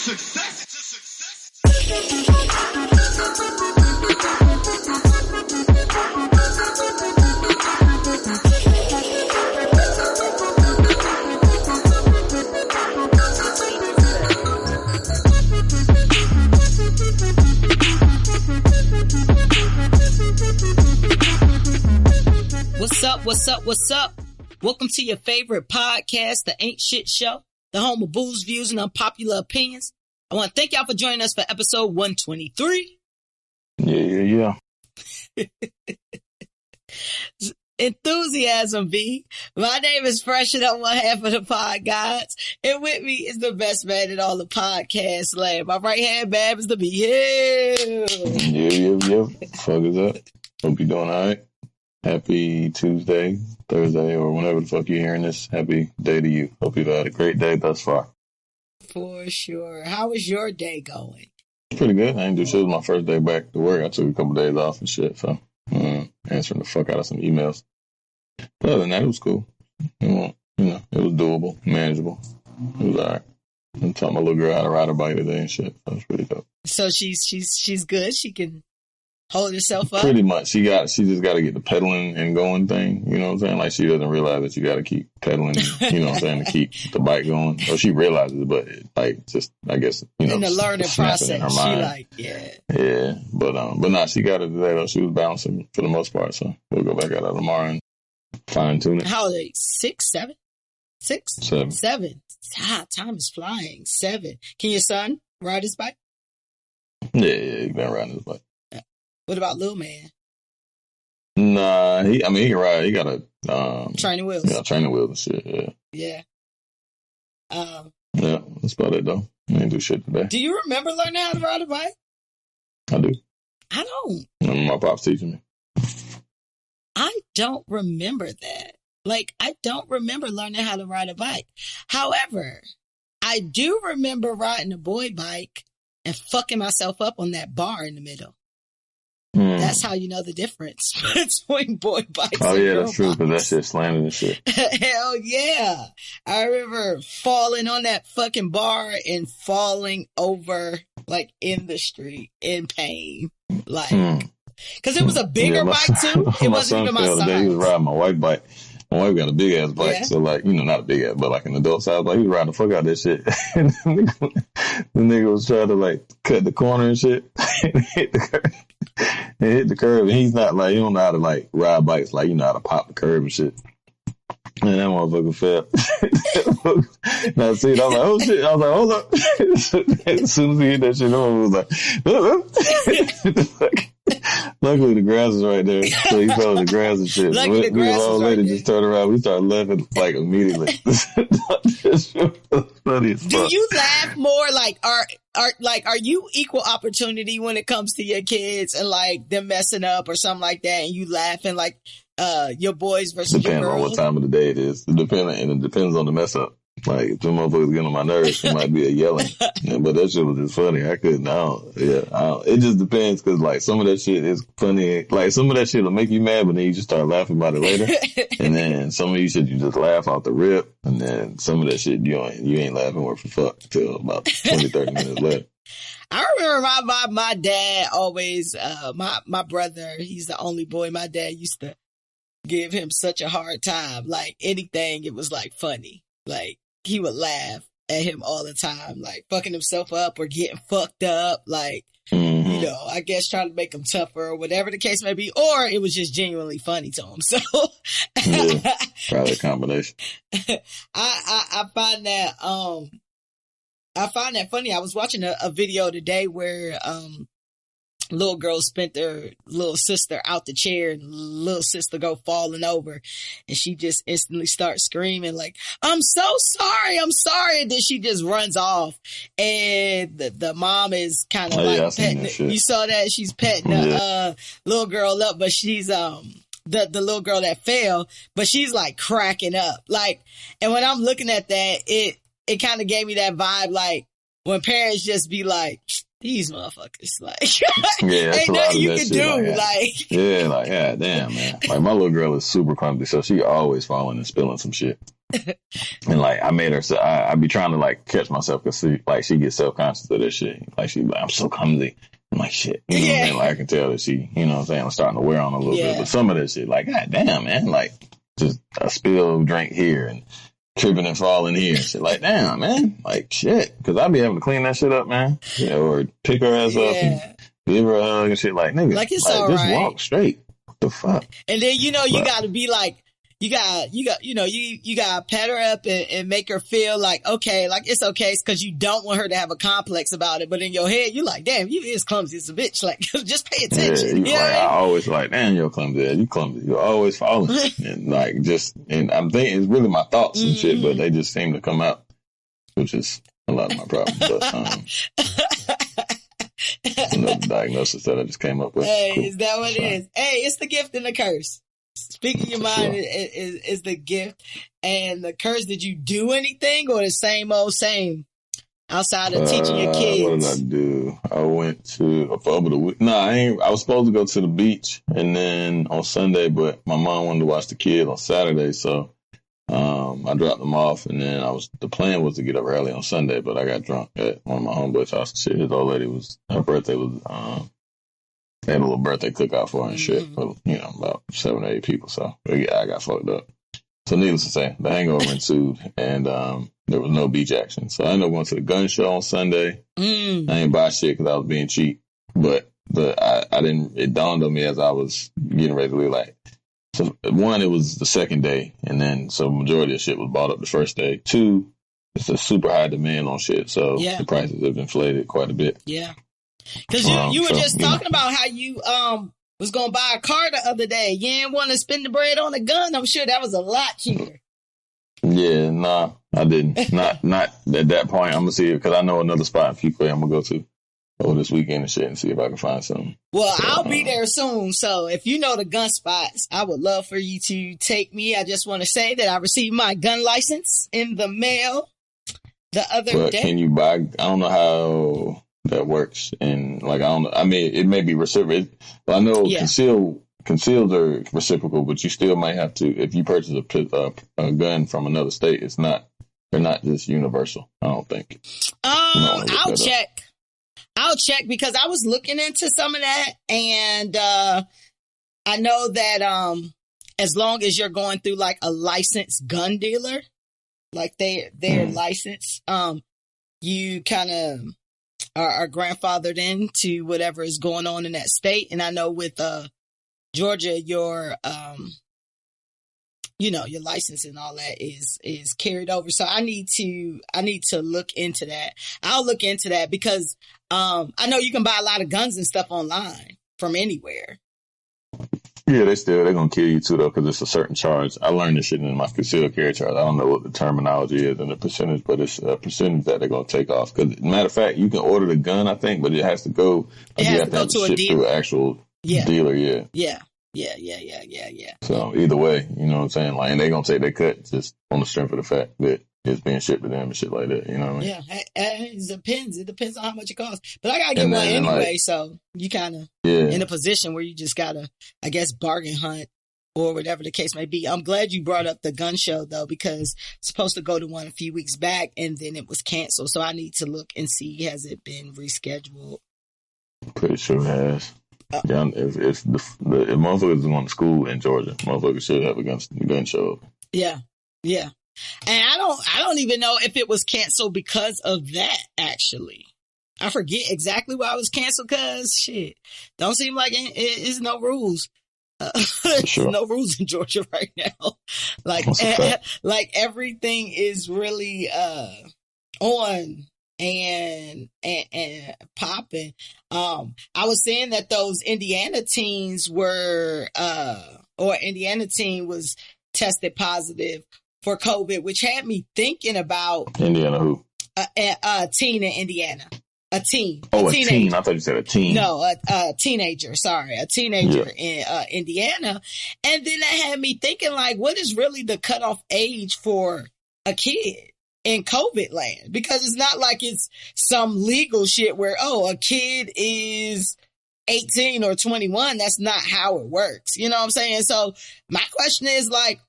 success. What's up? Welcome to your favorite podcast, The Ain't Shit Show, the home of booze, views, and unpopular opinions. I want to thank y'all for joining us for episode 123. Yeah. Enthusiasm, B. My name is Fresh, and I'm one half of the pod gods. And with me is the best man in all the podcast land. My right hand man is the B. Yeah. Fuck is up. Hope you're doing all right. Happy Tuesday, Thursday, or whenever the fuck you're hearing this. Happy day to you. Hope you've had a great day thus far. For sure. How is your day going? Pretty good. I didn't do shit. It was my first day back to work. I took a couple days off and shit, so answering the fuck out of some emails. But other than that, it was cool. It was doable, manageable. It was all right. I'm taught my little girl how to ride a bike today and shit. So it was pretty dope. So she's good. She can hold herself up. Pretty much. She just got to get the pedaling and going thing. You know what I'm saying? Like, she doesn't realize that you got to keep pedaling, you know what I'm saying, to keep the bike going. Or she realizes it, but I guess, in the learning process, in her mind. Yeah. But nah, she got it today though. She was bouncing for the most part. So we'll go back out of tomorrow and fine tune it. How old are they? 6, 7? 6? 7. 7. Time is flying. 7. Can your son ride his bike? Yeah, he been riding his bike. What about little man? Nah, he can ride. He got a training wheels. Yeah, training wheels and shit. Yeah. Yeah, that's about it though. I didn't do shit today. Do you remember learning how to ride a bike? I do. I don't. I remember my pops teaching me. I don't remember that. Like, I don't remember learning how to ride a bike. However, I do remember riding a boy bike and fucking myself up on that bar in the middle. That's how you know the difference between boy bikes and girl that's true, because that shit slamming and shit. Hell yeah. I remember falling on that fucking bar and falling over, like, in the street in pain. Like, because it was a bigger bike, too. It wasn't even my size. He was riding my white bike. My wife got a big ass bike, so like, not a big ass, but like an adult size bike. He was riding the fuck out of that shit. And the nigga was trying to like cut the corner and shit and hit the curb. And he's not like, you don't know how to like ride bikes, like you know how to pop the curb and shit. And that motherfucker fell. Now, see, I was like, oh shit. I was like, hold up. As soon as he hit that shit, I was like, luckily the grass is right there. So he fell in the grass and shit. Luckily the grass is right there. Just turned around. We started laughing like immediately. Funny as fuck. Do you laugh more like, are you equal opportunity when it comes to your kids and like them messing up or something like that, and you laughing like your boys versus your girls? Depends on what time of the day it is. It depends on the mess up. Like, if them motherfuckers get on my nerves, it might be a yelling. Yeah, but that shit was just funny. It just depends, because, like, some of that shit is funny. Like, some of that shit will make you mad, but then you just start laughing about it later. And then some of you shit, you just laugh off the rip. And then some of that shit, you ain't laughing worth for fuck until about 20, 30 minutes later. I remember my dad always, my brother, he's the only boy. My dad used to give him such a hard time. Like, anything, it was, like, funny. Like, he would laugh at him all the time, like fucking himself up or getting fucked up, like, I guess trying to make him tougher or whatever the case may be, or it was just genuinely funny to him. So, yeah, probably a combination. I find that funny. I was watching a video today where, little girl spent their little sister out the chair and little sister go falling over and she just instantly starts screaming like, I'm so sorry. And then she just runs off and the mom is kind of petting it. You saw that? She's petting the little girl up, but she's the little girl that fell, but she's like cracking up. Like, and when I'm looking at that, it kind of gave me that vibe like when parents just be like, these motherfuckers, like, ain't nothing you can do, like. Yeah, like, yeah, damn, man. Like, my little girl is super clumsy, so she always falling and spilling some shit. And like I made her, so I be trying to like catch myself because she gets self conscious of this shit. Like she's like, I'm so clumsy. I'm like, shit, you know what I'm saying? Like I can tell that she, you know what I'm saying, I'm starting to wear on a little bit. But some of that shit, like, god damn, man, like just a spill drink here and tripping and falling here and shit. Like, damn, man, like shit, because I be having to clean that shit up, man, or pick her ass up and give her a hug and shit. Like, nigga, like it's like, all just right. walk straight. What the fuck? And then you gotta be like. You got, you got to pet her up and make her feel like, okay, like it's okay because you don't want her to have a complex about it. But in your head, you're like, damn, you is clumsy as a bitch. Like, just pay attention. Yeah, I always like, damn, you're clumsy. You clumsy. You're always falling. And like, and I'm thinking it's really my thoughts and shit, but they just seem to come out, which is a lot of my problem. But, another diagnosis that I just came up with. Hey, cool. Is that what it is? Hey, it's the gift and the curse. Speaking your mind is the gift and the curse. Did you do anything or the same old same outside of teaching your kids? What did I do? I went to over the week. No, I was supposed to go to the beach and then on Sunday, but my mom wanted to watch the kids on Saturday, so I dropped them off and then the plan was to get up early on Sunday, but I got drunk at one of my homeboys' house and shit. His old lady her birthday was they had a little birthday cookout for her and shit, for, about 7 or 8 people. So, yeah, I got fucked up. So, needless to say, the hangover ensued, and there was no beach action. So, I ended up going to the gun show on Sunday. I didn't buy shit because I was being cheap, but I didn't. It dawned on me as I was getting ready to leave. Like, so one, it was the second day, and then so majority of shit was bought up the first day. 2, it's a super high demand on shit, so the prices have inflated quite a bit. Yeah. Because you were just talking about how you was going to buy a car the other day. You didn't want to spend the bread on a gun. I'm sure that was a lot cheaper. Yeah, nah, I didn't. Not at that point. I'm going to see it because I know another spot in Fxcks I'm going to go to over this weekend and shit and see if I can find something. Well, so, I'll be there soon. So if you know the gun spots, I would love for you to take me. I just want to say that I received my gun license in the mail the other day. Can you buy? I don't know how that works, and like I mean, it may be reciprocal. But I know concealed are reciprocal, but you still might have to if you purchase a gun from another state. They're not just universal. I don't think. I'll check. I'll check because I was looking into some of that, and I know that as long as you're going through like a licensed gun dealer, like they're licensed, you kind of are grandfathered into whatever is going on in that state. And I know with Georgia, your your license and all that is carried over. So I need to look into that. I'll look into that because I know you can buy a lot of guns and stuff online from anywhere. Yeah, they're gonna kill you too though because it's a certain charge. I learned this shit in my concealed carry charge. I don't know what the terminology is and the percentage, but it's a percentage that they're gonna take off. Because matter of fact, you can order the gun, I think, but it has to go. It has to go to a dealer. To an actual dealer. Yeah. So either way, you know what I'm saying? Like, and they gonna take their cut just on the strength of the fact that it's being shipped to them and shit like that. You know what I mean? Yeah, it depends. It depends on how much it costs. But I gotta get one anyway, like, so you kind of in a position where you just gotta, I guess, bargain hunt or whatever the case may be. I'm glad you brought up the gun show though, because I'm supposed to go to one a few weeks back and then it was canceled. So I need to look and see, has it been rescheduled? Pretty sure it has. Yeah, if motherfuckers is going to school in Georgia, motherfuckers should have a gun show. Yeah. And I don't even know if it was canceled because of that, actually. I forget exactly why it was canceled because shit. Don't seem like it's no rules. Sure. No rules in Georgia right now. Like everything is really on and popping. I was saying that those Indiana teens Indiana teen was tested positive for COVID, which had me thinking about Indiana who? A teen in Indiana. A teen. Oh, a teen. I thought you said a teen. No, a teenager. Sorry. A teenager in Indiana. And then that had me thinking, like, what is really the cutoff age for a kid in COVID land? Because it's not like it's some legal shit where, a kid is 18 or 21. That's not how it works. You know what I'm saying? So my question is, like,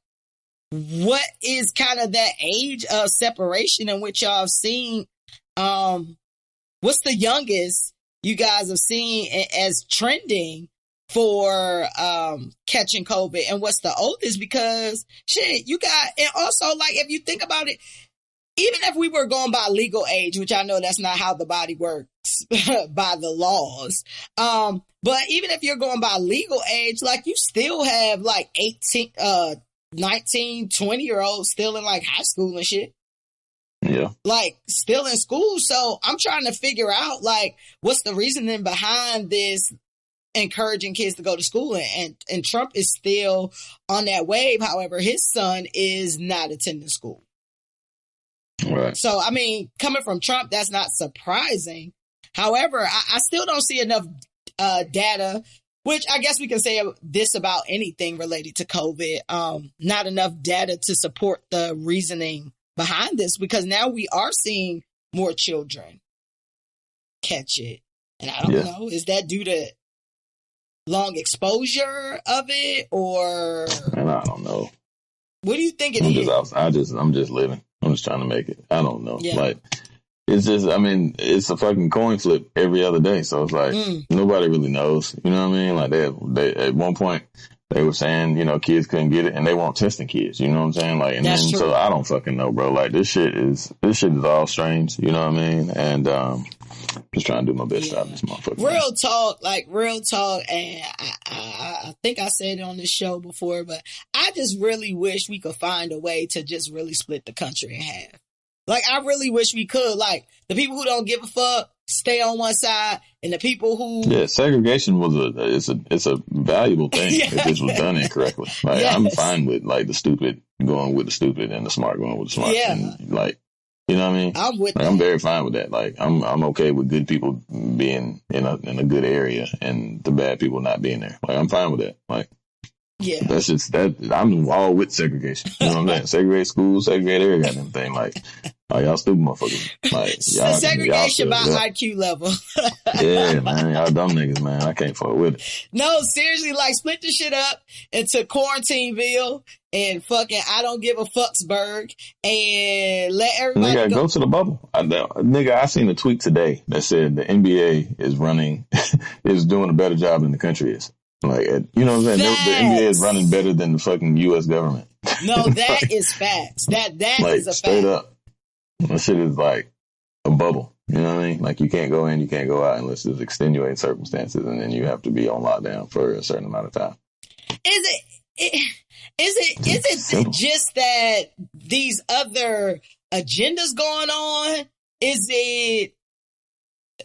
what is kind of that age of separation in which y'all have seen? What's the youngest you guys have seen as trending for catching COVID, and what's the oldest? Because shit, you got, and also like if you think about it, even if we were going by legal age, which I know that's not how the body works by the laws, but even if you're going by legal age, like you still have like 18, 19, 20-year-olds still in like high school and shit. Yeah. Like still in school. So I'm trying to figure out like what's the reasoning behind this encouraging kids to go to school, and Trump is still on that wave. However, his son is not attending school. Right. So, I mean, coming from Trump, that's not surprising. However, I still don't see enough data, which I guess we can say this about anything related to COVID. Not enough data to support the reasoning behind this, because now we are seeing more children catch it. And I don't know, is that due to long exposure of it, or? And I don't know. What do you think it is? I'm just living. I'm just trying to make it. I don't know. Yeah. Like, it's just, I mean, it's a fucking coin flip every other day. So it's like, nobody really knows. You know what I mean? Like they at one point they were saying, you know, kids couldn't get it and they weren't testing kids. You know what I'm saying? Like, and That's then, true. so I don't fucking know, bro. Like this shit is all strange. You know what I mean? And, just trying to do my best out of this motherfucker. Real talk. And I think I said it on this show before, but I just really wish we could find a way to just really split the country in half. Like, I really wish we could. Like, the people who don't give a fuck stay on one side, and the people who... Yeah, segregation it's a valuable thing if this was done incorrectly. Like, I'm fine with, like, the stupid going with the stupid and the smart going with the smart. Yeah. And, like, you know what I mean? I'm with I'm very fine with that. Like, I'm okay with good people being in a good area and the bad people not being there. Like, I'm fine with that. Like, yeah, that's just that. I'm all with segregation. You know what I'm saying? Segregate schools, segregate every goddamn thing. Like, y'all stupid motherfuckers. Like, segregation by IQ level. Yeah, man, y'all dumb niggas, man. I can't fuck with it. No, seriously, like split the shit up into Quarantineville and fucking I don't give a Fxcks and let everybody Nigga, go to the bubble. I seen a tweet today that said the NBA is doing a better job than the country is. Like, you know what I'm saying? The NBA is running better than the fucking U.S. government. No, that is facts. That like, is a straight fact. Up. That shit is like a bubble. You know what I mean? Like, you can't go in, you can't go out unless there's extenuating circumstances, and then you have to be on lockdown for a certain amount of time. Is it just that these other agendas going on? Is it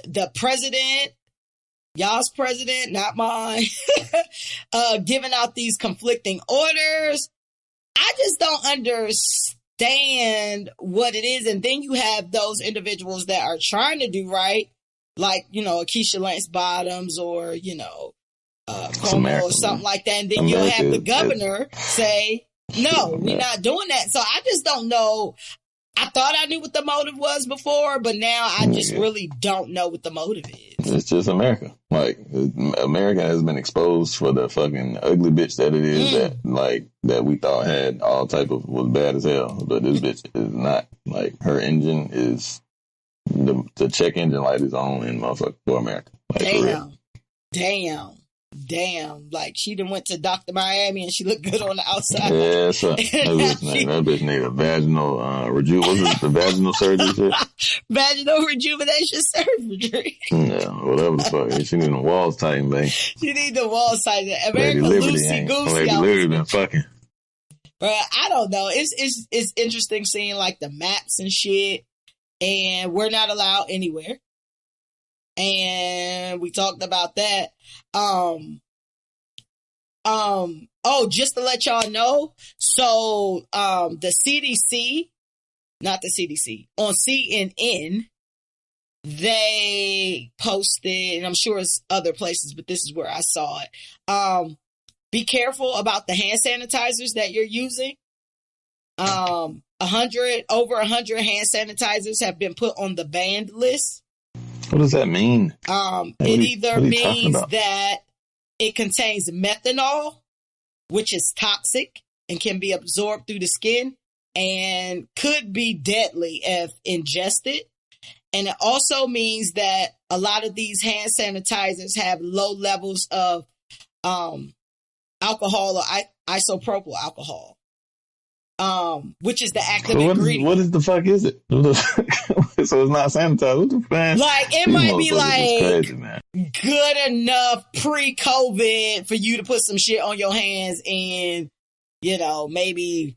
the president, y'all's president, not mine, giving out these conflicting orders? I just don't understand what it is. And then you have those individuals that are trying to do right, like, you know, Keisha Lance Bottoms or, you know, Cuomo or something like that. And then you'll have the governor say, no, we're not doing that. So I just don't know. I thought I knew what the motive was before, but now I just really don't know what the motive is. It's just America. Like, America has been exposed for the fucking ugly bitch that it is that we thought had all type of, was bad as hell. But this bitch is not. Like, her engine is, the check engine light is on in motherfucker for America. Like, Damn. Like, she done went to Dr. Miami and she looked good on the outside. Yeah, so that bitch need a vaginal, the vaginal surgery shit? Vaginal rejuvenation surgery. Yeah, whatever the fuck. She need the walls tightened, babe. She need the walls tightened. America Lady loosey-goosey. Lady Liberty been fucking. But I don't know. It's interesting seeing, like, the maps and shit. And we're not allowed anywhere. And we talked about that. Just to let y'all know. So, the CDC, not the CDC, on CNN, they posted, and I'm sure it's other places, but this is where I saw it. Be careful about the hand sanitizers that you're using. Over 100 hand sanitizers have been put on the banned list. What does that mean? It either means that it contains methanol, which is toxic. and can be absorbed through the skin and could be deadly if ingested. And it also means that a lot of these hand sanitizers have low levels of alcohol or isopropyl alcohol, which is the active ingredient. What is the fuck is it? So it's not sanitized. What the fuck? Like, it might be like crazy, man. good enough pre-COVID for you to put some shit on your hands and, you know, maybe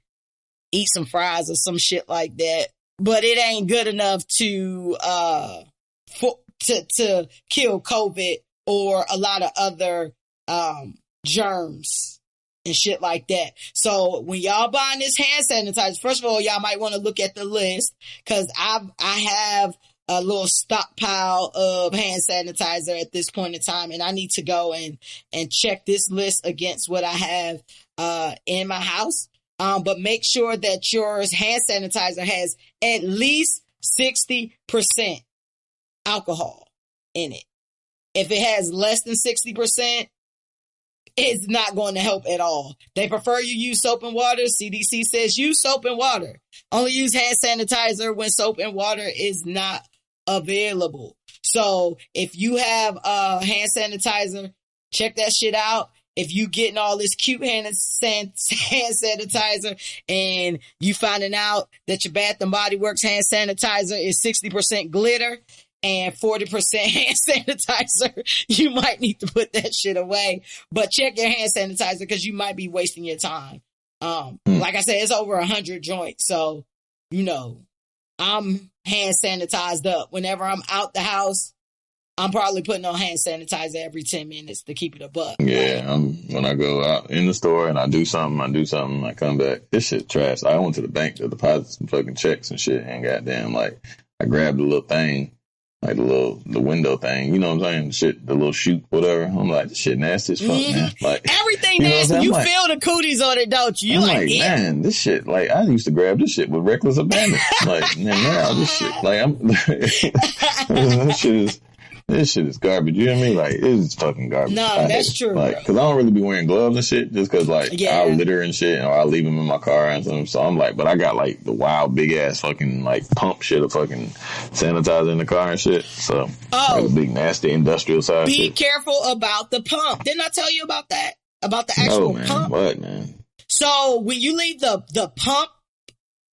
eat some fries or some shit like that. But it ain't good enough to kill COVID or a lot of other germs and shit like that. So when y'all buying this hand sanitizer, first of all, y'all might want to look at the list, because I have a little stockpile of hand sanitizer at this point in time, and I need to go and check this list against what I have in my house. But make sure that your hand sanitizer has at least 60% alcohol in it. If it has less than 60%, it's not going to help at all. They prefer you use soap and water. CDC says use soap and water. Only use hand sanitizer when soap and water is not available. So if you have hand sanitizer, check that shit out. If you getting all this cute hand sanitizer and you finding out that your Bath and Body Works hand sanitizer is 60% glitter and 40% hand sanitizer, you might need to put that shit away. But check your hand sanitizer, because you might be wasting your time. Like I said, it's over 100 joints. So, you know, I'm hand sanitized up. Whenever I'm out the house, I'm probably putting on hand sanitizer every 10 minutes to keep it a buck. Yeah, when I go out in the store and I do something, I come back, this shit trash. I went to the bank to deposit some fucking checks and shit, and goddamn, like, I grabbed the little thing, like the window thing, you know what I'm saying? Shit, the little chute, whatever. I'm like, this shit nasty as fuck, man. Like, everything nasty. You like, feel the cooties on it, don't you? I'm like, man, this shit, like, I used to grab this shit with reckless abandon. Like, man, now this shit, like, this shit is garbage. You know what I mean? Like, it's fucking garbage. No, that's true. Like, because I don't really be wearing gloves and shit, just because, like, I'll litter and shit, or I'll leave them in my car and something. So I'm like, but I got, like, the wild, big ass fucking, like, pump shit of fucking sanitizer in the car and shit. So, like, a big, nasty industrial size be shit. careful about the pump. Didn't I tell you about that? About the actual pump? What, man? So, when you leave the pump,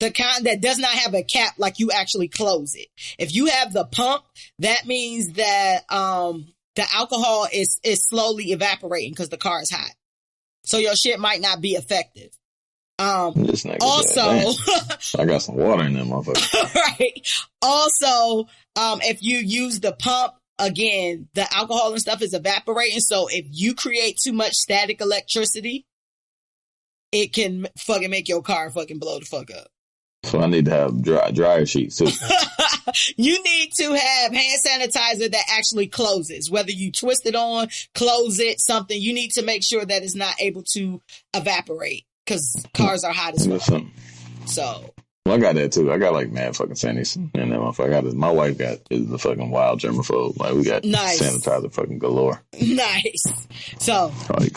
the kind that does not have a cap, like you actually close it. If you have the pump, that means that the alcohol is slowly evaporating because the car is hot. So your shit might not be effective. Also, I got some water in there, motherfucker. Right. Also, if you use the pump, again, the alcohol and stuff is evaporating. So if you create too much static electricity, it can fucking make your car fucking blow the fuck up. So I need to have dryer sheets too. You need to have hand sanitizer that actually closes. Whether you twist it on, close it, something. You need to make sure that it's not able to evaporate, because cars are hot as well. So. Well, I got that too. I got like mad fucking sanitizer in that motherfucker. My wife is the fucking wild germaphobe. Like, we got sanitizer fucking galore. Nice. So, like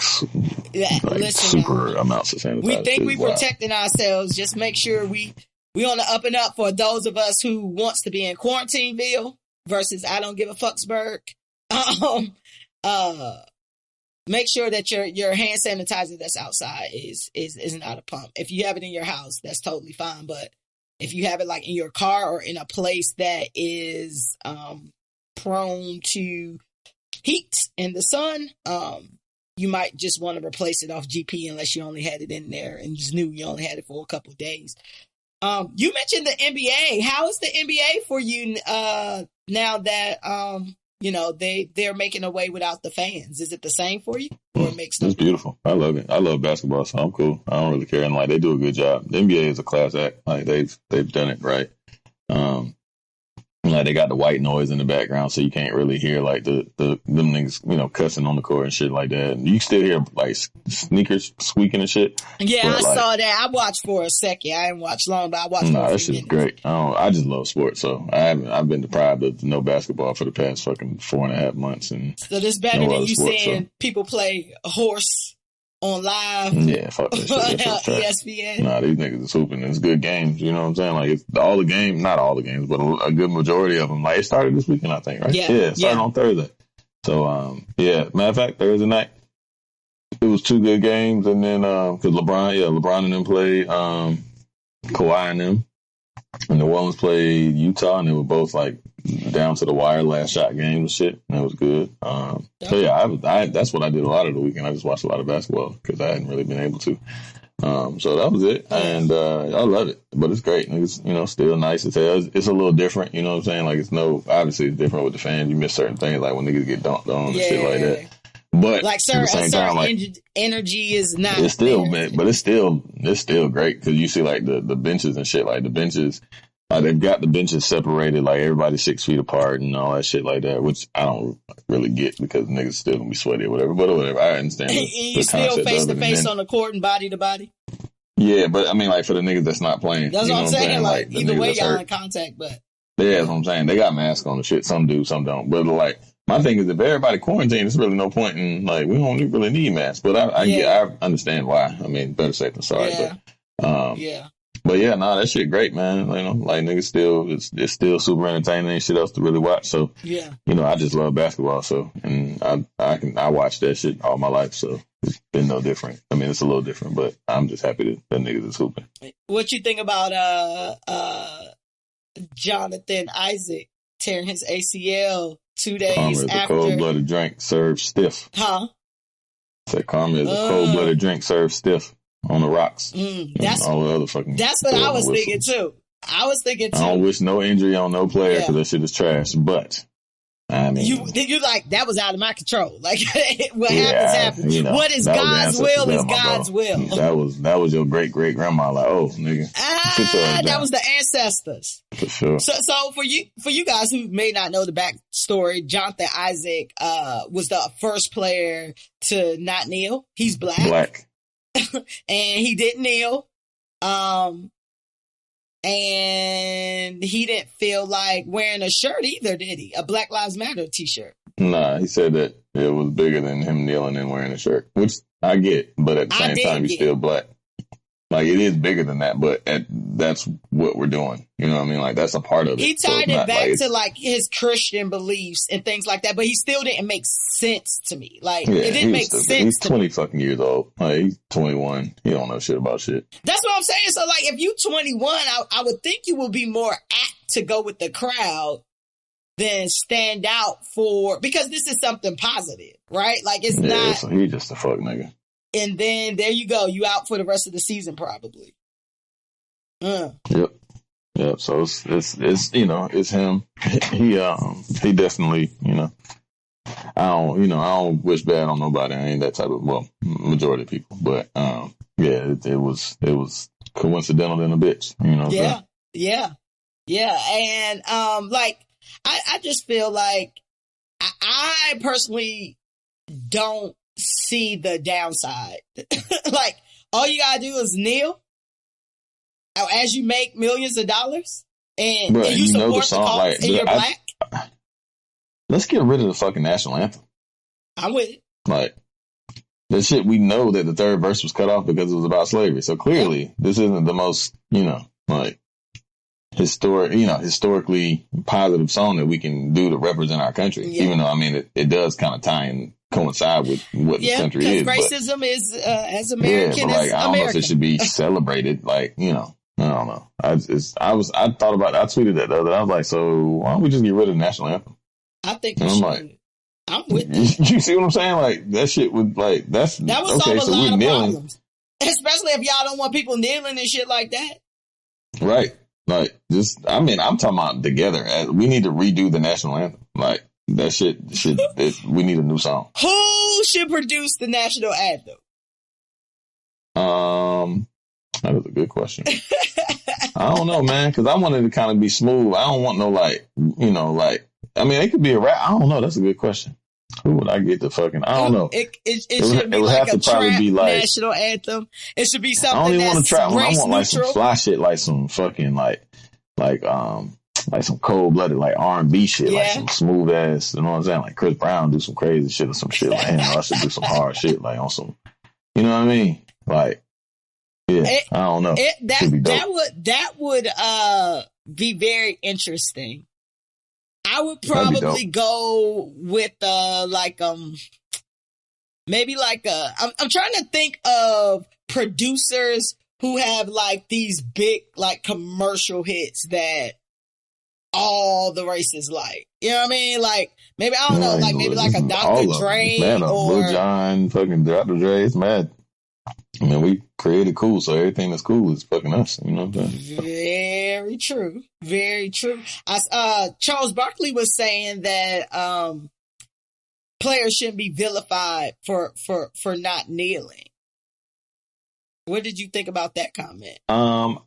listen, super amounts of sanitizer. We think we protecting ourselves. Just make sure we on the up and up for those of us who wants to be in Quarantineville versus I don't give a Fxcks. Make sure that your hand sanitizer that's outside is not a pump. If you have it in your house, that's totally fine. But if you have it like in your car or in a place that is prone to heat in the sun, you might just want to replace it off GP unless you only had it in there and you just knew you only had it for a couple of days. You mentioned the NBA. How is the NBA for you now that you know, they're making away without the fans? Is it the same for you? Or it makes it's beautiful. I love it. I love basketball, so I'm cool. I don't really care. And like, they do a good job. The NBA is a class act. Like, they've done it right. Like, they got the white noise in the background, so you can't really hear like them niggas, you know, cussing on the court and shit like that. And you still hear like sneakers squeaking and shit. Yeah, but, I saw that. I watched for a second. I didn't watch long, but I watched. Nah, that shit's great. I just love sports, so I've been deprived of no basketball for the past fucking 4.5 months. And so this better than you seeing people play horse on live. Yeah, fuck that shit. That shit's trash. ESPN. Nah, these niggas is hooping. It's good games. You know what I'm saying? Like, it's all the games, not all the games, but a good majority of them. Like, it started this weekend, I think, right? Yeah. It started on Thursday. So, yeah, matter of fact, Thursday night, it was 2 good games. And then, cause LeBron and them played, Kawhi and them. And New Orleans played Utah, and they were both like down to the wire, last shot game and shit. And it was good. So yeah, that's what I did a lot of the weekend. I just watched a lot of basketball because I hadn't really been able to. So that was it, and I love it. But it's great. It's, still nice as hell. It's a little different. You know what I'm saying? Like, obviously it's different with the fans. You miss certain things, like when niggas get dunked on and shit like that. But like, at the same time, like, energy is not. It's still, but it's still great because you see like the benches and shit. Like the benches, they've got the benches separated, like everybody's 6 feet apart and all that shit like that, which I don't really get because niggas still gonna be sweaty or whatever. But whatever, I understand. You still face to face on the court and body to body. Yeah, but I mean, like for the niggas that's not playing, that's what I'm saying. Like either way, y'all in contact, but yeah, that's what I'm saying. They got masks on and shit. Some do, some don't. But like, my thing is, if everybody quarantined, there's really no point in, like, we don't really need masks. But I understand why. I mean, better safe than sorry. Yeah. But yeah, that shit great, man. Like niggas still, it's still super entertaining. Ain't shit else to really watch. So yeah, I just love basketball. So, and I watched that shit all my life. So it's been no different. I mean, it's a little different, but I'm just happy that niggas is hooping. What you think about Jonathan Isaac tearing his ACL 2 days Karma is after? A cold-blooded drink served stiff. Huh? Said karma is a cold-blooded drink served stiff on the rocks. That's all the other fucking. That's what I was thinking too. I don't wish no injury on no player because that shit is trash. But I mean, you like, that was out of my control. Like, what happens. What is God's will is God's will. That was your great grandma. Like, oh nigga, that was the ancestors for sure. So for you guys who may not know the backstory, Jonathan Isaac was the first player to not kneel. He's black. And he didn't kneel. And he didn't feel like wearing a shirt either, did he? A Black Lives Matter t-shirt. Nah, he said that it was bigger than him kneeling and wearing a shirt, which I get, but at the same time, he's still black. Like, it is bigger than that, but that's what we're doing. You know what I mean? Like, that's a part of it. He tied it back to, like, his Christian beliefs and things like that, but he still didn't make sense to me. Like, it didn't make sense to me. He's 20 fucking years old. Like, he's 21. He don't know shit about shit. That's what I'm saying. So, like, if you 21, I would think you would be more apt to go with the crowd than stand out because this is something positive, right? Like, it's not. So he's just a fuck nigga. And then there you go. You out for the rest of the season, probably. Yep. So it's him. He definitely, I don't wish bad on nobody. I ain't that type of, majority of people, but, it was coincidental than a bitch, Yeah. And, I just feel like I personally don't see the downside. Like, all you gotta do is kneel as you make millions of dollars and you support the cause and you're black. Let's get rid of the fucking national anthem. I'm with it. Like, that shit, we know that the third verse was cut off because it was about slavery. So clearly this isn't the most, historically positive song that we can do to represent our country. Even though, I mean, it does kind of tie and coincide with what the country is. Racism is as American as American. I don't know if it should be celebrated. Like, I don't know. I tweeted that the other day. I was like, so why don't we just get rid of the national anthem? I think we should. Like, I'm with you. You see what I'm saying? Like, that shit would, like, that would solve a lot of problems. Especially if y'all don't want people kneeling and shit like that. Right. Like, I'm talking about together. We need to redo the national anthem. Like, that shit we need a new song. Who should produce the national anthem? That is a good question. I don't know, man, because I wanted to kind of be smooth. I don't want no, I mean, it could be a rap. I don't know. That's a good question. Who would I get the fucking? I don't know. It should be like a trap national anthem. It should be something. I don't even want to trap. I want like neutral. Some fly shit, like some fucking like some cold blooded like R&B shit, like some smooth ass. You know what I'm saying? Like Chris Brown do some crazy shit or some shit. Like, I should do some hard shit, like on some You know what I mean? Like, yeah, I don't know. That would be very interesting. I would probably go with maybe like I'm trying to think of producers who have like these big like commercial hits that all the races like. You know what I mean? Like maybe I don't know, like maybe like a Dr. Dre or Lil Jon, fucking Dr. Dre. It's mad. I mean, we created cool, so everything that's cool is fucking us. You know what I'm saying? Very true. Very true. Charles Barkley was saying that players shouldn't be vilified for not kneeling. What did you think about that comment? I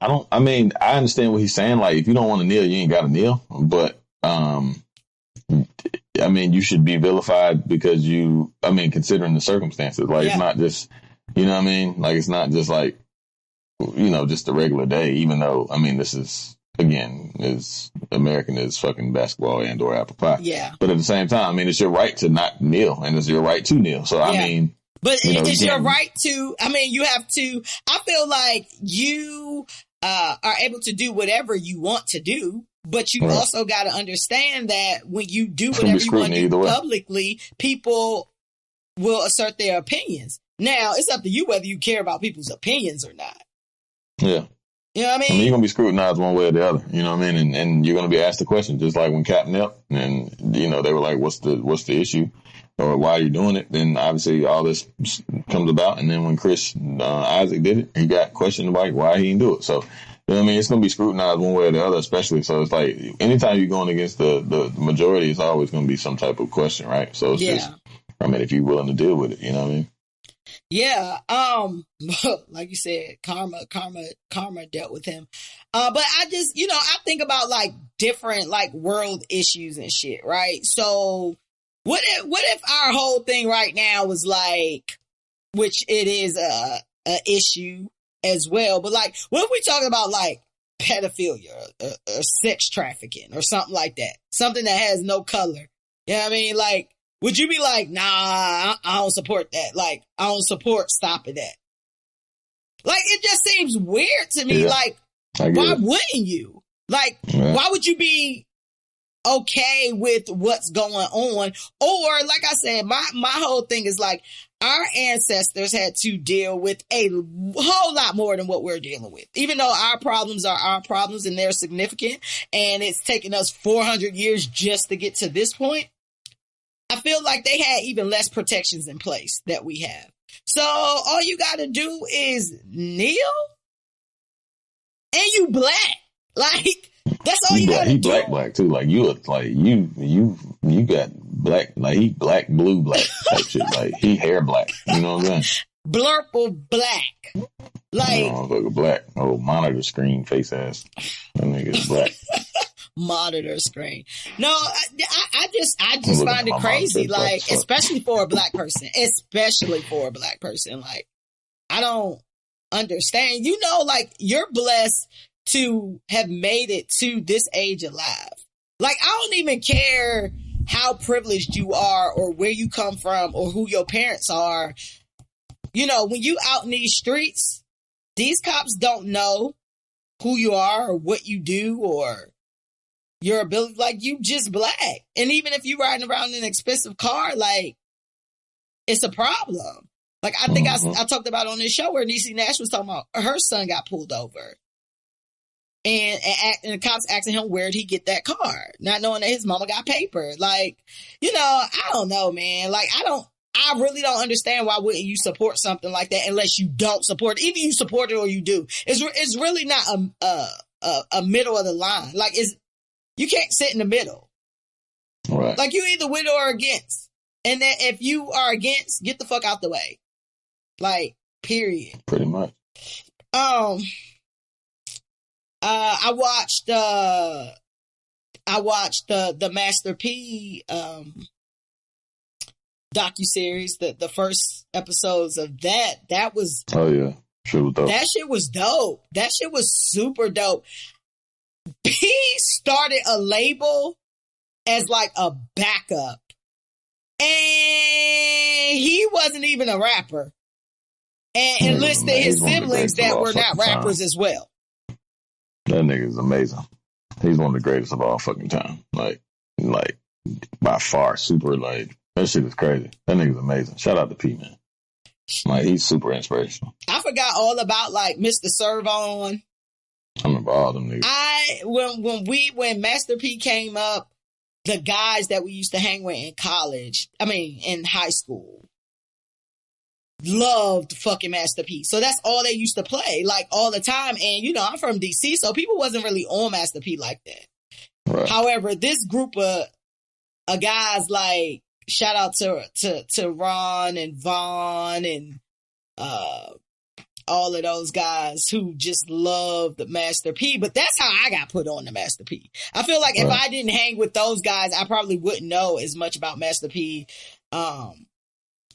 understand what he's saying. Like, if you don't want to kneel, you ain't got to kneel. But, I mean, you should be vilified because considering the circumstances. Like, It's not just, you know what I mean? Like, it's not just like, just a regular day, even though, I mean, this is, again, is American is fucking basketball and or apple pie. Yeah. But at the same time, I mean, it's your right to not kneel and it's your right to kneel. So, I mean, but it's your right to, I mean, you have to, I feel like you are able to do whatever you want to do, but you also got to understand that when you do whatever you want to do publicly, people will assert their opinions. Now, it's up to you whether you care about people's opinions or not. Yeah. You know what I mean? You're going to be scrutinized one way or the other. You know what I mean? And you're going to be asked the question, just like when Cap knelt and, they were like, what's the issue? Or why are you doing it? Then obviously all this comes about. And then when Chris Isaac did it, he got questioned about why he didn't do it. So, you know what I mean? It's going to be scrutinized one way or the other, especially. So it's like anytime you're going against the majority, it's always going to be some type of question, right? So it's just, I mean, if you're willing to deal with it, you know what I mean? Yeah. Like you said, karma dealt with him. But I just, I think about like different like world issues and shit, right? So what if our whole thing right now was like, which it is a issue as well, but like, what if we talking about like pedophilia or sex trafficking or something like that? Something that has no color. You know what I mean? Like, would you be like, nah, I don't support that. Like, I don't support stopping that. Like, it just seems weird to me. Like, why wouldn't you? Like, why would you be okay with what's going on? Or, like I said, my whole thing is like, our ancestors had to deal with a whole lot more than what we're dealing with. Even though our problems are our problems and they're significant, and it's taken us 400 years just to get to this point, I feel like they had even less protections in place that we have. So all you got to do is kneel, and you black. Like, that's all you got to do. He black too. Like, you got black. Like, he black, blue, black type shit. Like, he hair black. You know what I'm saying? Blurple black. Like, black. Oh, monitor screen face ass. That nigga's black. Monitor screen. No, I just find it crazy. Like, especially for a black person. Like, I don't understand. Like, you're blessed to have made it to this age alive. Like, I don't even care how privileged you are or where you come from or who your parents are. When you out in these streets, these cops don't know who you are or what you do or your ability. Like, you just black. And even if you riding around in an expensive car, like, it's a problem. Like, I think I talked about on this show where Niecy Nash was talking about her son got pulled over. And the cops asking him, where'd he get that car? Not knowing that his mama got paper. Like, I don't know, man. Like, I really don't understand why wouldn't you support something like that unless you don't support it. Either you support it or you do. It's really not a middle of the line. Like, you can't sit in the middle. Right. Like, you either with or against. And then if you are against, get the fuck out the way. Like, period. Pretty much. I watched the Master P docuseries, the first episodes of that. That was shit was dope. That shit was dope. That shit was super dope. P started a label as like a backup, and he wasn't even a rapper. and listed his siblings that were not rappers as well. That nigga is amazing. He's one of the greatest of all fucking time. Like by far, super, like, that shit is crazy. That nigga's amazing. Shout out to P, man. Like, he's super inspirational. I forgot all about, like, Mr. Servon. I remember all them niggas. When Master P came up, the guys that we used to hang with in high school, loved fucking Master P. So that's all they used to play, like, all the time. And, you know, I'm from DC, so people wasn't really on Master P like that. Right. However, this group of guys, like, shout out to Ron and Vaughn and all of those guys who just loved the Master P. But that's how I got put on the Master P. I feel like if I didn't hang with those guys, I probably wouldn't know as much about Master P. And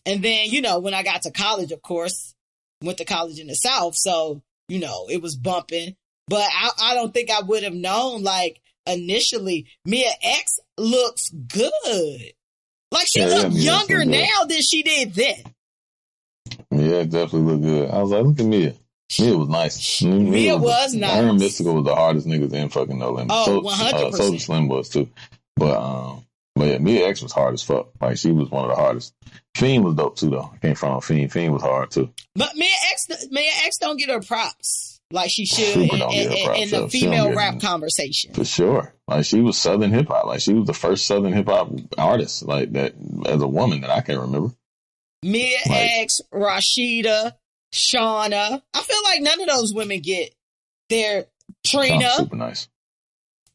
then, you know, when I got to college, of course, went to college in the South. So, you know, it was bumping. But I don't think I would have known, like, initially, Mia X looks good. Like, she looked younger now than she did then. Yeah, definitely look good. I was like, look at Mia. Mia was nice. Mia was nice. Her and Mystical was the hardest niggas in fucking No Limit. Oh, 100%. Soulja Slim was too. But yeah, Mia X was hard as fuck. Like, she was one of the hardest. Fiend was dope too, though. I came from Fiend. Fiend was hard too. But Mia X don't get her props like she should in the female rap conversation. For sure. Like, she was Southern hip hop. Like, she was the first Southern hip hop artist, like, that as a woman that I can remember. Mia X, Rashida, Shauna. I feel like none of those women get their Trina. Super nice.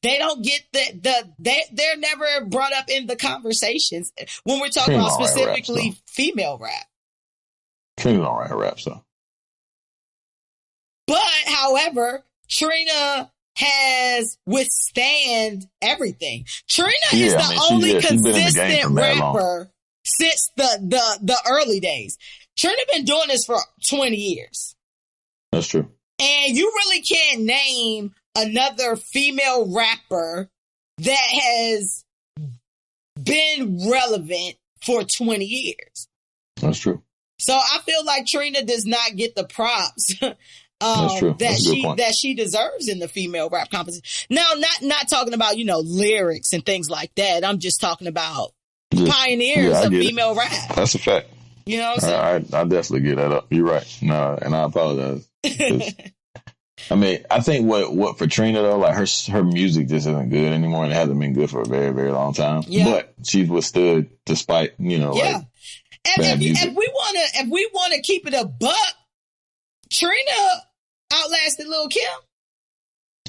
They don't get they're never brought up in the conversations when we're talking about specifically female rap. Trina don't write her raps, though. But, however, Trina has withstand everything. Trina is the only consistent rapper since the early days. Trina been doing this for 20 years. That's true. And you really can't name another female rapper that has been relevant for 20 years. That's true. So I feel like Trina does not get the props that she deserves in the female rap competition. Now, not talking about, you know, lyrics and things like that. I'm just talking about pioneers of female rap. That's a fact. You know what I'm saying? I definitely get that up. You're right. No, and I apologize. I mean, I think what for Trina though, like her music just isn't good anymore, and it hasn't been good for a very, very long time. Yeah. But she's withstood despite, you know, like, and if we wanna keep it a buck, Trina outlasted Lil' Kim.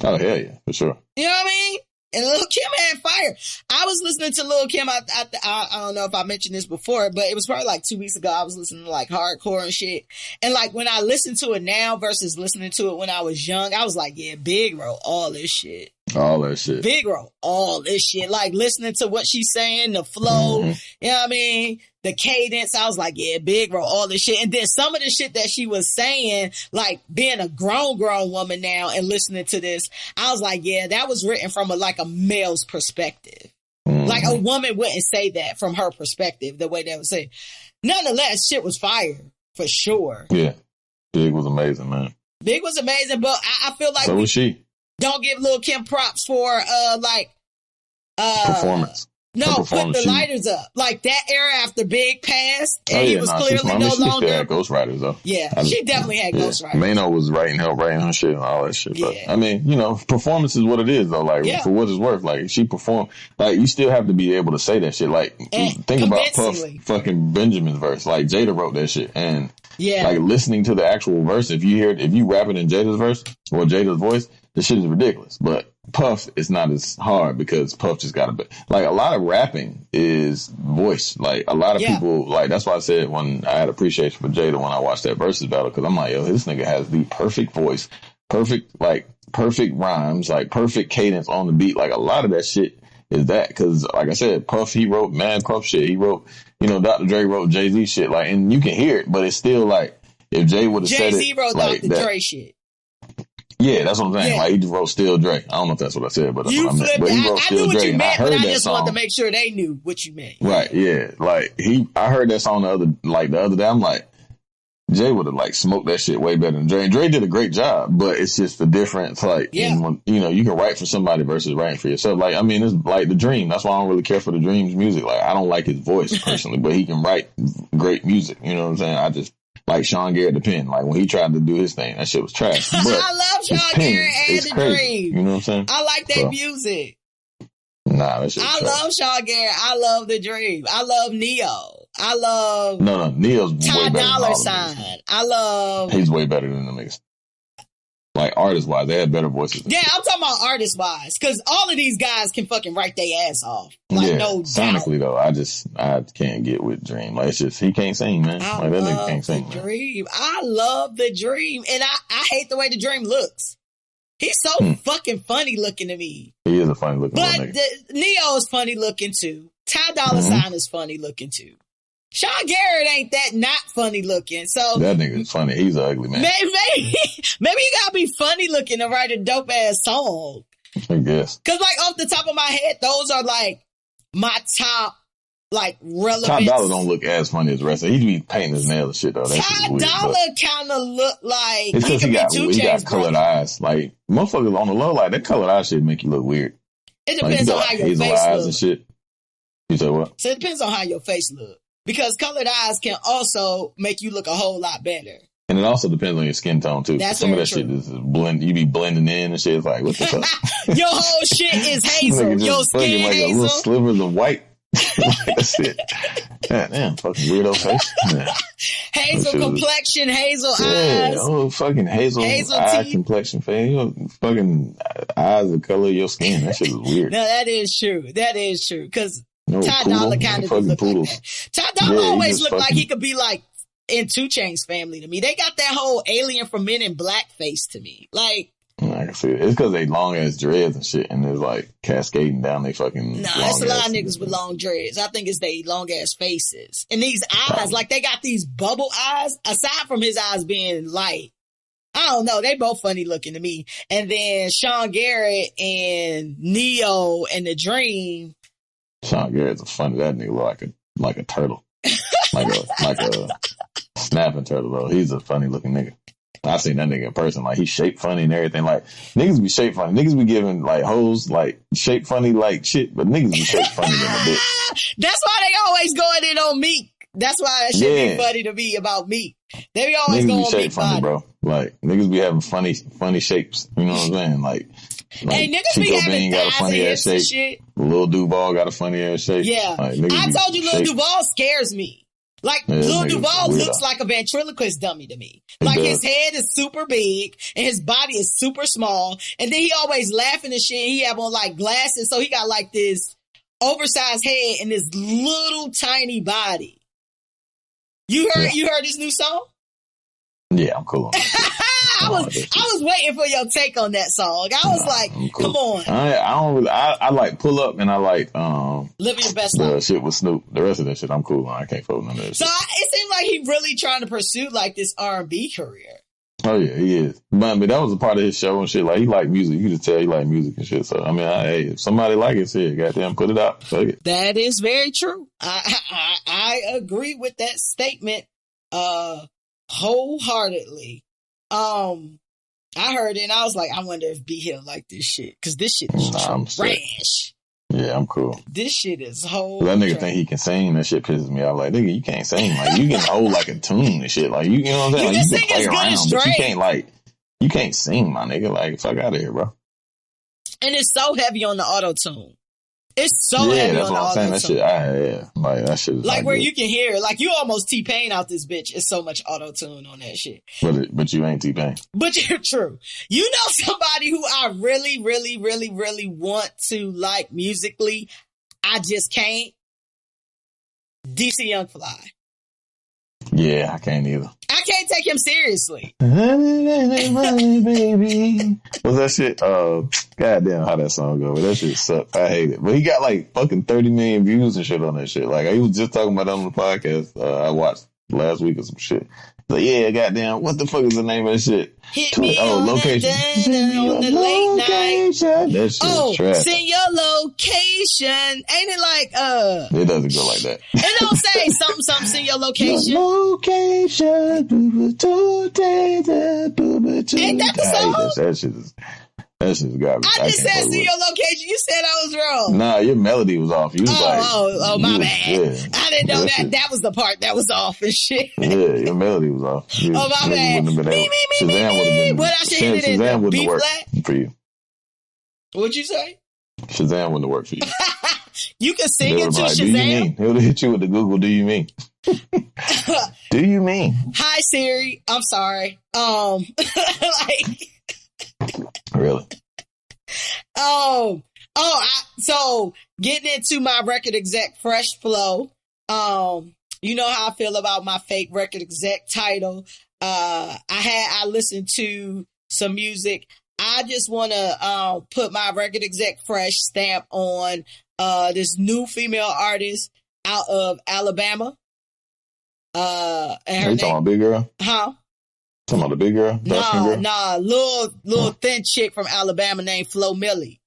Oh hell yeah, for sure. You know what I mean? And Lil' Kim had fire. I was listening to Lil' Kim. I don't know if I mentioned this before, but it was probably like 2 weeks ago. I was listening to like hardcore and shit. And like when I listen to it now versus listening to it when I was young, I was like, yeah, Big Bro, all this shit. All that shit. Big Bro, all this shit. Like listening to what she's saying, the flow, you know what I mean? The cadence. I was like, yeah, Big Bro, all this shit. And then some of the shit that she was saying, like being a grown woman now and listening to this, I was like, yeah, that was written from a male's perspective. Like a woman wouldn't say that from her perspective, the way they would say. Nonetheless, shit was fire for sure. Yeah. Big was amazing, man. Big was amazing, but I feel like so was she. Don't give Lil' Kim props for performance. No, put the lighters up. Like that era after Big passed, and he was clearly no longer. She had ghostwriters though. Yeah, she definitely had ghostwriters. Mano was writing her shit and all that shit. But I mean, you know, performance is what it is though. Like for what it's worth, like she performed. Like you still have to be able to say that shit. Like think about Puff fucking Benjamin's verse. Like Jada wrote that shit, and like listening to the actual verse. If you rap it in Jada's verse or Jada's voice, this shit is ridiculous. But Puff is not as hard because Puff just got like a lot of rapping is voice. Like a lot of people, like that's why I said when I had appreciation for Jada when I watched that versus battle, because I'm like, yo, this nigga has the perfect voice, perfect rhymes, like perfect cadence on the beat. Like a lot of that shit is that, because like I said, Puff, he wrote mad Puff shit. He wrote, you know, Dr. Dre wrote Jay-Z shit, like, and you can hear it, but it's still like if Jay would have said it, Jay-Z wrote like Dr. Dre shit. Yeah, that's what I'm saying. Like, he just wrote Still Dre. I don't know if that's what I said, but that's what I meant. But he wrote Still Dre, and I heard that song. I just wanted to make sure they knew what you meant. Right, yeah. Like, I heard that song the other day. I'm like, Jay would have like smoked that shit way better than Dre. And Dre did a great job, but it's just the difference. Like, when, you know, you can write for somebody versus writing for yourself. Like, I mean, it's like The Dream. That's why I don't really care for The Dream's music. Like, I don't like his voice personally, but he can write great music. You know what I'm saying? I just like Sean Garrett the pen. Like when he tried to do his thing, that shit was trash. But I love Sean Garrett and The Dream. You know what I'm saying? I like that music. Nah, that shit was trash. Love Sean Garrett. I love The Dream. I love Neo. I love Neo's way Ty better Dolla than Sign. I love. He's way better than the niggas. Like artist wise, they have better voices. Yeah, I'm talking about artist wise, because all of these guys can fucking write their ass off. Like no doubt. Sonically though, I can't get with Dream. Like it's just he can't sing, man. Like that nigga can't sing. Dream. I love The Dream, and I hate the way The Dream looks. He's so fucking funny looking to me. He is a funny looking nigga. But Neo is funny looking too. Ty Dolla Sign is funny looking too. Sean Garrett ain't that not funny looking. So that nigga is funny. He's an ugly man. Maybe you gotta be funny looking to write a dope ass song. I guess. Cause like off the top of my head, those are like my top like relevant. Ty Dolla don't look as funny as the rest of it. He be painting his nails and shit though. Ty Dolla kind of look like it's because he got colored eyes. Like motherfuckers on the low, like that colored eye shit make you look weird. It depends on how your face eyes looks. And shit. You said what? So it depends on how your face look. Because colored eyes can also make you look a whole lot better. And it also depends on your skin tone too. That's some of that true. shit is blend. You be blending in and shit. It's like what the fuck? Your whole shit is hazel. Your skin like hazel. A little slivers of white. That's it. God damn, fucking weirdo face. Yeah. Hazel complexion, hazel eyes. Oh, fucking hazel eye teeth. Complexion face. You know, fucking eyes the color of your skin. That shit is weird. No, that is true. That is true. Because Ty poodle, Dolla kind of look poodles. like that. Ty Dolla always looked like he could be like in 2 Chainz family to me. They got that whole Alien from Men in Black face to me. Like, I can see it. It's because they long ass dreads and shit, and it's like cascading down they fucking. Nah, it's a lot of niggas with long dreads. I think it's they long ass faces and these eyes. Like they got these bubble eyes. Aside from his eyes being light, I don't know. They both funny looking to me. And then Sean Garrett and Neo and The Dream. Sean Garrett's a funny. That nigga look like a turtle, like a snapping turtle. Though he's a funny looking nigga. I seen that nigga in person. Like he's shaped funny and everything. Like niggas be shaped funny. Niggas be giving like hoes like shaped funny like shit, but niggas be shaped funny than a bitch. That's why they always going in on Meek. That's why that shit be funny to me about Meek. They be always niggas going be shaped funny, bro. Like niggas be having funny shapes. You know what I'm saying? Like hey, niggas be having got a funny ass shape. Shit. Lil Duval got a funny ass shape. Yeah, like, I told you Lil Duval scares me. Like Lil Duval looks like a ventriloquist dummy to me. Like his head is super big and his body is super small, and then he always laughing and shit. He have on like glasses, so he got like this oversized head and this little tiny body. You heard his new song? Yeah, I'm cool on that. I was waiting for your take on that song. I was like, cool. Come on. I like Pull Up and I like Living Your Best Life. Shit with Snoop. The rest of that shit I'm cool on. I can't fuck with none of that so shit. It seems like he really trying to pursue like this R&B career. Oh yeah, he is. But that was a part of his show and shit. Like he liked music. You could just tell he liked music and shit. So I mean, hey, if somebody like it, shit, goddamn, put it out. Fuck it. That is very true. I agree with that statement wholeheartedly. I heard it and I was like, I wonder if B Hill like this shit. Cause this shit is trash. Yeah, I'm cool. This shit is whole. That nigga think he can sing. That shit pisses me off. Like, nigga, you can't sing. Like, you can hold like a tune and shit. Like, you know what I'm saying? You like, can you can sing play as good around, as but you can't sing, my nigga. Like, fuck out of here, bro. And it's so heavy on the auto tune. It's so heavy on the auto tune. That shit, like that shit is like where good. you can hear, like you almost T-Pain out this bitch. It's so much auto tune on that shit. But you ain't T-Pain. But you're true. You know somebody who I really, really, really, really want to like musically. I just can't. DC Young Fly. Yeah, I can't either. I can't take him seriously. Baby. What's that shit? Goddamn, how that song go? That shit sucked. I hate it. But he got like fucking 30 million views and shit on that shit. Like he was just talking about it on the podcast I watched last week or some shit. Like, yeah, goddamn, what the fuck is the name of that shit? Hit me on location. on the late night. That shit is trash. Send your location. Ain't it like, It doesn't go like that. It don't say something, send your location. Your location. Ain't that the song? That shit is garbage. I just said send your location. You said I was wrong. Nah, your melody was off. You was my bad. Yeah. I didn't know that was the part that was off and shit. Yeah, your melody was off. My bad. Me. What I should hit it in Shazam wouldn't B work flat for you. What'd you say? Shazam wouldn't work for you. You can sing it to Shazam. Do you mean? He'll hit you with the Google. Do you mean? Do you mean? Hi Siri. I'm sorry. Really? So getting into my record exec fresh flow. You know how I feel about my fake record exec title. I listened to some music. I just want to put my record exec fresh stamp on this new female artist out of Alabama. And her you talking about Big Girl? Huh? Talking about the big girl? Nah, little thin chick from Alabama named Flo Milli.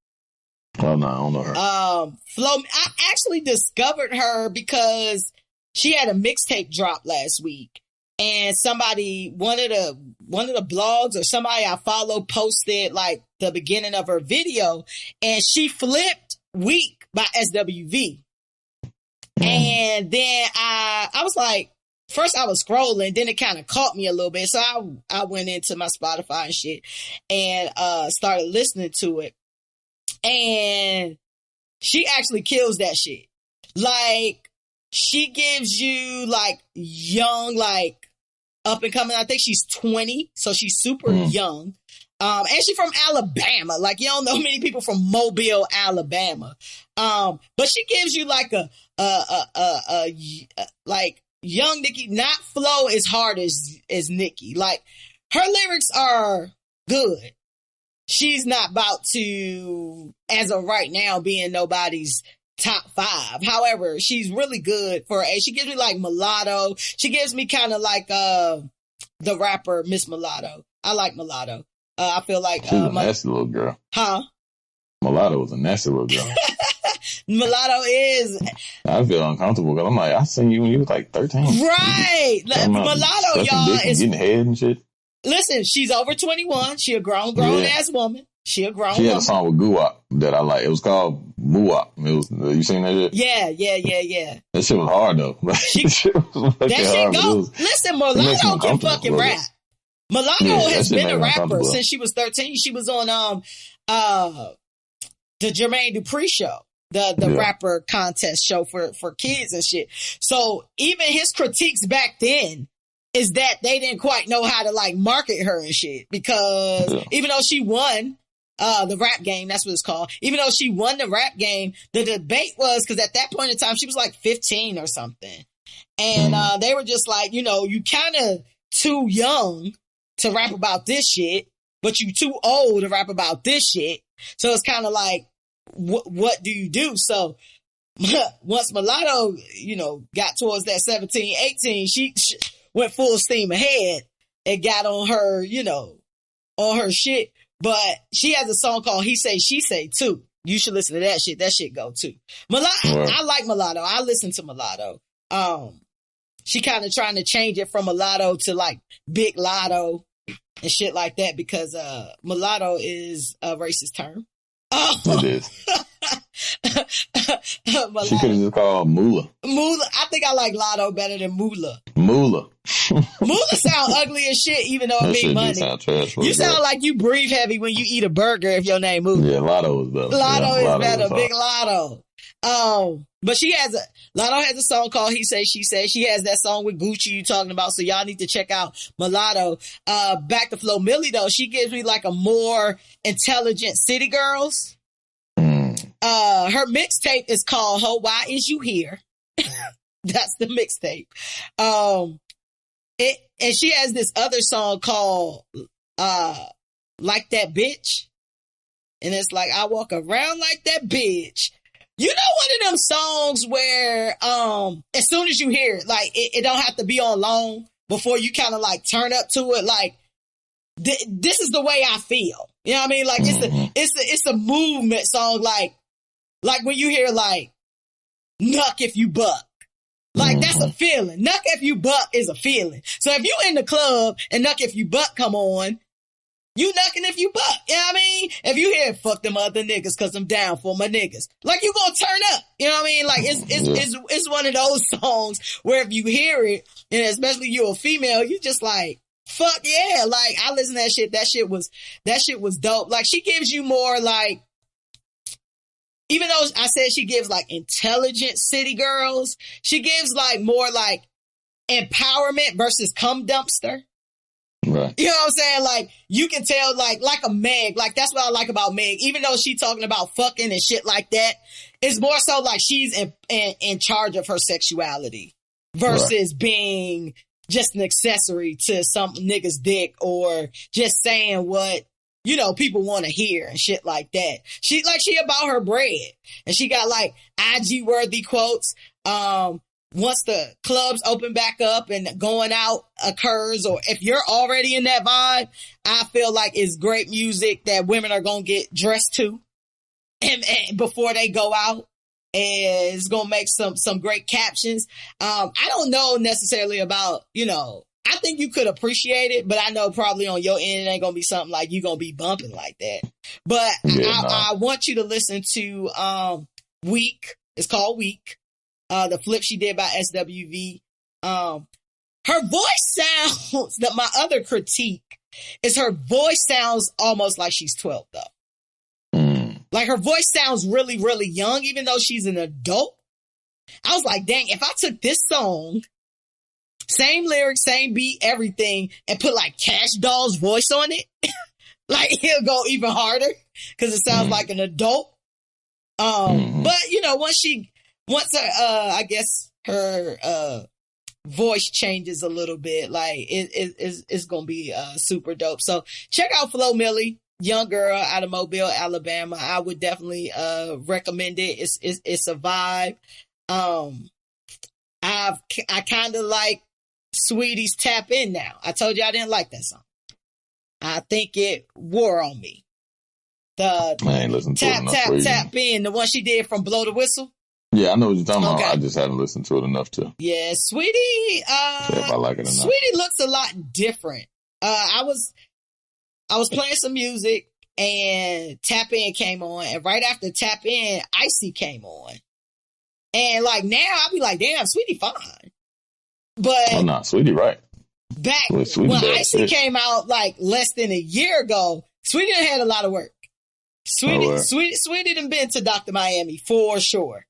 Oh no, I don't know her. Flo, I actually discovered her because she had a mixtape drop last week, and one of the blogs or somebody I follow posted like the beginning of her video, and she flipped "Weak" by SWV, and then I was like. First I was scrolling, then it kind of caught me a little bit. So I went into my Spotify and shit and started listening to it. And she actually kills that shit. Like, she gives you like young, like up and coming. I think she's 20, so she's super young. And she's from Alabama. Like, you don't know many people from Mobile, Alabama. But she gives you like like young Nicki, not flow as hard as Nicki. Like, her lyrics are good. She's not about to, as of right now, be in nobody's top 5. However, she's really good for her age. She gives me like Mulatto. She gives me kind of like the rapper Miss Mulatto. I like Mulatto. I feel like she's a nasty little girl. Huh? Mulatto was a nasty little girl. Mulatto is. I feel uncomfortable because I'm like, I seen you when you was like 13. Right. Mulatto, y'all, is getting head and shit. Listen, she's over 21. She a grown ass woman. She a grown woman. She had a song with Guwap that I like. It was called Muwap. You seen that shit? Yeah. That shit was hard though. That shit go. Listen, Mulatto can fucking rap. Mulatto has been a rapper since she was 13. She was on the Jermaine Dupri show. The rapper contest show for kids and shit. So even his critiques back then is that they didn't quite know how to like market her and shit, because even though she won the rap game, that's what it's called. Even though she won the rap game, the debate was, because at that point in time she was like 15 or something, and they were just like, you know, you kind of too young to rap about this shit, but you too old to rap about this shit. So it's kind of like, what do you do? So once Mulatto, you know, got towards that 17, 18, she went full steam ahead and got on her, you know, on her shit. But she has a song called He Say, She Say too. You should listen to that shit. That shit go too. I like Mulatto. I listen to Mulatto. She kind of trying to change it from Mulatto to like Big Lotto and shit like that, because mulatto is a racist term. It is. She could have just called Moolah. Moolah. I think I like Lotto better than Moolah. Moolah. Moolah sound ugly as shit, even though it mean money. Sound trash you sound like you breathe heavy when you eat a burger if your name Moolah. Yeah, Lotto is better. Lotto is better. Big Lotto. But Lotto has a song called He Say, She Say. She has that song with Gucci you talking about, so y'all need to check out Mulatto. Back to Flo Milli though, she gives me like a more intelligent City Girls. Her mixtape is called Ho, Why Is You Here? That's the mixtape. And she has this other song called Like That Bitch. And it's like, I walk around like that bitch. You know, one of them songs where, as soon as you hear it, like, it don't have to be on long before you kind of like turn up to it. Like, this is the way I feel. You know what I mean? Like, it's a movement song. Like when you hear like, Nuck If You Buck. Like, that's a feeling. Nuck If You Buck is a feeling. So if you in the club and Nuck If You Buck come on, you nucking if you buck. You know what I mean? If you hear fuck them other niggas cause I'm down for my niggas, like, you gonna turn up. You know what I mean? Like, it's one of those songs where if you hear it, and especially you're a female, you just like, fuck yeah. Like, I listen to that shit. That shit was dope. Like, she gives you more like, even though I said she gives like intelligent city girls, she gives like more like empowerment versus cum dumpster. Right. You know what I'm saying? Like, you can tell, like a Meg, like, that's what I like about Meg. Even though she talking about fucking and shit like that, it's more so like she's in charge of her sexuality versus being just an accessory to some nigga's dick or just saying what, you know, people want to hear and shit like that. She about her bread, and she got like IG worthy quotes. Once the clubs open back up and going out occurs, or if you're already in that vibe, I feel like it's great music that women are going to get dressed to and before they go out. And it's going to make some great captions. I don't know necessarily about, you know, I think you could appreciate it, but I know probably on your end, it ain't going to be something like you going to be bumping like that. But I want you to listen to, Weak. It's called Weak. The flip she did by SWV. Her voice sounds, that my other critique is her voice sounds almost like she's 12 though. Like, her voice sounds really, really young, even though she's an adult. I was like, dang, if I took this song, same lyrics, same beat, everything, and put like Cash Doll's voice on it, like, it'll go even harder because it sounds like an adult. But you know, once I guess her, voice changes a little bit, like, it's gonna be, super dope. So check out Flo Milli, young girl out of Mobile, Alabama. I would definitely, recommend it. It's a vibe. I kind of like Sweetie's Tap In now. I told you I didn't like that song. I think it wore on me. The I ain't listened to tap in, the one she did from Blow the Whistle. Yeah, I know what you're talking about. I just haven't listened to it enough to. Yeah, Sweetie. Say if I like it or not. Sweetie looks a lot different. I was playing some music and Tap In came on, and right after Tap In, Icy came on, and like now I'll be like, damn, Sweetie fine. But Sweetie right. Back when Icy came out like less than a year ago, Sweetie done had a lot of work. Sweetie done been to Dr. Miami for sure.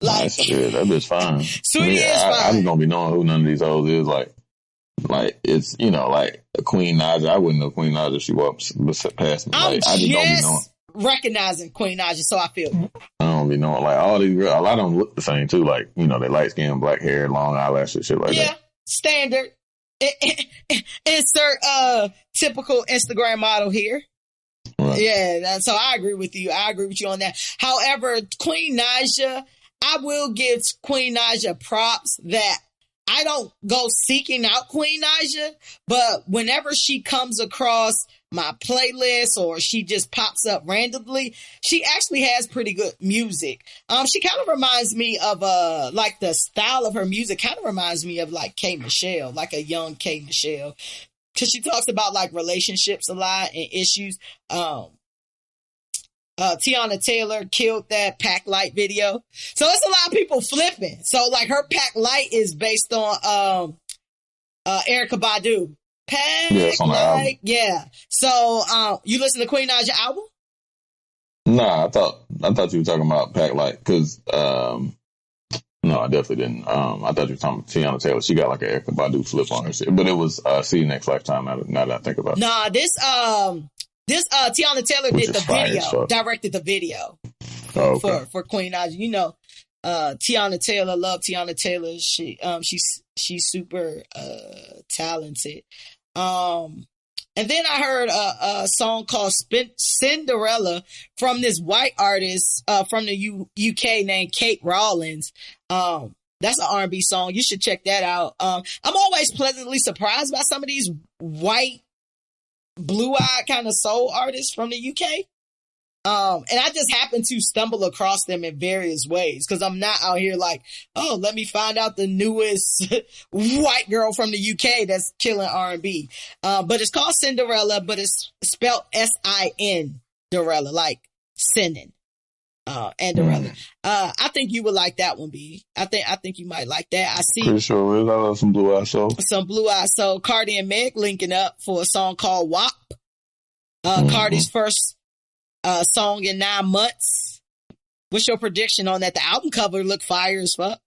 Like, yeah, that bitch fine. Sweetie is fine. I just don't be knowing who none of these hoes is. Like it's, you know, like Queen Naja. I wouldn't know Queen Naja if she walked past me. Like, I just don't be knowing. Recognizing Queen Naja, so I feel you. I don't be knowing, like, all these girls, a lot of them look the same too. Like, you know, they light skin, black hair, long eyelashes, shit like that. Yeah, standard. Insert typical Instagram model here. Right. Yeah, so I agree with you. I agree with you on that. However, Queen Naja, I will give Queen Naja props that I don't go seeking out Queen Naja, but whenever she comes across my playlist or she just pops up randomly, she actually has pretty good music. She kind of reminds me of like the style of her music kind of reminds me of like K Michelle, like a young K Michelle, because she talks about like relationships a lot and issues. Tiana Taylor killed that Pack Light video. So it's a lot of people flipping. So like her Pack Light is based on Erykah Badu. Pack Light. Yeah. So you listen to Queen Naja album? Nah, I thought you were talking about Pack Light because no, I definitely didn't. I thought you were talking about Tiana Taylor. She got like an Erykah Badu flip on her shit. But it was See You Next Lifetime now that I think about it. Nah, this Tiana Taylor did the video, directed the video for Queen Naja. You know, Tiana Taylor, love Tiana Taylor. She's super talented. And then I heard a song called Cinderella from this white artist from the UK named Kate Rawlins. That's an R&B song. You should check that out. I'm always pleasantly surprised by some of these white, blue-eyed kind of soul artists from the UK. And I just happen to stumble across them in various ways because I'm not out here like, oh, let me find out the newest white girl from the UK that's killing R&B. But it's called Cinderella, but it's spelled S-I-N, Dorella, like sinning, Anderella. I think you would like that one, B. I think you might like that. I see. Pretty sure I love some Blue Eyed Soul. Some Blue Eyed Soul. Cardi and Meg linking up for a song called WAP. Cardi's first song in 9 months. What's your prediction on that? The album cover look fire as fuck.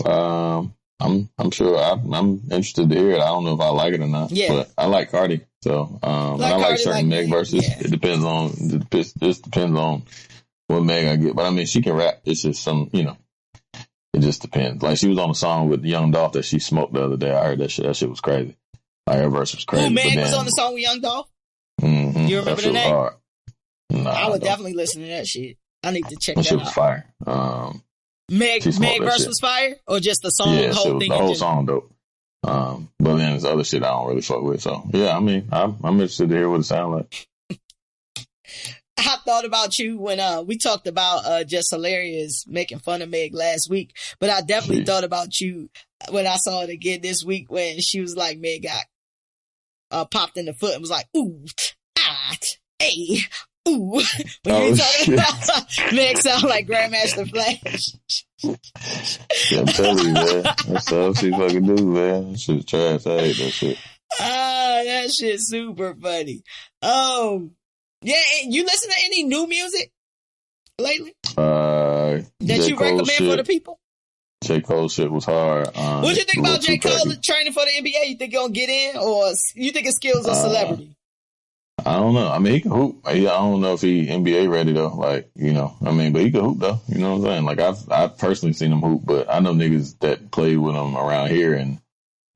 I'm sure I'm interested to hear it. I don't know if I like it or not. Yeah. But I like Cardi. So and I like certain Meg verses. Yeah. It depends on what Meg I get. But I mean she can rap. It's just it just depends. Like she was on a song with Young Dolph that she smoked the other day. I heard that shit. That shit was crazy. Like her verse was crazy. Who, Meg was on the song with Young Dolph? Mm-hmm. You remember the name? Hard. Nah, I would definitely listen to that shit. I need to check that out. Shit was fire. Meg verse was fire, or just the song? Yeah, the whole song dope. But then there's other shit I don't really fuck with. So yeah, I mean, I'm interested to hear what it sounds like. I thought about you when we talked about Just Hilarious making fun of Meg last week, but I definitely thought about you when I saw it again this week when she was like, Meg got popped in the foot and was like, ooh, ah, hey. Ooh, when you talking about Meg sound like Grandmaster Flash. Yeah, I'm telling you, man. That's all she fucking do, man. That shit's trash. I hate that shit. That shit's super funny. Yeah, you listen to any new music lately? That you recommend for the people? J. Cole shit was hard. What you think about J. Cole training for the NBA? You think he'll get in, or you think his skills are celebrity? I don't know. I mean, he can hoop. I don't know if he NBA ready though. Like, but he can hoop though. You know what I'm saying? Like, I've personally seen him hoop, but I know niggas that played with him around here and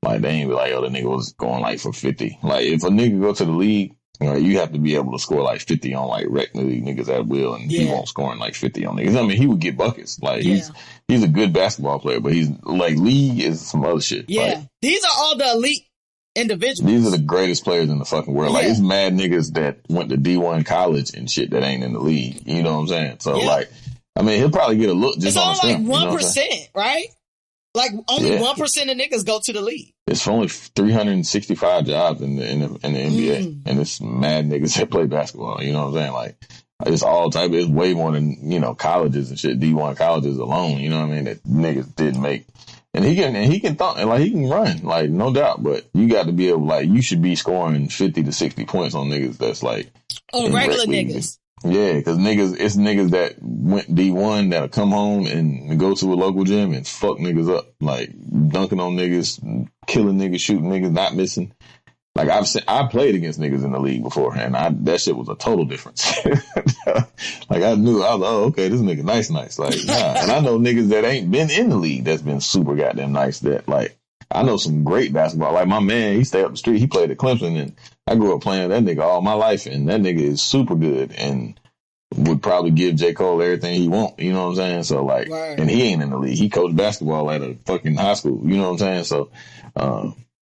like, they ain't be like, oh, the nigga was going like for 50. Like, if a nigga go to the league, you have to be able to score like 50 on like rec league niggas at will, and he won't scoring like 50 on niggas. I mean, he would get buckets. Like, he's a good basketball player, but he's like, league is some other shit. Yeah. Like, these are all the elite individuals. These are the greatest players in the fucking world. Like, it's mad niggas that went to D1 college and shit that ain't in the league. You know what I'm saying? So, like, I mean, he'll probably get a look just on the strength. It's only like 1%, right? Like, only 1% of niggas go to the league. It's only 365 jobs in the NBA. And it's mad niggas that play basketball. You know what I'm saying? Like, it's all type. It's way more than, colleges and shit. D1 colleges alone. You know what I mean? That niggas didn't make. And he can thump, and like, he can run, like, no doubt, but you got to be able, like, you should be scoring 50 to 60 points on niggas that's like. On regular niggas. Yeah, cause it's niggas that went D1 that'll come home and go to a local gym and fuck niggas up. Like, dunking on niggas, killing niggas, shooting niggas, not missing. Like, I played against niggas in the league before, and that shit was a total difference. Like, I was like, oh, okay, this nigga nice. Like, nah. And I know niggas that ain't been in the league that's been super goddamn nice that, like, I know some great basketball. Like, my man, he stayed up the street, he played at Clemson, and I grew up playing that nigga all my life, and that nigga is super good and would probably give J. Cole everything he want, you know what I'm saying? So, like, and he ain't in the league. He coached basketball at a fucking high school, you know what I'm saying? So,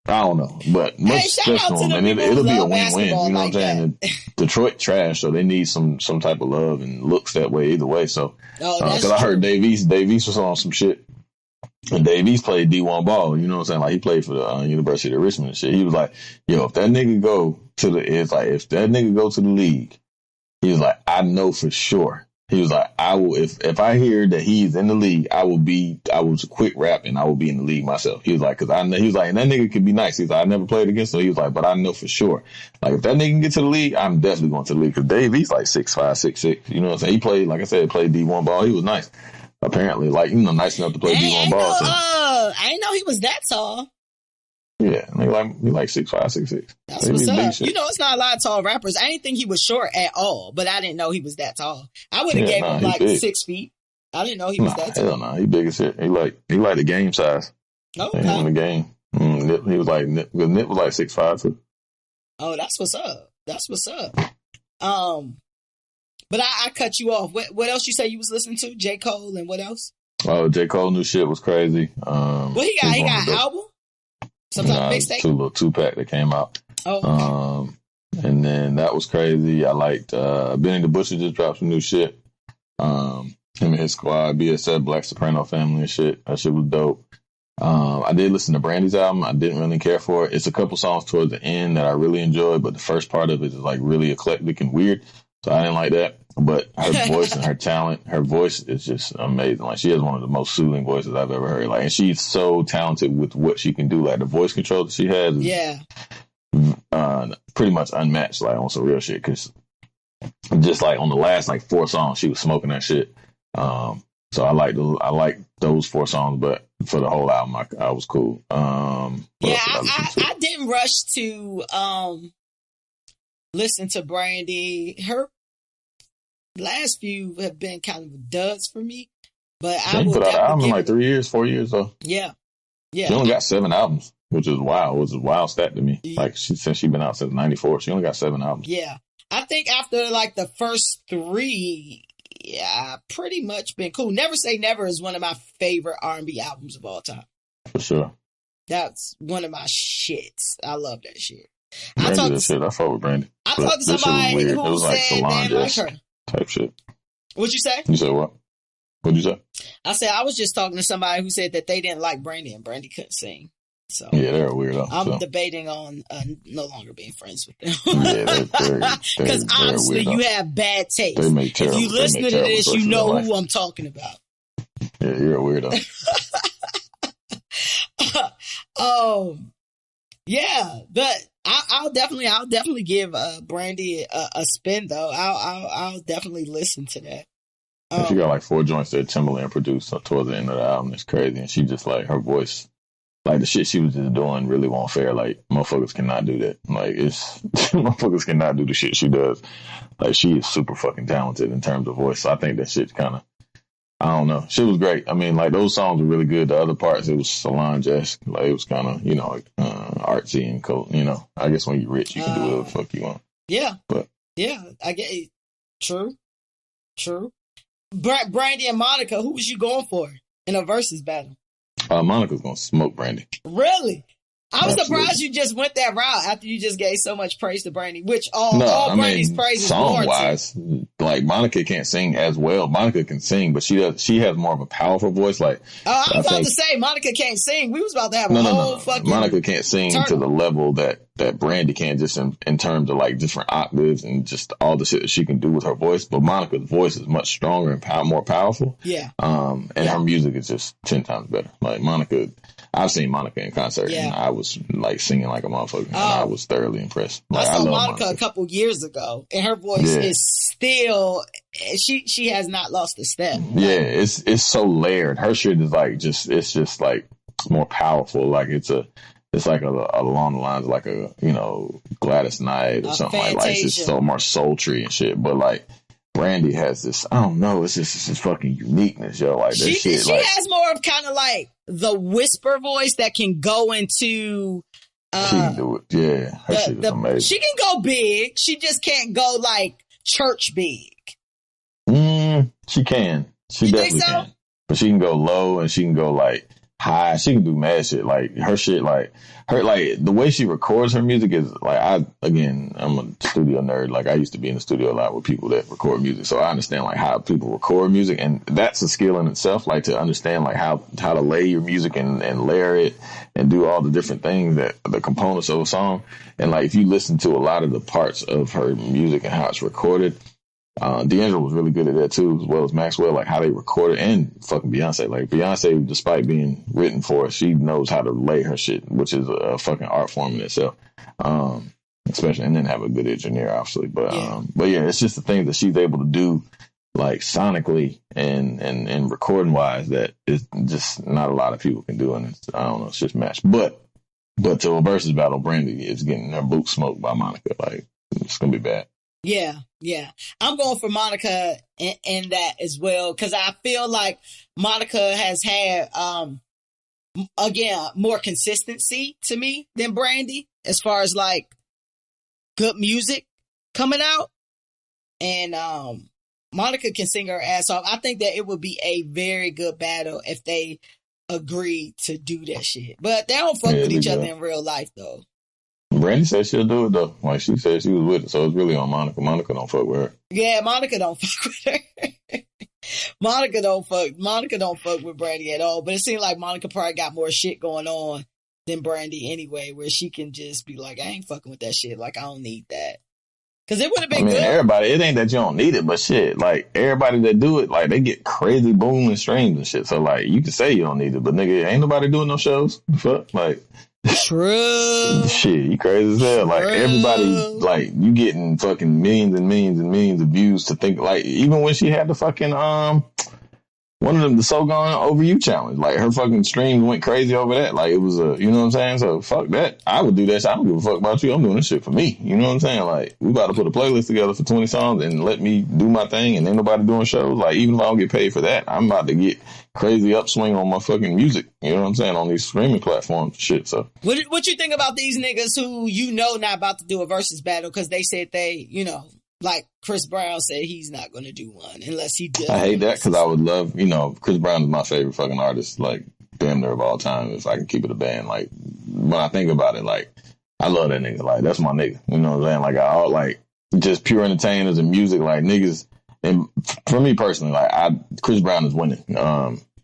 I don't know, but much success to him, and it'll be a win-win. You know what I'm saying? Detroit trash, so they need some type of love and looks that way either way. So, because I heard Davies was on some shit, and Davies played D1 ball. You know what I'm saying? Like, he played for the University of Richmond and shit. He was like, "Yo, if that nigga go to the league, he was like, I know for sure." He was like, I will, if I hear that he's in the league, I will quick rap and I will be in the league myself. He was like, cause I know, he was like, and that nigga could be nice. He's like, I never played against him. He was like, but I know for sure. Like, if that nigga can get to the league, I'm definitely going to the league. Cause Dave, like 6'5", 6'6". You know what I'm saying? He played, like I said, played D1 ball. He was nice. Apparently, like, nice enough to play D1 ball. I didn't know he was that tall. Yeah, he like 6'5", 6'6". That's what's up. It's not a lot of tall rappers. I didn't think he was short at all, but I didn't know he was that tall. I would have gave him like big. 6 feet. I didn't know he was that tall. Hell no, he big as shit. He like the game size. Okay. In the game. Nip was like 6'5" too. Oh, that's what's up. That's what's up. But I cut you off. What else you say you was listening to? J. Cole and what else? Oh, J. Cole new shit was crazy. What he got? He got an album? Some type of mixtape? Two little 2-pack that came out. Oh, okay. And then that was crazy. I liked Benny the Butcher just dropped some new shit. Him and his squad, BSF, Black Soprano Family and shit. That shit was dope. I did listen to Brandy's album. I didn't really care for it. It's a couple songs towards the end that I really enjoyed, but the first part of it is like really eclectic and weird. So I didn't like that. But her voice and her talent, her voice is just amazing. Like she has one of the most soothing voices I've ever heard. Like, and she's so talented with what she can do. Like the voice control that she has is pretty much unmatched, like on some real shit. Cause just like on the last like 4 songs, she was smoking that shit. So I like those 4 songs, but for the whole album, I was cool. I didn't rush to listen to Brandy. Her last few have been kind of duds for me, but I will put out an album in like 3 years, 4 years though. Yeah. She only got 7 albums, which is wild. It was a wild stat to me. Yeah. Like since she's been out since '94, she only got 7 albums. Yeah, I think after like the first 3. Yeah, pretty much been cool. Never Say Never is one of my favorite R&B albums of all time. For sure. That's one of my shits. I love that shit. I fuck with Brandy. I talked to somebody who it was like said they didn't like her. Type shit. What'd you say? You said what? What'd you say? I said I was just talking to somebody who said that they didn't like Brandy and Brandy couldn't sing. So yeah, they're a weirdo. I'm debating on no longer being friends with them. Yeah, because honestly, you have bad taste. They make terrible. If you listen to this, you know who I'm talking about. Yeah, you're a weirdo. Yeah, but I'll definitely give Brandy a spin though. I'll definitely listen to that. She got like 4 joints that Timbaland produced towards the end of the album. It's crazy, and she just like her voice. Like, the shit she was just doing really won't fair. Like, motherfuckers cannot do that. Like, motherfuckers cannot do the shit she does. Like, she is super fucking talented in terms of voice. So I think that shit kind of, I don't know. Shit was great. I mean, like, those songs were really good. The other parts, it was Solange-esque. Like, it was kind of, artsy and cool. I guess when you're rich, you can do whatever the fuck you want. Yeah. But. Yeah, I get it. True. Brandy and Monica, who was you going for in a versus battle? Monica's gonna smoke Brandy. Really? I was surprised you just went that route after you just gave so much praise to Brandy, which all Brandy's praise is song-wise, like Monica can't sing as well. Monica can sing, but she has more of a powerful voice. Like, I was about to say Monica can't sing. We was about to have a whole fucking Monica can't sing to the level that Brandy can, just in terms of like different octaves and just all the shit that she can do with her voice. But Monica's voice is much stronger and more powerful. Yeah. Her music is just 10 times better. Like Monica, I've seen Monica in concert and I was like singing like a motherfucker and I was thoroughly impressed. Like, I saw Monica a couple years ago and her voice is still, she has not lost a step. Yeah, it's so layered. Her shit is like it's just like more powerful. Like it's like along the lines of like a, Gladys Knight or something like it's just so more sultry and shit. But like Brandy has this, I don't know, it's just this fucking uniqueness, yo. Like that shit. She has more of kind of like the whisper voice that can go into. She can do it. Yeah, her shit is amazing. She can go big. She just can't go like church big. She can. She definitely can. But she can go low and she can go like high. She can do mad shit. Like her shit, like the way she records her music is like, I'm a studio nerd. Like I used to be in the studio a lot with people that record music. So I understand like how people record music, and that's a skill in itself. Like to understand like how to lay your music and layer it and do all the different things that the components of a song. And like, if you listen to a lot of the parts of her music and how it's recorded, D'Angelo was really good at that too, as well as Maxwell, like how they recorded, and fucking Beyonce. Like Beyonce, despite being written for, she knows how to lay her shit, which is a fucking art form in itself. Especially, and then have a good engineer, obviously. But yeah, it's just the things that she's able to do, like sonically and recording wise, that is just not a lot of people can do, and I don't know, it's just matched. But to a versus battle, Brandy is getting her boot smoked by Monica. Like it's gonna be bad. Yeah. I'm going for Monica in that as well, because I feel like Monica has had, again, more consistency to me than Brandy, as far as like good music coming out, and Monica can sing her ass off. I think that it would be a very good battle if they agreed to do that shit. But they don't fuck with each other in real life, though. Brandy said she'll do it, though. Like, she said she was with it, so it's really on Monica. Monica don't fuck with her. Yeah, Monica don't fuck with her. Monica don't fuck with Brandy at all. But it seems like Monica probably got more shit going on than Brandy anyway, where she can just be like, I ain't fucking with that shit. Like, I don't need that. Because it would have been good. Everybody, it ain't that you don't need it, but shit, like, everybody that do it, like, they get crazy boom and streams and shit. So, like, you can say you don't need it, but nigga, ain't nobody doing no shows. Fuck, like. True. Shit, you crazy as hell. Like, everybody, like, you getting fucking millions and millions and millions of views to think, like, even when she had the fucking, one of them, the So Gone Over You challenge, like, her fucking streams went crazy over that. Like, it was you know what I'm saying? So, fuck that. I would do that shit. I don't give a fuck about you. I'm doing this shit for me. You know what I'm saying? Like, we about to put a playlist together for 20 songs and let me do my thing, and ain't nobody doing shows. Like, even if I don't get paid for that, I'm about to get crazy upswing on my fucking music. You know what I'm saying? On these streaming platforms and shit. So, what you think about these niggas who, not about to do a versus battle because they said they, like Chris Brown said he's not going to do one unless he does. I hate that because I would love, Chris Brown is my favorite fucking artist, like, damn near of all time, if I can keep it a band. Like, when I think about it, like, I love that nigga. Like, that's my nigga. You know what I'm saying? Like, just pure entertainers and music, like, niggas. And for me personally, like, Chris Brown is winning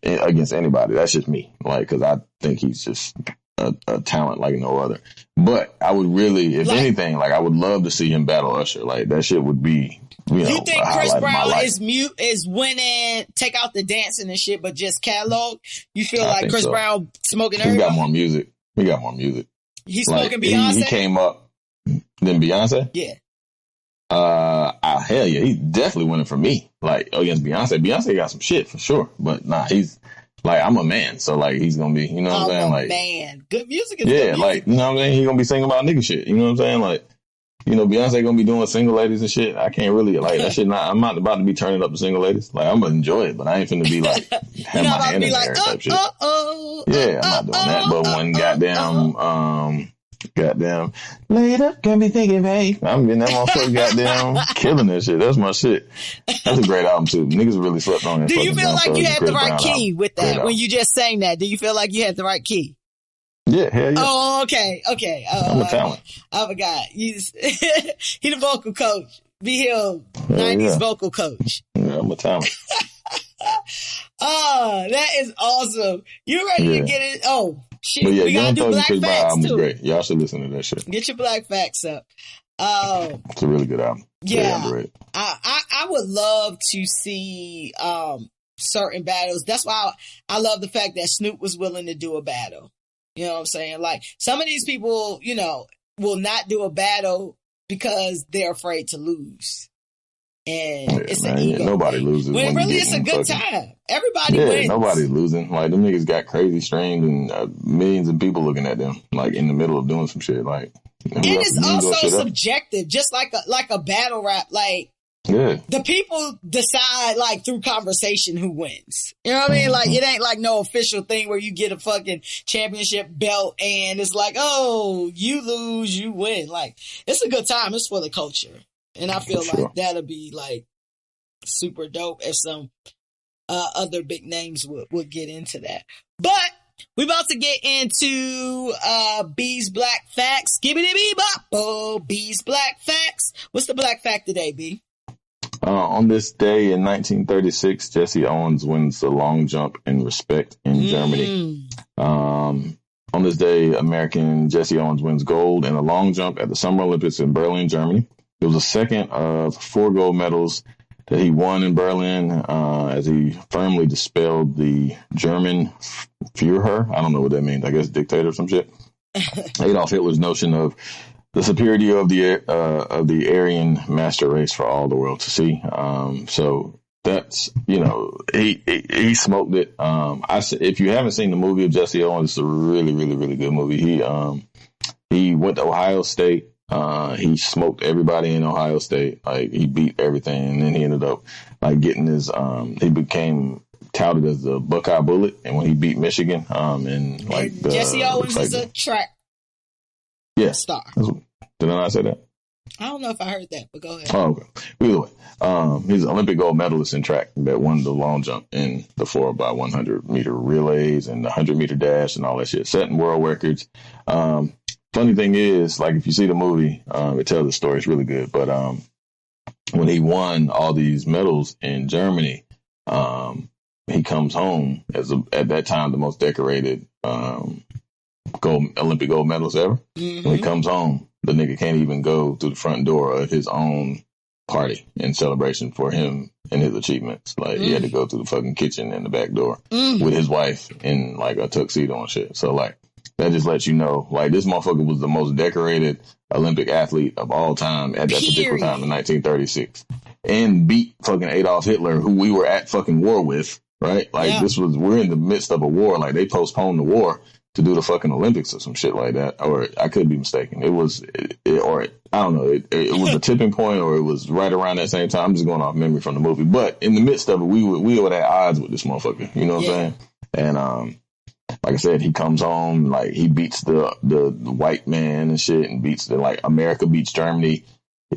against anybody. That's just me. Like, because I think he's just a talent like no other. But I would really, if anything, like, I would love to see him battle Usher. Like, that shit would be, you think Chris Brown is winning, take out the dancing and shit, but just catalog? You feel like Chris Brown smoking everybody? He got more music. He's smoking Beyonce? He came up than Beyonce? Yeah. Hell yeah, he's definitely winning for me. Like, against Beyonce. Beyonce got some shit for sure. But nah, he's like, I'm a man, so like, he's gonna be, you know what I'm saying? Like, man, good music is good music. Like, you know what I'm saying? He's gonna be singing about nigga shit. You know what I'm saying? Like, Beyonce gonna be doing single ladies and shit. I can't really, like, that shit I'm not about to be turning up to single ladies. Like, I'm gonna enjoy it, but I ain't finna be like, have my hand in the air type shit. Yeah, I'm not doing that. But when goddamn, laid up, got me thinking, babe. I'm in that motherfucker, goddamn, killing that shit. That's my shit. That's a great album too. Niggas really slept on it. Do you feel like you had the right key with that when you just sang that? Do you feel like you had the right key? Yeah, hell yeah. Oh, okay. I'm a talent. I forgot. He the vocal coach. Be Hill, 90s vocal coach. Yeah, I'm a talent. Oh, that is awesome. You ready to get it? Oh, shit. But yeah, we gotta do Black Facts too. Great. Y'all should listen to that shit. Get your Black Facts up. It's a really good album. Yeah. I would love to see certain battles. That's why I love the fact that Snoop was willing to do a battle. You know what I'm saying? Like, some of these people, will not do a battle because they're afraid to lose. And it's an ego. Nobody loses. When really it's a good time. Everybody wins. Nobody's losing. Like, them niggas got crazy streams and millions of people looking at them, like, in the middle of doing some shit. Like, and it's also subjective, just like a battle rap. Like, the people decide, like, through conversation who wins. You know what I mean? Like, it ain't like no official thing where you get a fucking championship belt and it's like, oh, you lose, you win. Like, it's a good time. It's for the culture. And I feel like that'll be, like, super dope if some other big names would get into that. But we about to get into B's Black Facts. Skibbity-bee-bop. B's Black Facts. What's the Black Fact today, B? On this day in 1936, Jesse Owens wins the long jump in respect in Germany. On this day, American Jesse Owens wins gold in the long jump at the Summer Olympics in Berlin, Germany. It was the second of 4 gold medals that he won in Berlin as he firmly dispelled the German Führer. I don't know what that means. I guess dictator or some shit. Adolf Hitler's notion of the superiority of the Aryan master race for all the world to see. So that's, he smoked it. If you haven't seen the movie of Jesse Owens, it's a really, really, really good movie. He went to Ohio State. He smoked everybody in Ohio State. Like, he beat everything, and then he ended up, like, getting his, he became touted as the Buckeye Bullet, and when he beat Michigan, and like, Jesse Owens is a track star. Did I not say that? I don't know if I heard that, but go ahead. Oh, okay. Either way, he's an Olympic gold medalist in track that won the long jump in the 4x100 meter relays and the 100-meter dash and all that shit, setting world records. Funny thing is, like, if you see the movie, it tells the story. It's really good. But when he won all these medals in Germany, he comes home as at that time the most decorated Olympic gold medalist ever. Mm-hmm. When he comes home, the nigga can't even go through the front door of his own party in celebration for him and his achievements. Like, he had to go through the fucking kitchen and the back door with his wife in, like, a tuxedo and shit. So, like, that just lets you know, like, this motherfucker was the most decorated Olympic athlete of all time at that particular time in 1936. And beat fucking Adolf Hitler, who we were at fucking war with, right? Like, we're in the midst of a war. Like, they postponed the war to do the fucking Olympics or some shit like that. Or I could be mistaken. I don't know. It was a tipping point, or it was right around that same time. I'm just going off memory from the movie. But in the midst of it, we were at odds with this motherfucker. You know what I'm saying? And, like I said, he comes home, like, he beats the white man and shit, and America beats Germany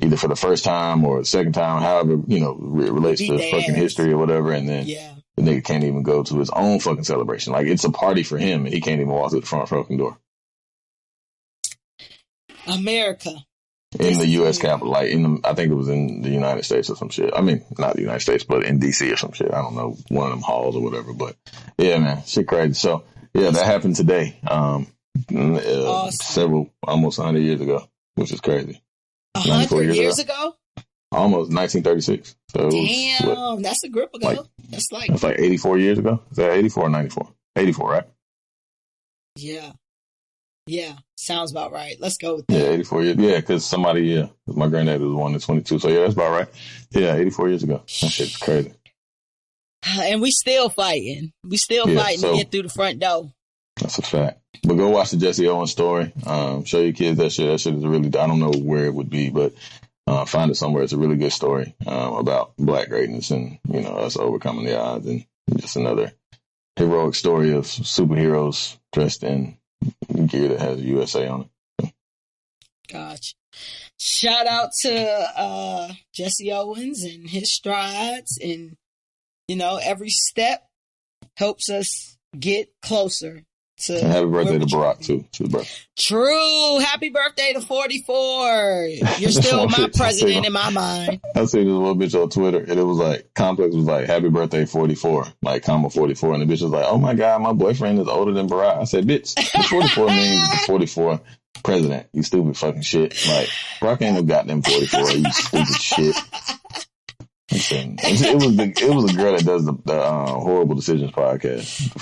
either for the first time or the second time, however, you know, it relates to fucking history or whatever. And then the nigga can't even go to his own fucking celebration. Like, it's a party for him, and he can't even walk through the front fucking door. America. In the U.S. Capitol, like, I think it was in the United States or some shit. I mean, not the United States, but in D.C. or some shit. I don't know, one of them halls or whatever. But yeah, man, shit crazy. So yeah, that happened today. Awesome. Almost 100 years ago, which is crazy. 100 years ago? Almost 1936. So damn, that's a grip ago. That's like 84 years ago. Is that 84 or 94? 84, right? Yeah. Sounds about right. Let's go with that. Yeah, 84 years. Yeah, because my granddad was born in 22. So yeah, that's about right. Yeah, 84 years ago. That shit's crazy. And we still fighting. To get through the front door. That's a fact. But go watch the Jesse Owens story. Show your kids that shit. That shit is really, I don't know where it would be, but find it somewhere. It's a really good story about Black greatness and, you know, us overcoming the odds, and just another heroic story of superheroes dressed in gear that has USA on it. Gotcha. Shout out to Jesse Owens and his strides, and, you know, every step helps us get closer. And happy birthday to Barack, too. True. Happy birthday to 44. You're still my president in my mind. I seen this little bitch on Twitter, and it was like, Complex was like, happy birthday 44, like, comma 44. And the bitch was like, oh my God, my boyfriend is older than Barack. I said, bitch, the 44 means the 44 president. You stupid fucking shit. Like, Barack ain't no goddamn 44, you stupid shit. It was a girl that does the Horrible Decisions podcast.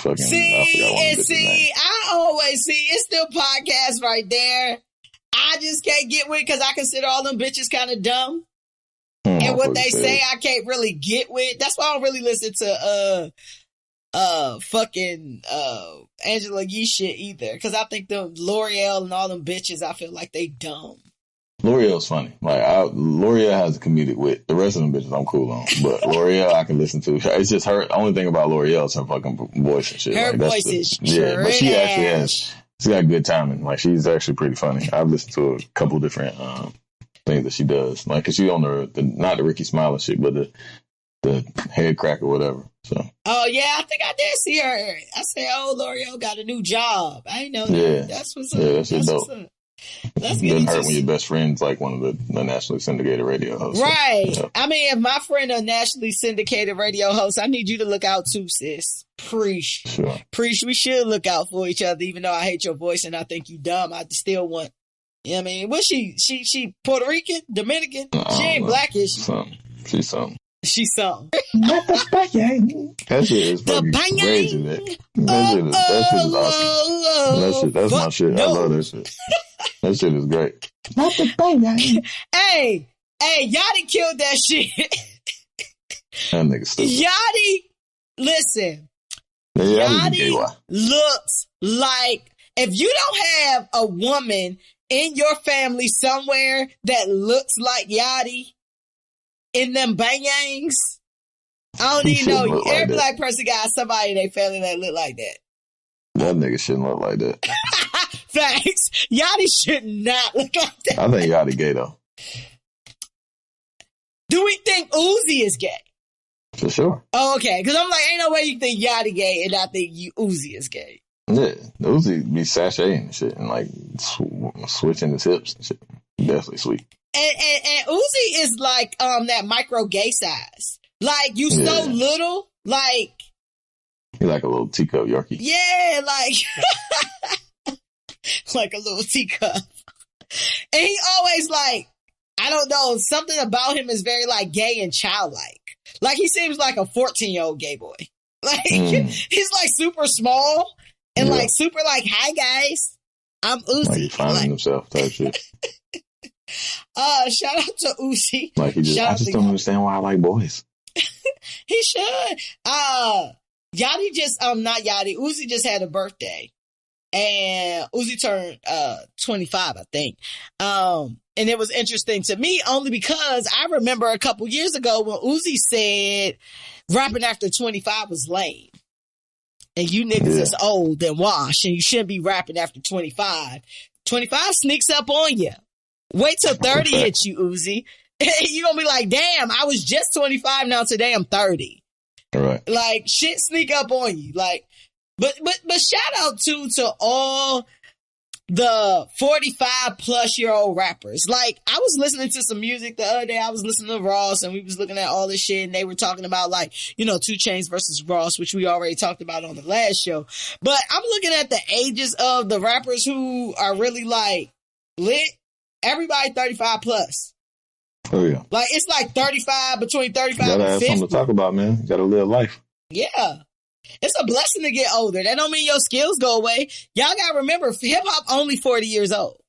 I always see it's still podcast right there. I just can't get with it because I consider all them bitches kind of dumb. And what they say I can't really get with. That's why I don't really listen to fucking Angela Yee shit either. Because I think the L'Oreal and all them bitches, I feel like they dumb. L'Oreal's funny. Like, L'Oreal has a comedic wit. The rest of them bitches I'm cool on. But L'Oreal I can listen to. It's just her. The only thing about L'Oreal is her fucking voice and shit. Her voice is trash. Yeah, but she actually she's got good timing. Like, she's actually pretty funny. I've listened to a couple different things that she does. Like, cause she on not the Ricky Smiley shit, but the head crack or whatever. So. Oh yeah, I think I did see her. I said, oh, L'Oreal got a new job. I didn't know that. Yeah. That's what's up. Yeah, that shit dope. It doesn't hurt when your best friend's like one of the nationally syndicated radio hosts. Right. So, yeah. I mean, if my friend a nationally syndicated radio host, I need you to look out too, sis. Preach. Sure. Preach. We should look out for each other, even though I hate your voice and I think you dumb. I still want, you know what I mean? What's she Puerto Rican? Dominican? She ain't black, is she? She's something. She's something. That shit is fucking crazy, man. That shit is awesome. That's my shit. I love that shit. That shit is great. Hey, Yachty killed that shit. That nigga stupid. Yachty, listen. Yachty looks like, if you don't have a woman in your family somewhere that looks like Yachty in them Bayangs, I don't even know. Every black person got somebody in their family that look like that. That nigga shouldn't look like that. Facts. Yachty should not look like that. I think Yachty gay though. Do we think Uzi is gay? For sure. Oh, okay. Because I'm like, ain't no way you think Yachty gay and I think Uzi is gay. Yeah, Uzi be sashaying and shit and like switching his hips and shit. Definitely sweet. And Uzi is like that micro gay size. Like you so little, like he like a little teacup Yorkie. Yeah, like like a little teacup. And he always like, I don't know, something about him is very like gay and childlike. Like he seems like a 14-year-old gay boy. Like he's like super small and like super like, hi guys, I'm Uzi. Like he finding himself type shit. Shout out to Uzi. Like he just, I just don't understand why I like boys. He should. Yachty just not Yachty. Uzi just had a birthday, and Uzi turned 25, I think. And it was interesting to me only because I remember a couple years ago when Uzi said rapping after 25 was lame, and you niggas is old and washed, and you shouldn't be rapping after 25. 25 sneaks up on you. Wait till 30 hits you, Uzi. You're gonna be like, damn, I was just 25, now today I'm 30. All right. Like, shit sneak up on you. Like, but shout out to all the 45 plus year old rappers. Like, I was listening to some music the other day. I was listening to Ross and we was looking at all this shit and they were talking about like, 2 Chainz versus Ross, which we already talked about on the last show. But I'm looking at the ages of the rappers who are really like lit. Everybody 35 plus. Oh yeah. Like it's like 35, between 35 and 50. Gotta have something to talk about, man. You gotta live life. Yeah. It's a blessing to get older. That don't mean your skills go away. Y'all gotta remember, hip hop only 40 years old.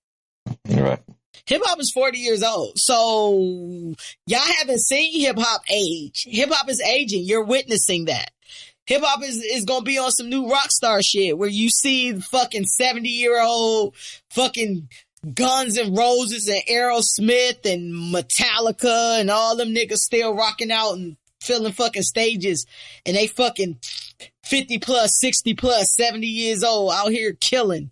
You're right. Hip hop is 40 years old. So y'all haven't seen hip hop age. Hip hop is aging. You're witnessing that. Hip hop is gonna be on some new rock star shit where you see fucking 70-year-old fucking Guns N' Roses and Aerosmith and Metallica and all them niggas still rocking out and filling fucking stages, and they fucking 50 plus, 60 plus, 70 years old out here killing.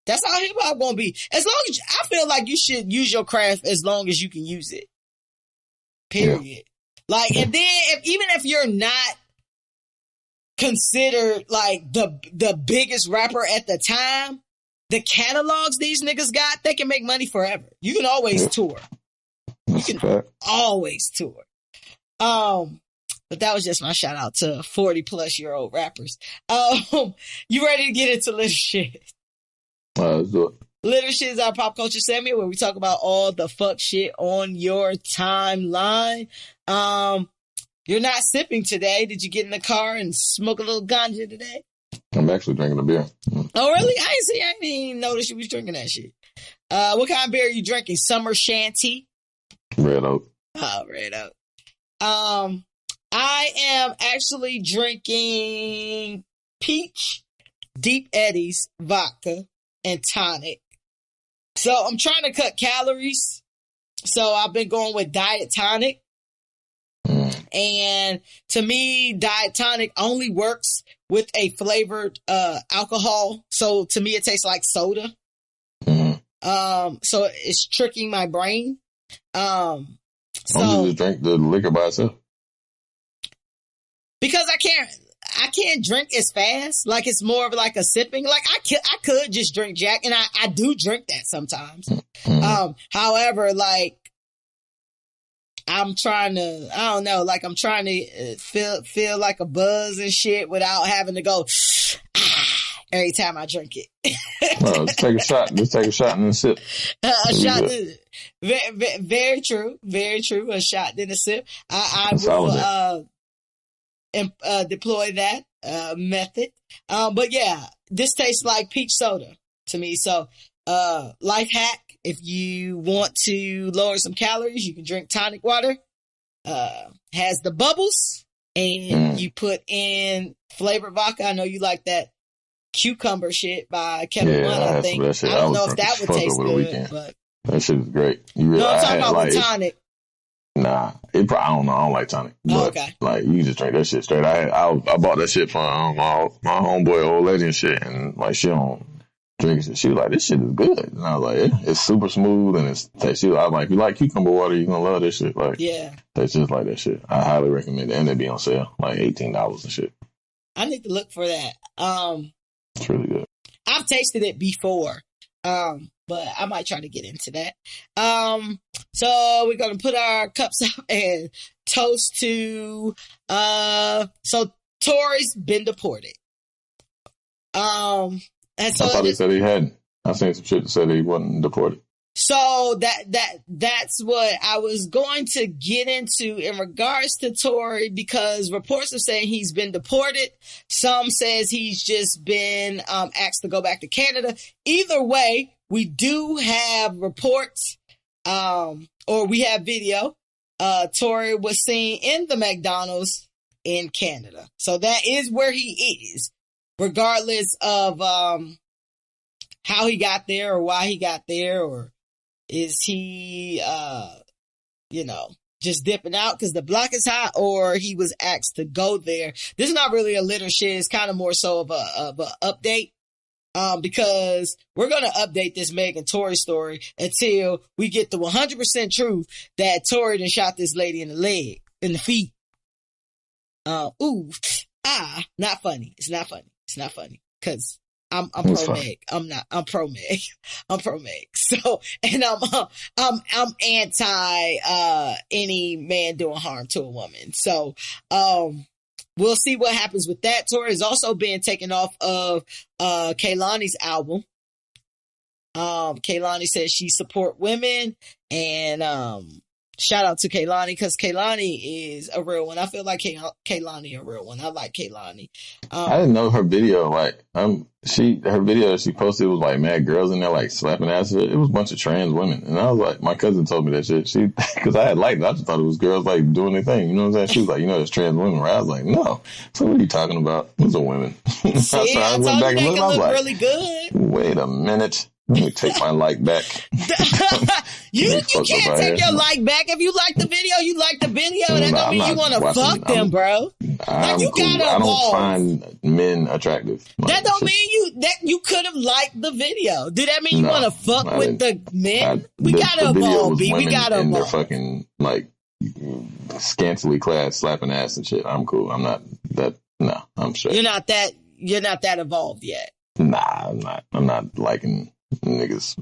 That's how hip hop gonna be. As long as I feel like you should use your craft as long as you can use it. Period. Yeah. Like, and then even if you're not considered like the biggest rapper at the time, the catalogs these niggas got, they can make money forever. You can always tour. You can always tour. But that was just my shout out to 40 plus year old rappers. You ready to get into little shit? Let's do it. Little shit is our pop culture segment where we talk about all the fuck shit on your timeline. You're not sipping today. Did you get in the car and smoke a little ganja today? I'm actually drinking a beer. Oh, really? I didn't even notice you was drinking that shit. What kind of beer are you drinking? Summer Shanty? Red Oak. Oh, Red Oak. I am actually drinking peach, Deep Eddies, vodka, and tonic. So I'm trying to cut calories. So I've been going with diet tonic. And to me, diet tonic only works with a flavored alcohol. So to me, it tastes like soda. So it's tricking my brain. So just drink the liquor by itself. Because I can't drink as fast. Like it's more of like a sipping. Like I could just drink Jack, and I do drink that sometimes. However, like I'm trying to, I don't know, like I'm trying to feel like a buzz and shit without having to go every time I drink it. Just take a shot. Just take a shot and then sip. A shot. Very true. Very true. A shot then a sip. I will deploy that method. But yeah, this tastes like peach soda to me. So life hack. If you want to lower some calories, you can drink tonic water. Has the bubbles, and you put in flavored vodka. I know you like that cucumber shit by Kevin One, I think. I don't know if that would taste good, but that shit is great. You really, no, I'm talking about with tonic. Nah, I don't know. I don't like tonic. But, okay. Like, you just drink that shit straight. I bought that shit from my homeboy, old lady and shit, and like, she don't drinking shit. She was like, this shit is good. And I was like, yeah, it's super smooth and it's tasty. I was like, if you like cucumber water, you're going to love this shit. Like, yeah. Tastes just like that shit. I highly recommend it. And they be on sale, like $18 and shit. I need to look for that. It's really good. I've tasted it before. But I might try to get into that. So we're going to put our cups up and toast to, so Tory's been deported. And so I thought he said he hadn't. I seen some shit that said he wasn't deported. So that's what I was going to get into in regards to Tory, because reports are saying he's been deported. Some says he's just been asked to go back to Canada. Either way, we do have reports, or we have video. Tory was seen in the McDonald's in Canada. So that is where he is, regardless of how he got there or why he got there, or is he, just dipping out because the block is hot, or he was asked to go there. This is not really a litter shit. It's kind of more so of a update. Because we're going to update this Meg and Tory story until we get the 100% truth that Tory done shot this lady in the leg, in the feet. Not funny. It's not funny. It's not funny. Cause I'm pro Meg. I'm pro Meg. I'm pro Meg. So, and I'm anti, any man doing harm to a woman. So, we'll see what happens with that. Tory is also being taken off of Kehlani's album. Kehlani says she support women, and shout out to Kehlani, because Kehlani is a real one. I feel like Kehlani a real one. I like Kehlani. I didn't know her video. Like, her video that she posted was like mad girls in there like slapping ass. It was a bunch of trans women, and I was like, my cousin told me that shit. Because I had liked it. I just thought it was girls like doing their thing. You know what I'm saying? She was like, there's trans women. Right? I was like, no. So what are you talking about? Those are women. See, I told you they can look like, really good. Wait a minute. Let me take my like back. You can't take your like back. If you like the video, you like the video. That don't mean you want to fuck them, bro. Like, you gotta evolve. I don't find men attractive. Like, that don't mean you could have liked the video. Did that mean you want to fuck with the men? We gotta evolve, B. We gotta evolve. They're fucking like scantily clad, slapping ass and shit. I'm cool. I'm not that. No, I'm straight. You're not that evolved yet. Nah, I'm not liking niggas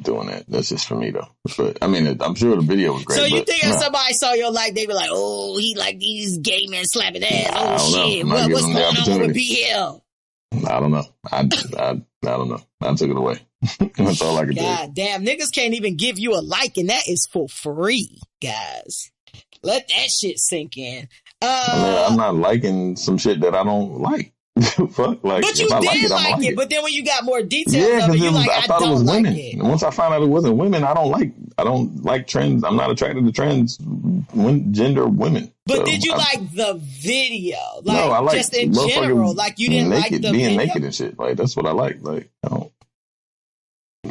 doing that. That's just for me though. But I mean, I'm sure the video was great. So you think if somebody saw your like, they be like, oh, he like these gay men slapping ass. Shit. What's going on with BL? I don't know. I don't know. I took it away. That's all I could do. God damn, niggas can't even give you a like, and that is for free, guys. Let that shit sink in. I'm not liking some shit that I don't like. Fuck, like, but you did like it. But then when you got more details of it, you like, I thought it was like women. it. And once I found out it wasn't women, I don't like trans. I'm not attracted to trans gender women. But so did you like the video? Like, no, I like just in general. Like, you didn't like the being video? naked and shit. Like, that's what I like. Like, I don't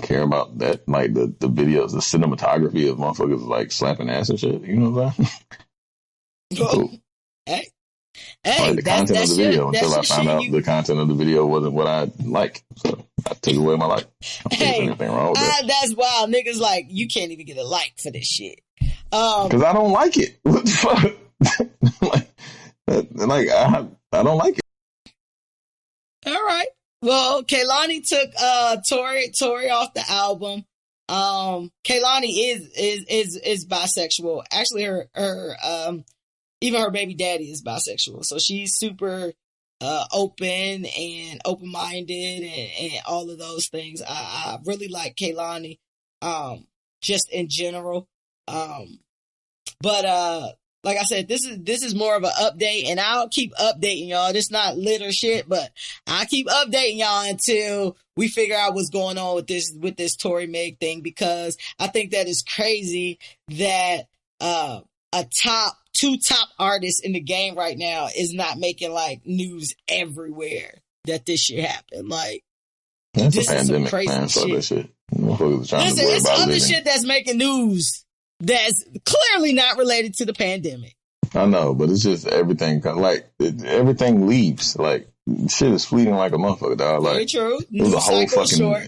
care about that. Like the videos, the cinematography of motherfuckers like slapping ass and shit. You know what I'm saying? Cool. Hey. Like the content of the video until I found out the content of the video wasn't what I like. So I took away my like. I don't think there's anything wrong with that. That's wild. Niggas like, you can't even get a like for this shit. Because I don't like it. What the fuck? I don't like it. All right. Well, Kehlani took Tory off the album. Kehlani is bisexual. Actually, her even her baby daddy is bisexual. So she's super open and open-minded and all of those things. I really like Kehlani, just in general. But like I said, this is more of an update, and I'll keep updating y'all. This not litter shit, but I'll keep updating y'all until we figure out what's going on with this Tory Meg thing, because I think that is crazy that two top artists in the game right now is not making like news everywhere that this shit happened. Like, that's this a pandemic, is some crazy man. shit. That shit. Listen, it's other shit that's making news that's clearly not related to the pandemic. I know, but it's just everything. Like everything leaves. Like shit is fleeting like a motherfucker, dog. Very like, true. It was a whole fucking short.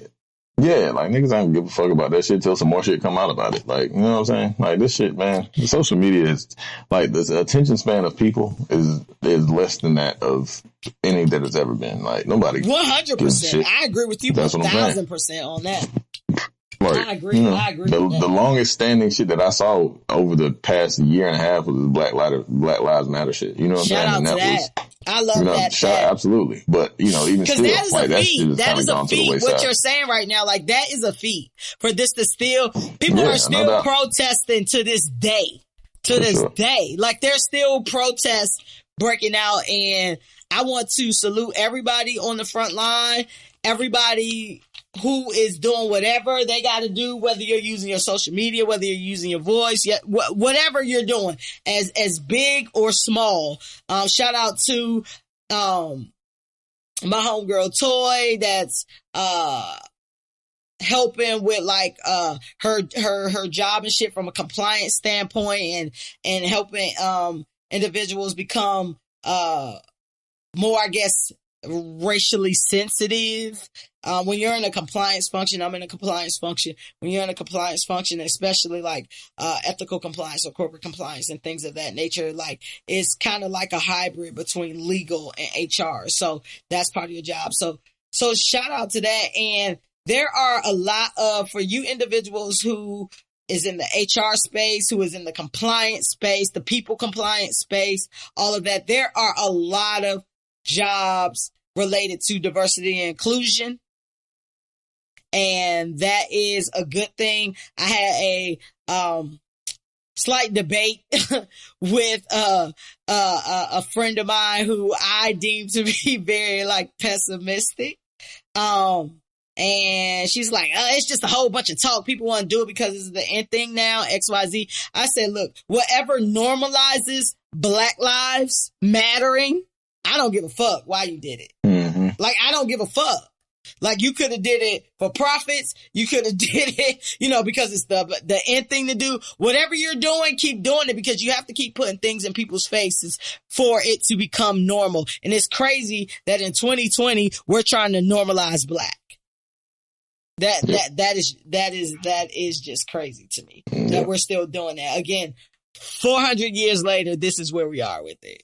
Yeah, like niggas ain't give a fuck about that shit till some more shit come out about it. Like, you know what I'm saying? Like this shit, man. The social media is like the attention span of people is less than that of any that has ever been. Like nobody. 100%. I agree with you 1,000% on that. Like, I agree. I agree. The longest standing shit that I saw over the past year and a half was Black Lives Matter shit. You know what I'm saying? Shout out to that. I love that. Absolutely. But, even still, that is like, a feat. That is a feat. What you're saying right now, like, that is a feat for this to still, people are still protesting to this day. Day. Like, there's still protests breaking out, and I want to salute everybody on the front line, everybody who is doing whatever they got to do, whether you're using your social media, whether you're using your voice, whatever you're doing, as big or small. Shout out to my homegirl Toy that's helping with like her job and shit from a compliance standpoint, and helping individuals become more, I guess, racially sensitive. When you're in a compliance function, I'm in a compliance function. When you're in a compliance function, especially like ethical compliance or corporate compliance and things of that nature, like it's kind of like a hybrid between legal and HR. So that's part of your job. So shout out to that. And there are a lot of, for you individuals who is in the HR space, who is in the compliance space, the people compliance space, all of that, there are a lot of jobs related to diversity and inclusion. And that is a good thing. I had a slight debate with a friend of mine who I deem to be very like pessimistic. And she's like, it's just a whole bunch of talk. People want to do it because it's the end thing now, XYZ. I said, look, whatever normalizes Black lives mattering, I don't give a fuck why you did it. Mm-hmm. Like, I don't give a fuck. Like, you could have did it for profits. You could have did it, because it's the end thing to do. Whatever you're doing, keep doing it, because you have to keep putting things in people's faces for it to become normal. And it's crazy that in 2020, we're trying to normalize Black. That is just crazy to me that we're still doing that. Again, 400 years later, this is where we are with it.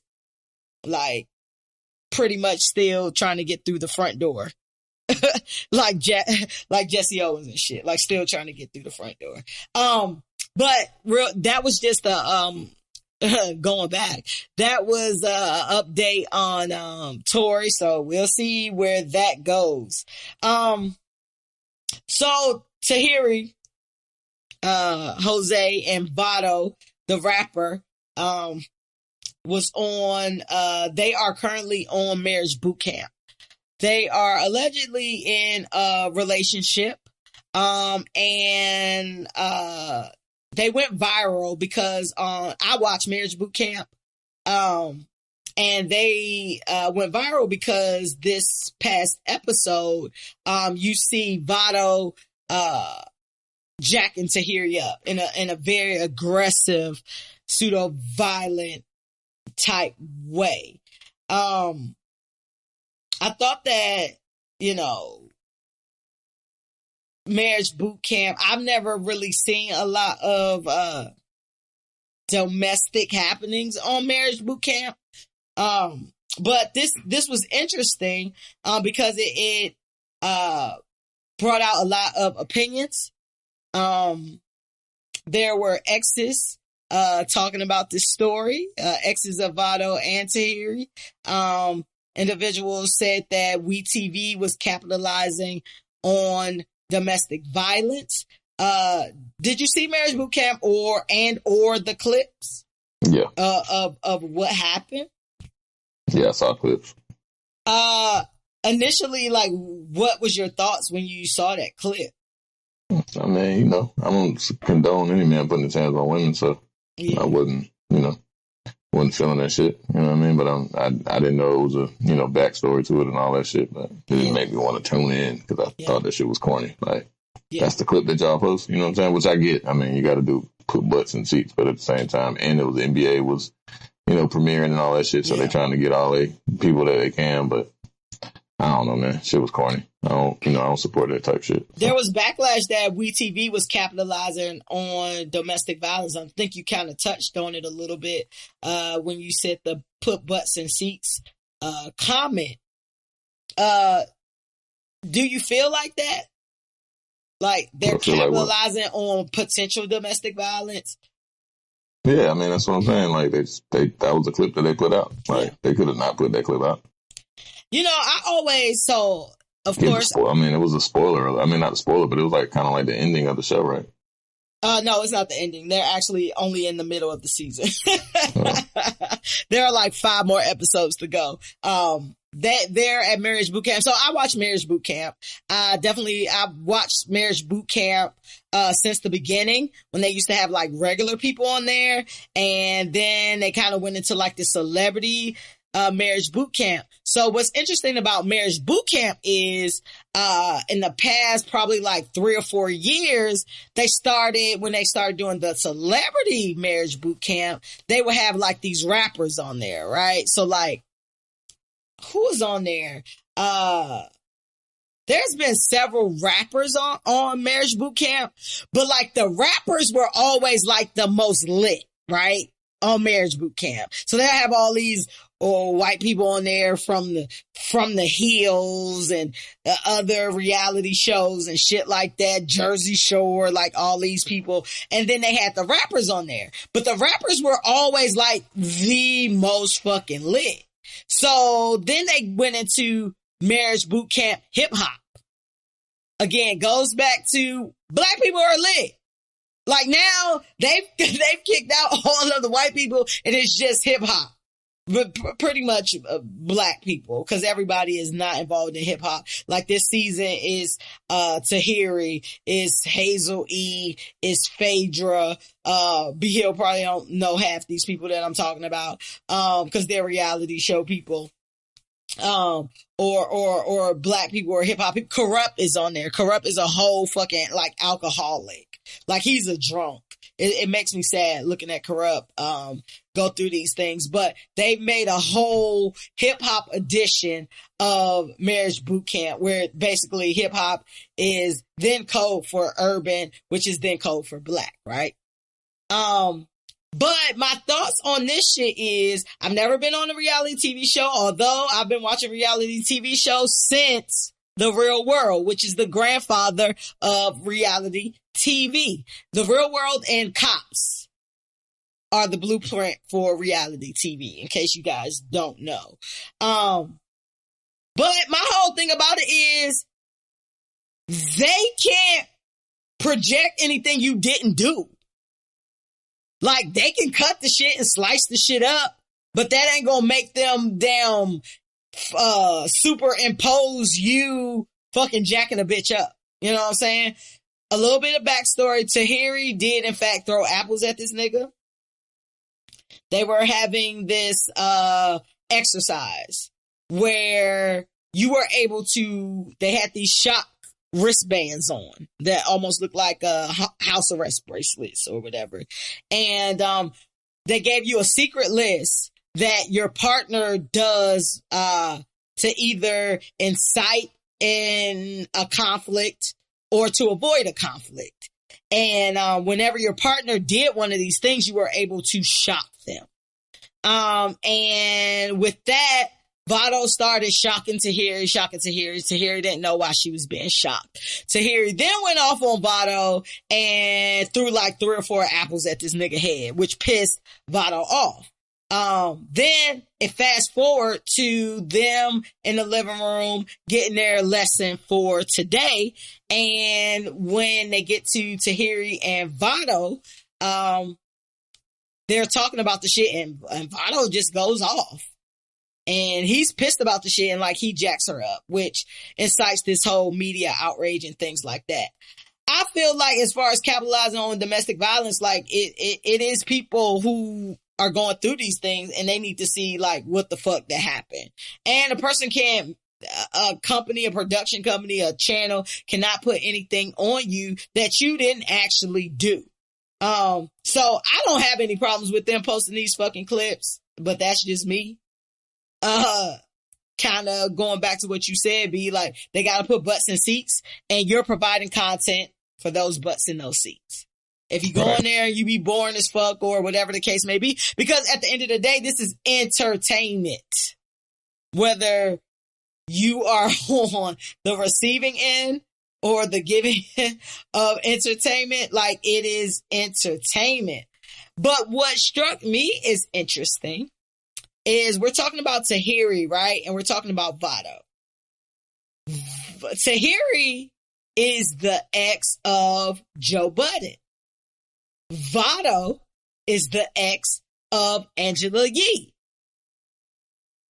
Like, pretty much still trying to get through the front door. like Jesse Owens and shit, like still trying to get through the front door. But that was just going back. That was a update on Tory, so we'll see where that goes. So Tighe, Jose, and Vado, the rapper, was on. They are currently on marriage boot camp. They are allegedly in a relationship, and they went viral because I watched Marriage Boot Camp, and they went viral because this past episode, you see Vado jacking Tighe up in a very aggressive, pseudo-violent type way. I thought that, Marriage Boot Camp, I've never really seen a lot of domestic happenings on Marriage Boot Camp. But this was interesting because it brought out a lot of opinions. There were exes talking about this story, exes of Vado and Tighe. Individuals said that WeTV was capitalizing on domestic violence. Did you see Marriage Boot Camp or the clips? Yeah. Of what happened? Yeah, I saw clips. Initially, like, what was your thoughts when you saw that clip? I mean, I don't condone any man putting his hands on women, so I wasn't feeling that shit, you know what I mean? But I didn't know it was a, backstory to it and all that shit, but it didn't make me want to tune in because I thought that shit was corny. Like, that's the clip that y'all post, you know what I'm saying? Which I get. I mean, you got to put butts in seats, but at the same time, and it was the NBA was, premiering and all that shit, so they're trying to get all the people that they can, but I don't know, man. Shit was corny. I don't support that type shit. There was backlash that WeTV was capitalizing on domestic violence. I think you kind of touched on it a little bit when you said the put butts in seats comment. Do you feel like that? Like they're capitalizing on potential domestic violence? Yeah, I mean, that's what I'm saying. Like that was a clip that they put out. Like they could have not put that clip out. You know, of course. I mean, it was a spoiler. I mean, not a spoiler, but it was like kind of like the ending of the show, right? No, it's not the ending. They're actually only in the middle of the season. There are like 5 more episodes to go. They're at Marriage Boot Camp. So I watched Marriage Boot Camp. I've watched Marriage Boot Camp since the beginning when they used to have like regular people on there. And then they kind of went into like the celebrity Marriage Boot Camp. So what's interesting about Marriage Boot Camp is in the past probably like 3 or 4 years, when they started doing the celebrity Marriage Boot Camp, they would have like these rappers on there, right? So like, who was on there? There's been several rappers on Marriage Boot Camp, but like the rappers were always like the most lit, right? On Marriage Boot Camp. So they have all these white people on there from the Hills and other reality shows and shit like that, Jersey Shore, like all these people. And then they had the rappers on there, but the rappers were always like the most fucking lit. So then they went into Marriage Boot Camp hip hop. Again, goes back to black people are lit. Like now they've kicked out all of the white people and it's just hip hop. But pretty much black people, because everybody is not involved in hip hop. Like this season is Tighe, is Hazel E, is Phaedra. B Hill probably don't know half these people that I'm talking about, because they're reality show people. Or black people or hip hop. Corrupt is on there. Corrupt is a whole fucking like alcoholic. Like he's a drunk. It makes me sad looking at Corrupt, go through these things, but they've made a whole hip hop edition of Marriage Boot Camp where basically hip hop is then code for urban, which is then code for black, right? But my thoughts on this shit is I've never been on a reality TV show, although I've been watching reality TV shows since The Real World, which is the grandfather of reality TV. The Real World and Cops are the blueprint for reality TV, in case you guys don't know. But my whole thing about it is they can't project anything you didn't do. Like, they can cut the shit and slice the shit up, but that ain't gonna make them damn superimpose you fucking jacking a bitch up. You know what I'm saying? A little bit of backstory. Tighe did, in fact, throw apples at this nigga. They were having this exercise where you were able to, they had these shock wristbands on that almost looked like house arrest bracelets or whatever. And they gave you a secret list that your partner does to either incite in a conflict or to avoid a conflict. And whenever your partner did one of these things, you were able to shock them. And with that, Vado started shocking Tighe. Tighe didn't know why she was being shocked. Tighe then went off on Vado and threw like 3 or 4 apples at this nigga head, which pissed Vado off. Then it fast forward to them in the living room getting their lesson for today. And when they get to Tighe and Vado, they're talking about the shit and Vado just goes off. And he's pissed about the shit and like he jacks her up, which incites this whole media outrage and things like that. I feel like as far as capitalizing on domestic violence, like it is people who are going through these things and they need to see like what the fuck that happened. And a person can't, a company, a production company, a channel cannot put anything on you that you didn't actually do. So I don't have any problems with them posting these fucking clips, but that's just me. kind of going back to what you said, be like, they got to put butts in seats, and you're providing content for those butts in those seats. If you go in there and you be boring as fuck or whatever the case may be, because at the end of the day, this is entertainment. Whether you are on the receiving end or the giving end of entertainment, like, it is entertainment. But what struck me is interesting is we're talking about Tighe, right? And we're talking about Vado. Tighe is the ex of Joe Budden. Vado is the ex of Angela Yee.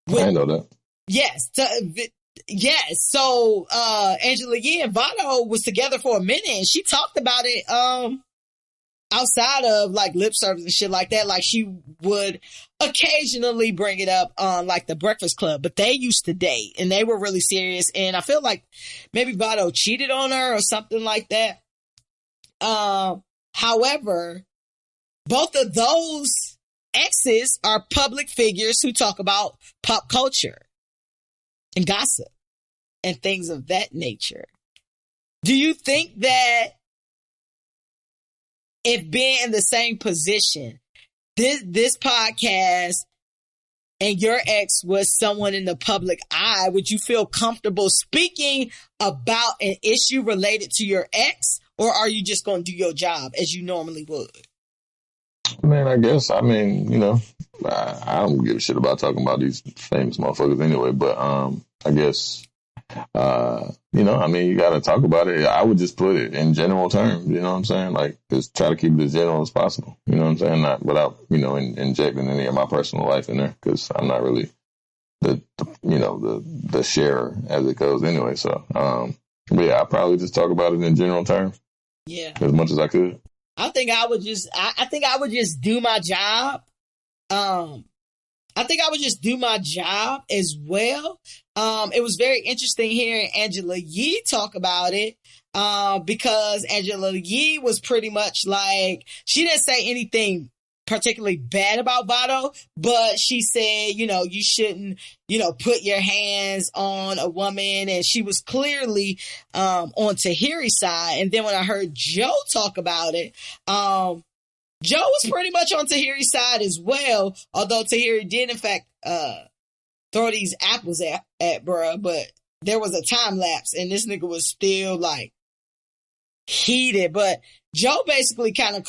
I know that. Yes. Yes. So, Angela Yee and Vado was together for a minute, and she talked about it, outside of like lip service and shit like that. Like, she would occasionally bring it up on like the Breakfast Club, but they used to date and they were really serious. And I feel like maybe Vado cheated on her or something like that. However, both of those exes are public figures who talk about pop culture and gossip and things of that nature. Do you think that if being in the same position, this podcast and your ex was someone in the public eye, would you feel comfortable speaking about an issue related to your ex? Or are you just going to do your job as you normally would? Man, I guess, I mean, you know, I don't give a shit about talking about these famous motherfuckers anyway, but I guess, you know, I mean, you got to talk about it. I would just put it in general terms, you know what I'm saying? Like, just try to keep it as general as possible, you know what I'm saying? Not without, you know, injecting any of my personal life in there, because I'm not really the sharer as it goes anyway. So, but yeah, I'll probably just talk about it in general terms. Yeah. As much as I could. I think I would just do my job. I think I would just do my job as well. It was very interesting hearing Angela Yee talk about it, because Angela Yee was pretty much like, she didn't say anything particularly bad about Vado, but she said, you know, you shouldn't, you know, put your hands on a woman. And she was clearly on Tighe's side. And then when I heard Joe talk about it, Joe was pretty much on Tighe's side as well, although Tighe did in fact throw these apples at bruh, but there was a time lapse and this nigga was still like heated. But Joe basically kind of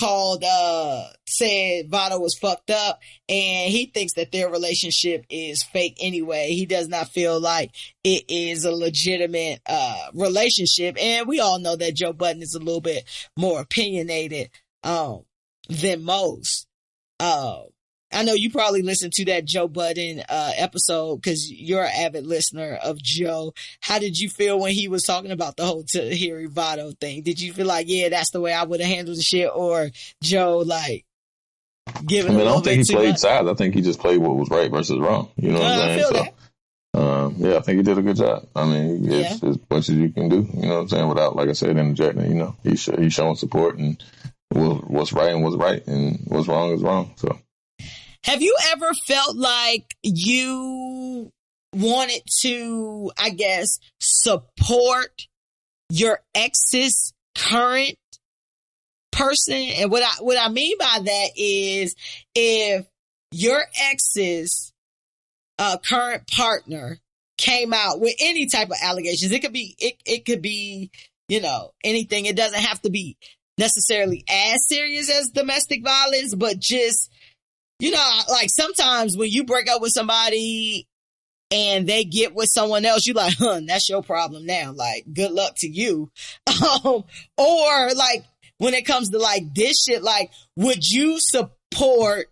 said Vado was fucked up, and he thinks that their relationship is fake anyway. He does not feel like it is a legitimate relationship. And we all know that Joe Budden is a little bit more opinionated than most. I know you probably listened to that Joe Budden episode because you're an avid listener of Joe. How did you feel when he was talking about the whole Tighe Vado thing? Did you feel like, yeah, that's the way I would have handled the shit, or Joe like giving? I mean, I don't think he played much? sides. I think he just played what was right versus wrong. You know what I'm saying? I feel that. Yeah, I think he did a good job. I mean, it's as much as you can do. You know what I'm saying? Without, like I said, interjecting. You know, he's showing support, and what's right and what's right, and what's wrong is wrong. So. Have you ever felt like you wanted to, I guess, support your ex's current person? And what I mean by that is, if your ex's current partner came out with any type of allegations, it could be, you know, anything. It doesn't have to be necessarily as serious as domestic violence, but just, you know, like sometimes when you break up with somebody and they get with someone else, you like, that's your problem now. Like, good luck to you. Or like when it comes to like this shit, like, would you support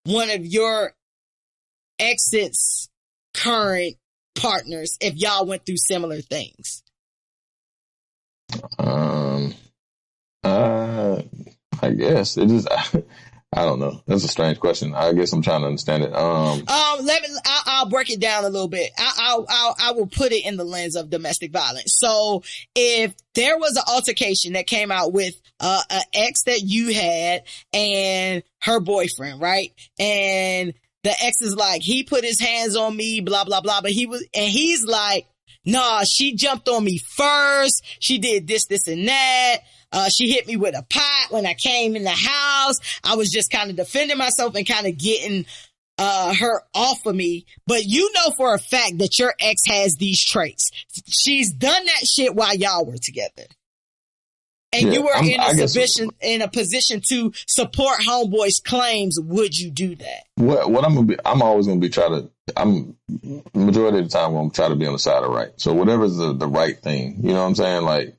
one of your ex's current partners if y'all went through similar things? I guess it is. I don't know. That's a strange question. I guess I'm trying to understand it. I'll break it down a little bit. I will put it in the lens of domestic violence. So if there was an altercation that came out with an ex that you had and her boyfriend, right? And the ex is like, he put his hands on me, blah, blah, blah. But he's like, nah, she jumped on me first. She did this, this, and that. She hit me with a pot when I came in the house. I was just kind of defending myself and kind of getting her off of me. But you know for a fact that your ex has these traits. She's done that shit while y'all were together. And you were in a position to support homeboy's claims. Would you do that? What I'm always gonna be majority of the time I'm gonna try to be on the side of right. So whatever's the right thing, you know what I'm saying? Like,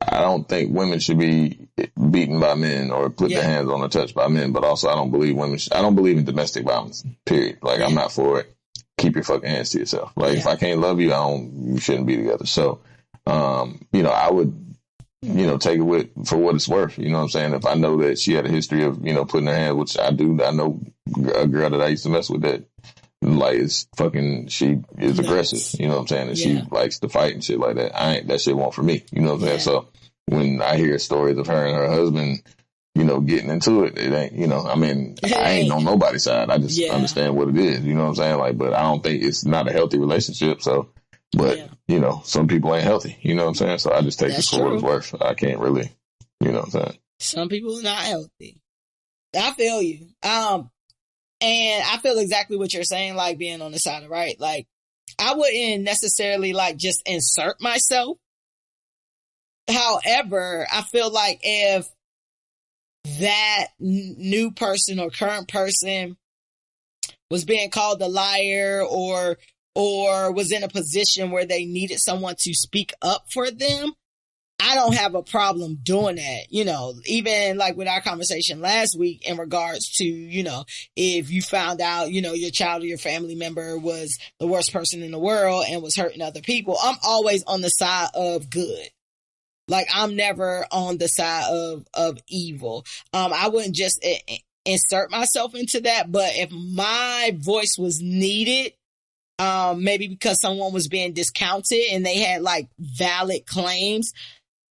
I don't think women should be beaten by men or put their hands on or touched by men, but also I don't believe I don't believe in domestic violence, period. Like, I'm not for it. Keep your fucking hands to yourself. Like, if I can't love you, you shouldn't be together. So, I would, take it for what it's worth. You know what I'm saying? If I know that she had a history of, putting her hands, which I do, I know a girl that I used to mess with that, like, she is aggressive, you know what I'm saying? And she likes to fight and shit like that. That shit won't for me, you know what I'm saying? So when I hear stories of her and her husband, getting into it, it ain't, I ain't on nobody's side. I just understand what it is, you know what I'm saying? Like, but I don't think it's not a healthy relationship. So, but, some people ain't healthy, you know what I'm saying? So I just take it for what it's worth. I can't really, you know what I'm saying? Some people are not healthy. I feel you. And I feel exactly what you're saying, like being on the side of right. Like, I wouldn't necessarily like just insert myself. However, I feel like if that new person or current person was being called a liar or was in a position where they needed someone to speak up for them, I don't have a problem doing that. Even like with our conversation last week in regards to, if you found out, your child or your family member was the worst person in the world and was hurting other people, I'm always on the side of good. Like, I'm never on the side of evil. I wouldn't just insert myself into that, but if my voice was needed, maybe because someone was being discounted and they had like valid claims,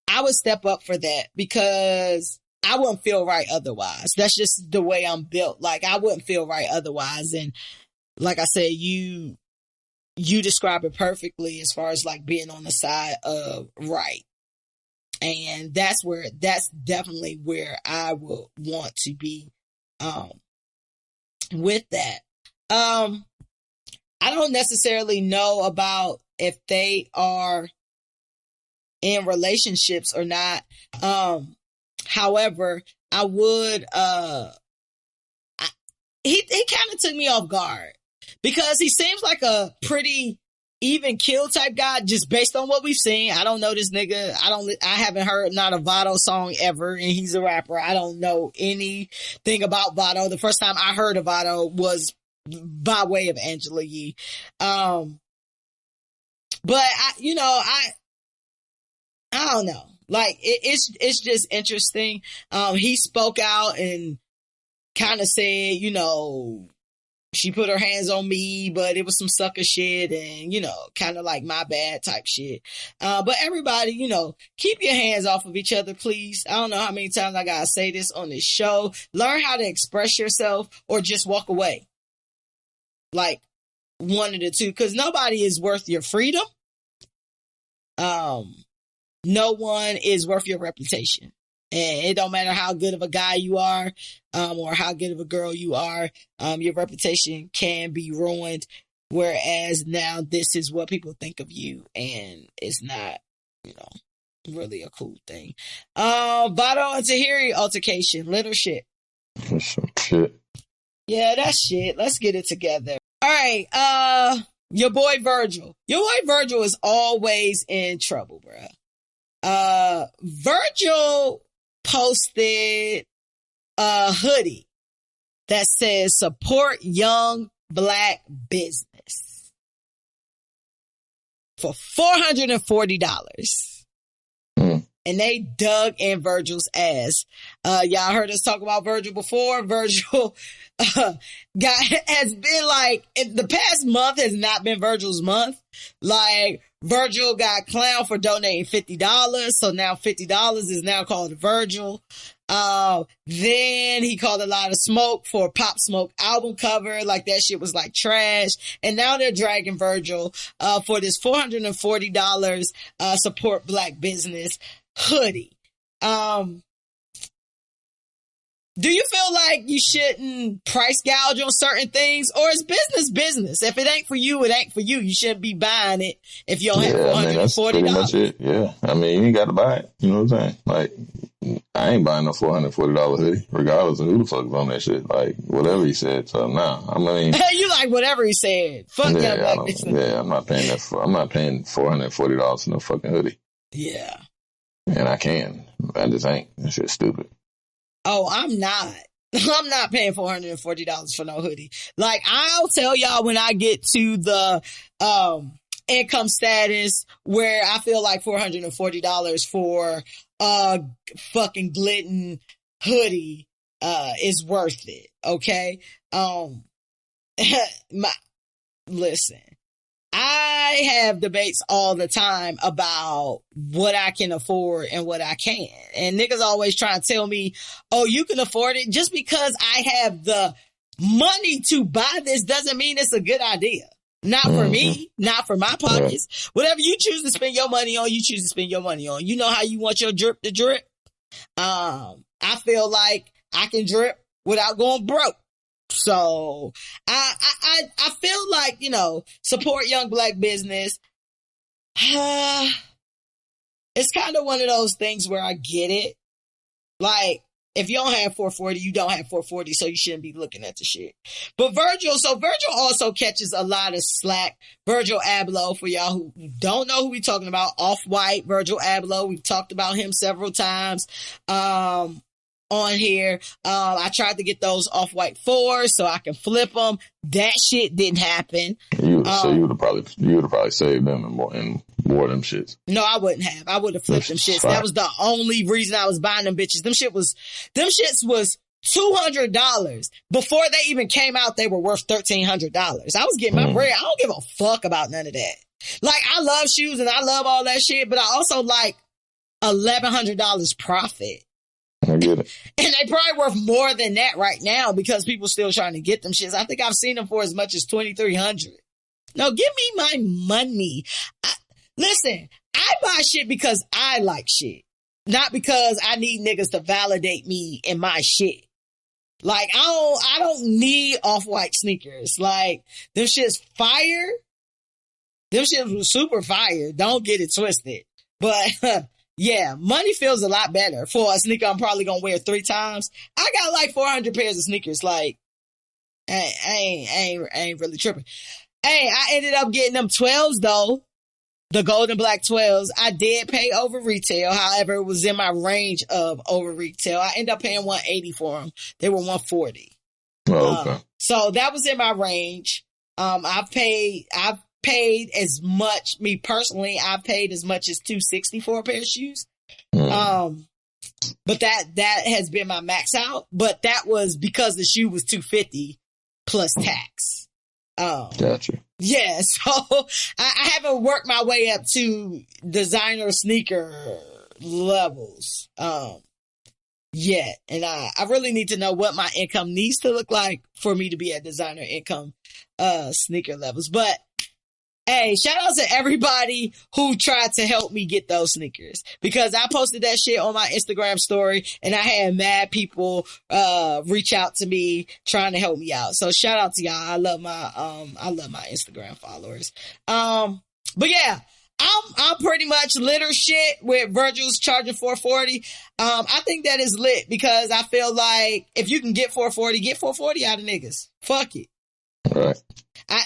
I would step up for that because I wouldn't feel right otherwise. That's just the way I'm built. Like, I wouldn't feel right otherwise. And like I said, you describe it perfectly as far as like being on the side of right. And that's definitely where I will want to be, with that. I don't necessarily know about if they are in relationships or not. However, I would, he kind of took me off guard because he seems like a pretty even kill type guy just based on what we've seen. I don't know this nigga. I haven't heard not a Vado song ever, and he's a rapper. I don't know anything about Vado. The first time I heard of Vado was by way of Angela Yee. But I don't know. Like, it's just interesting. He spoke out and kind of said, she put her hands on me, but it was some sucker shit and, kind of like my bad type shit. But everybody, keep your hands off of each other, please. I don't know how many times I gotta say this on this show. Learn how to express yourself or just walk away. Like, one of the two, because nobody is worth your freedom. No one is worth your reputation. And it don't matter how good of a guy you are, or how good of a girl you are, your reputation can be ruined. Whereas now this is what people think of you, and it's not, really a cool thing. Vado and Tighe altercation, little shit. Shit. Yeah, that's shit. Let's get it together. All right, your boy Virgil. Your boy Virgil is always in trouble, bruh. Virgil posted a hoodie that says support young black business for $440. And they dug in Virgil's ass. Y'all heard us talk about Virgil before. Virgil has been like, the past month has not been Virgil's month. Like, Virgil got clowned for donating $50. So now $50 is now called Virgil. Then he called a lot of smoke for Pop Smoke album cover. Like, that shit was like trash. And now they're dragging Virgil, for this $440, support black business hoodie. Do you feel like you shouldn't price gouge on certain things, or is business? If it ain't for you, it ain't for you. You shouldn't be buying it if you don't have $440. I mean, that's pretty much it. Yeah. I mean, you ain't got to buy it. You know what I'm saying? Like, I ain't buying no $440 hoodie, regardless of who the fuck is on that shit. Like, whatever he said. So, nah. I mean, you like whatever he said. Fuck yeah, that black business. Yeah, I'm not paying that. I'm not paying $440 for no fucking hoodie. Yeah. And I can. I just ain't. That shit's stupid. Oh, I'm not. I'm not paying $440 for no hoodie. Like, I'll tell y'all when I get to the income status where I feel like $440 for a fucking Glidden hoodie is worth it. Okay? Listen. I have debates all the time about what I can afford and what I can't. And niggas always try to tell me, oh, you can afford it. Just because I have the money to buy this doesn't mean it's a good idea. Not for me, not for my pockets. Whatever you choose to spend your money on, you choose to spend your money on. You know how you want your drip to drip. I feel like I can drip without going broke. So I feel like, you know, support young black business. It's kind of one of those things where I get it. Like, if you don't have 440, you don't have 440, so you shouldn't be looking at the shit. But Virgil also catches a lot of slack. Virgil Abloh, for y'all who don't know who we're talking about, Off-White Virgil Abloh. We've talked about him several times. On here. I tried to get those Off-White 4s so I can flip them. That shit didn't happen. So you would have probably saved them and more of them shits. No, I wouldn't have. I would have flipped them shits. That was the only reason I was buying them bitches. Them shits was $200. Before they even came out, they were worth $1,300. I was getting my bread. I don't give a fuck about none of that. Like, I love shoes and I love all that shit, but I also like $1,100 profit. I get it. And they probably worth more than that right now because people still trying to get them shits. I think I've seen them for as much as $2,300. No, give me my money. Listen, I buy shit because I like shit, not because I need niggas to validate me in my shit. Like, I don't need Off-White sneakers. Like, them shits fire. Them shits was super fire. Don't get it twisted. But yeah, money feels a lot better for a sneaker I'm probably gonna wear 3 times. I got like 400 pairs of sneakers. Like, I ain't really tripping. Hey, I ended up getting them 12s though. The gold and black 12s. I did pay over retail. However, it was in my range of over retail. I ended up paying $180 for them. They were $140. Oh, okay. So that was in my range. I've paid as much, me personally, I've paid as much as $260 for a pair of shoes. But that has been my max out. But that was because the shoe was $250 plus tax. Gotcha. Yeah, so I haven't worked my way up to designer sneaker levels yet. And I really need to know what my income needs to look like for me to be at designer income sneaker levels. But hey, shout out to everybody who tried to help me get those sneakers, because I posted that shit on my Instagram story and I had mad people reach out to me trying to help me out. So shout out to y'all. I love my Instagram followers. But yeah, I'm pretty much lit or shit with Virgil's charging $440. I think that is lit because I feel like if you can get $440 out of niggas. Fuck it. All right.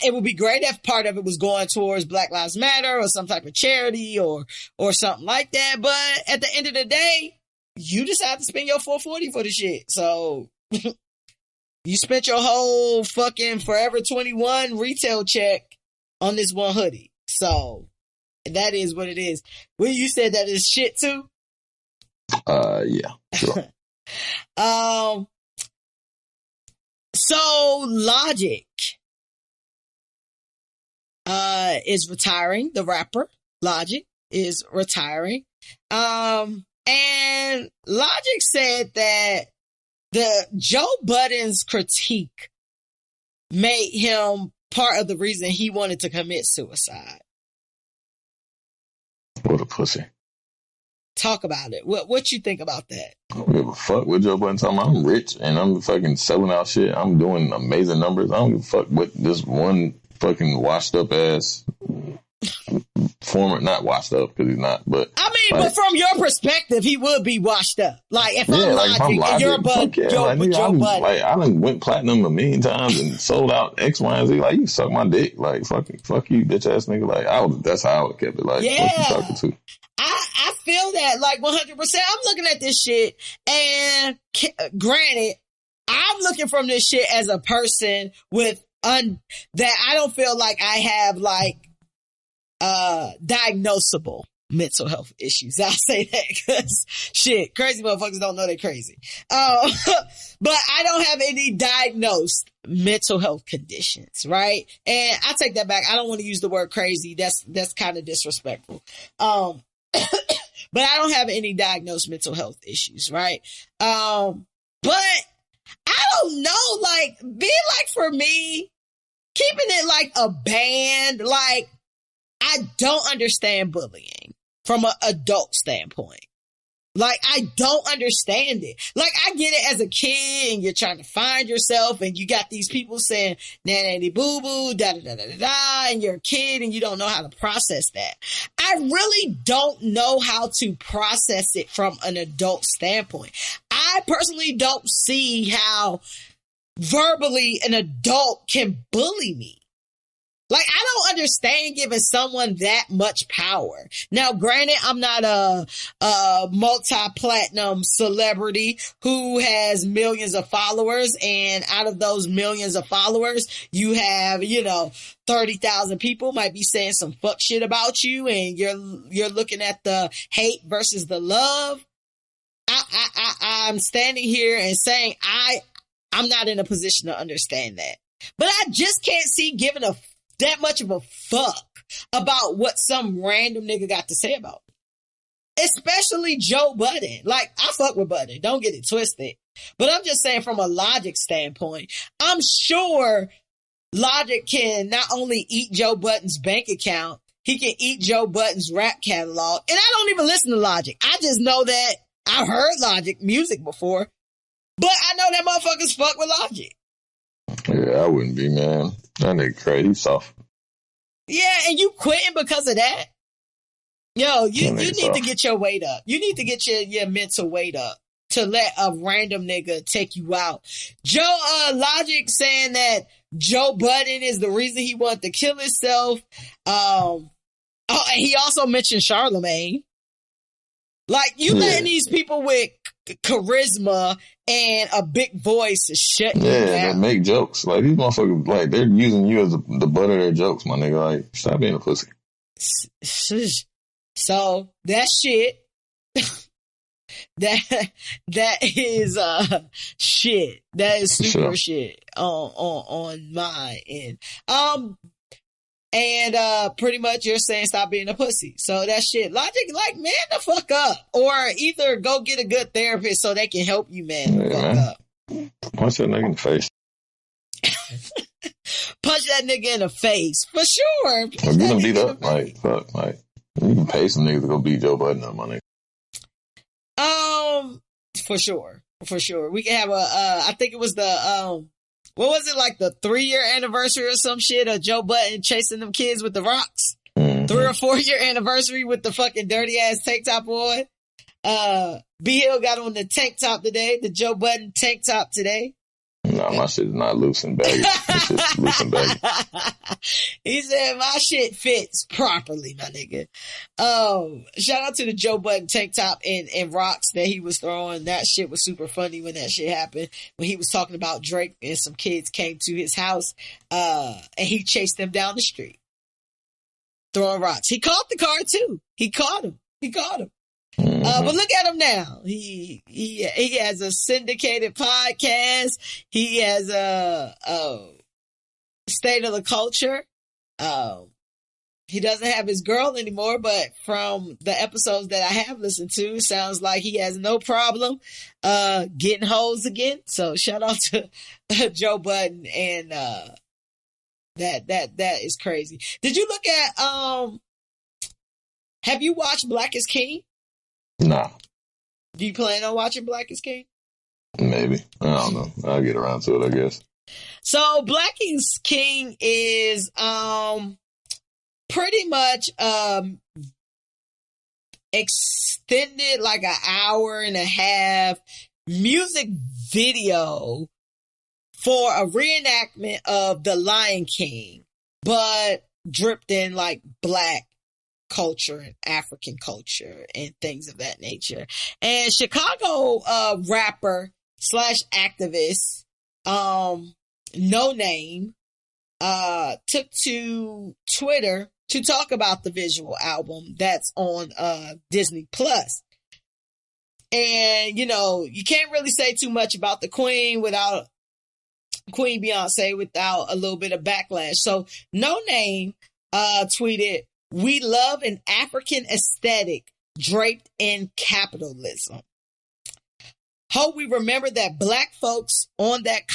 It would be great if part of it was going towards Black Lives Matter or some type of charity or something like that. But at the end of the day, you decide to spend your $440 for the shit. So you spent your whole fucking Forever 21 retail check on this one hoodie. So that is what it is. Well, you said that is shit too? Yeah, sure. So Logic is retiring. The rapper Logic is retiring. And Logic said that the Joe Budden's critique made him part of the reason he wanted to commit suicide. What a pussy. Talk about it. What you think about that? I don't give a fuck what Joe Budden talking about. I'm rich and I'm fucking selling out shit. I'm doing amazing numbers. I don't give a fuck what this one fucking washed up ass former, not washed up because he's not, but I mean, but from your perspective, he would be washed up. Like if I'm Logic and you're Joe Budden. Like I done went platinum a million times and sold out X, Y, and Z. Like you suck my dick. Like fuck you, bitch ass nigga. Like that's how I would have kept it. Like yeah. What you talking to? I feel that like 100%. I'm looking at this shit and granted, I'm looking from this shit as a person with that I don't feel like I have like diagnosable mental health issues. I'll say that because shit, crazy motherfuckers don't know they're crazy. But I don't have any diagnosed mental health conditions, right? And I take that back. I don't want to use the word crazy. That's kind of disrespectful. But I don't have any diagnosed mental health issues, right? But I don't know, like, being like for me, keeping it like a band, like, I don't understand bullying from an adult standpoint. Like, I don't understand it. Like, I get it as a kid and you're trying to find yourself and you got these people saying, nanny boo boo, da da da da da, and you're a kid and you don't know how to process that. I really don't know how to process it from an adult standpoint. I personally don't see how verbally an adult can bully me. Like, I don't understand giving someone that much power. Now, granted, I'm not a multi-platinum celebrity who has millions of followers. And out of those millions of followers, you have, 30,000 people might be saying some fuck shit about you. And you're looking at the hate versus the love. I'm standing here and saying I'm not in a position to understand that. But I just can't see giving that much of a fuck about what some random nigga got to say about me. Especially Joe Budden. Like, I fuck with Budden. Don't get it twisted. But I'm just saying from a Logic standpoint, I'm sure Logic can not only eat Joe Budden's bank account, he can eat Joe Budden's rap catalog. And I don't even listen to Logic. I just know that I've heard Logic music before. But I know that motherfuckers fuck with Logic. Yeah, I wouldn't be, man. That nigga crazy. He's soft. Yeah, and you quitting because of that? Yo, you need to get your weight up. You need to get your mental weight up to let a random nigga take you out. Logic saying that Joe Budden is the reason he wanted to kill himself. And he also mentioned Charlemagne. Like, you letting these people with charisma and a big voice is shutting you down. Yeah, they make jokes. Like, these motherfuckers, like, they're using you as the butt of their jokes, my nigga. Like, stop being a pussy. So, that shit, that is, shit. That is super shit on my end. And pretty much you're saying stop being a pussy. So that shit. Logic, like, man the fuck up. Or either go get a good therapist so they can help you man the fuck up. Punch that nigga in the face. Punch that nigga in the face. For sure. If you gonna beat up, like, fuck, like, you can pay some niggas to go beat Joe Budden up, my nigga. For sure. For sure. We can have I think it was the, what was it, like the 3-year anniversary or some shit of Joe Budden chasing them kids with the rocks? 3 or 4-year anniversary with the fucking dirty ass tank top on. B Hill got on the tank top today, the Joe Budden tank top today. No, my shit is not loose and baggy. My shit's loose and baggy. He said my shit fits properly, my nigga. Shout out to the Joe Budden tank top and rocks that he was throwing. That shit was super funny when that shit happened. When he was talking about Drake and some kids came to his house, and he chased them down the street. Throwing rocks. He caught the car too. He caught him. But look at him now. He has a syndicated podcast. He has a State of the Culture. He doesn't have his girl anymore, but from the episodes that I have listened to, sounds like he has no problem getting hoes again. So shout out to Joe Budden, and that is crazy. Did you look at have you watched Black is King? Nah. Do you plan on watching Black is King? Maybe. I don't know. I'll get around to it, I guess. So Black is King is pretty much extended, like an hour and a half music video for a reenactment of The Lion King, but dripped in like Black culture and African culture and things of that nature. And Chicago rapper / activist No Name took to Twitter to talk about the visual album that's on Disney Plus. And you know, you can't really say too much about the Queen Beyonce without a little bit of backlash. So No Name tweeted, "We love an African aesthetic draped in capitalism. Hope we remember that Black folks on that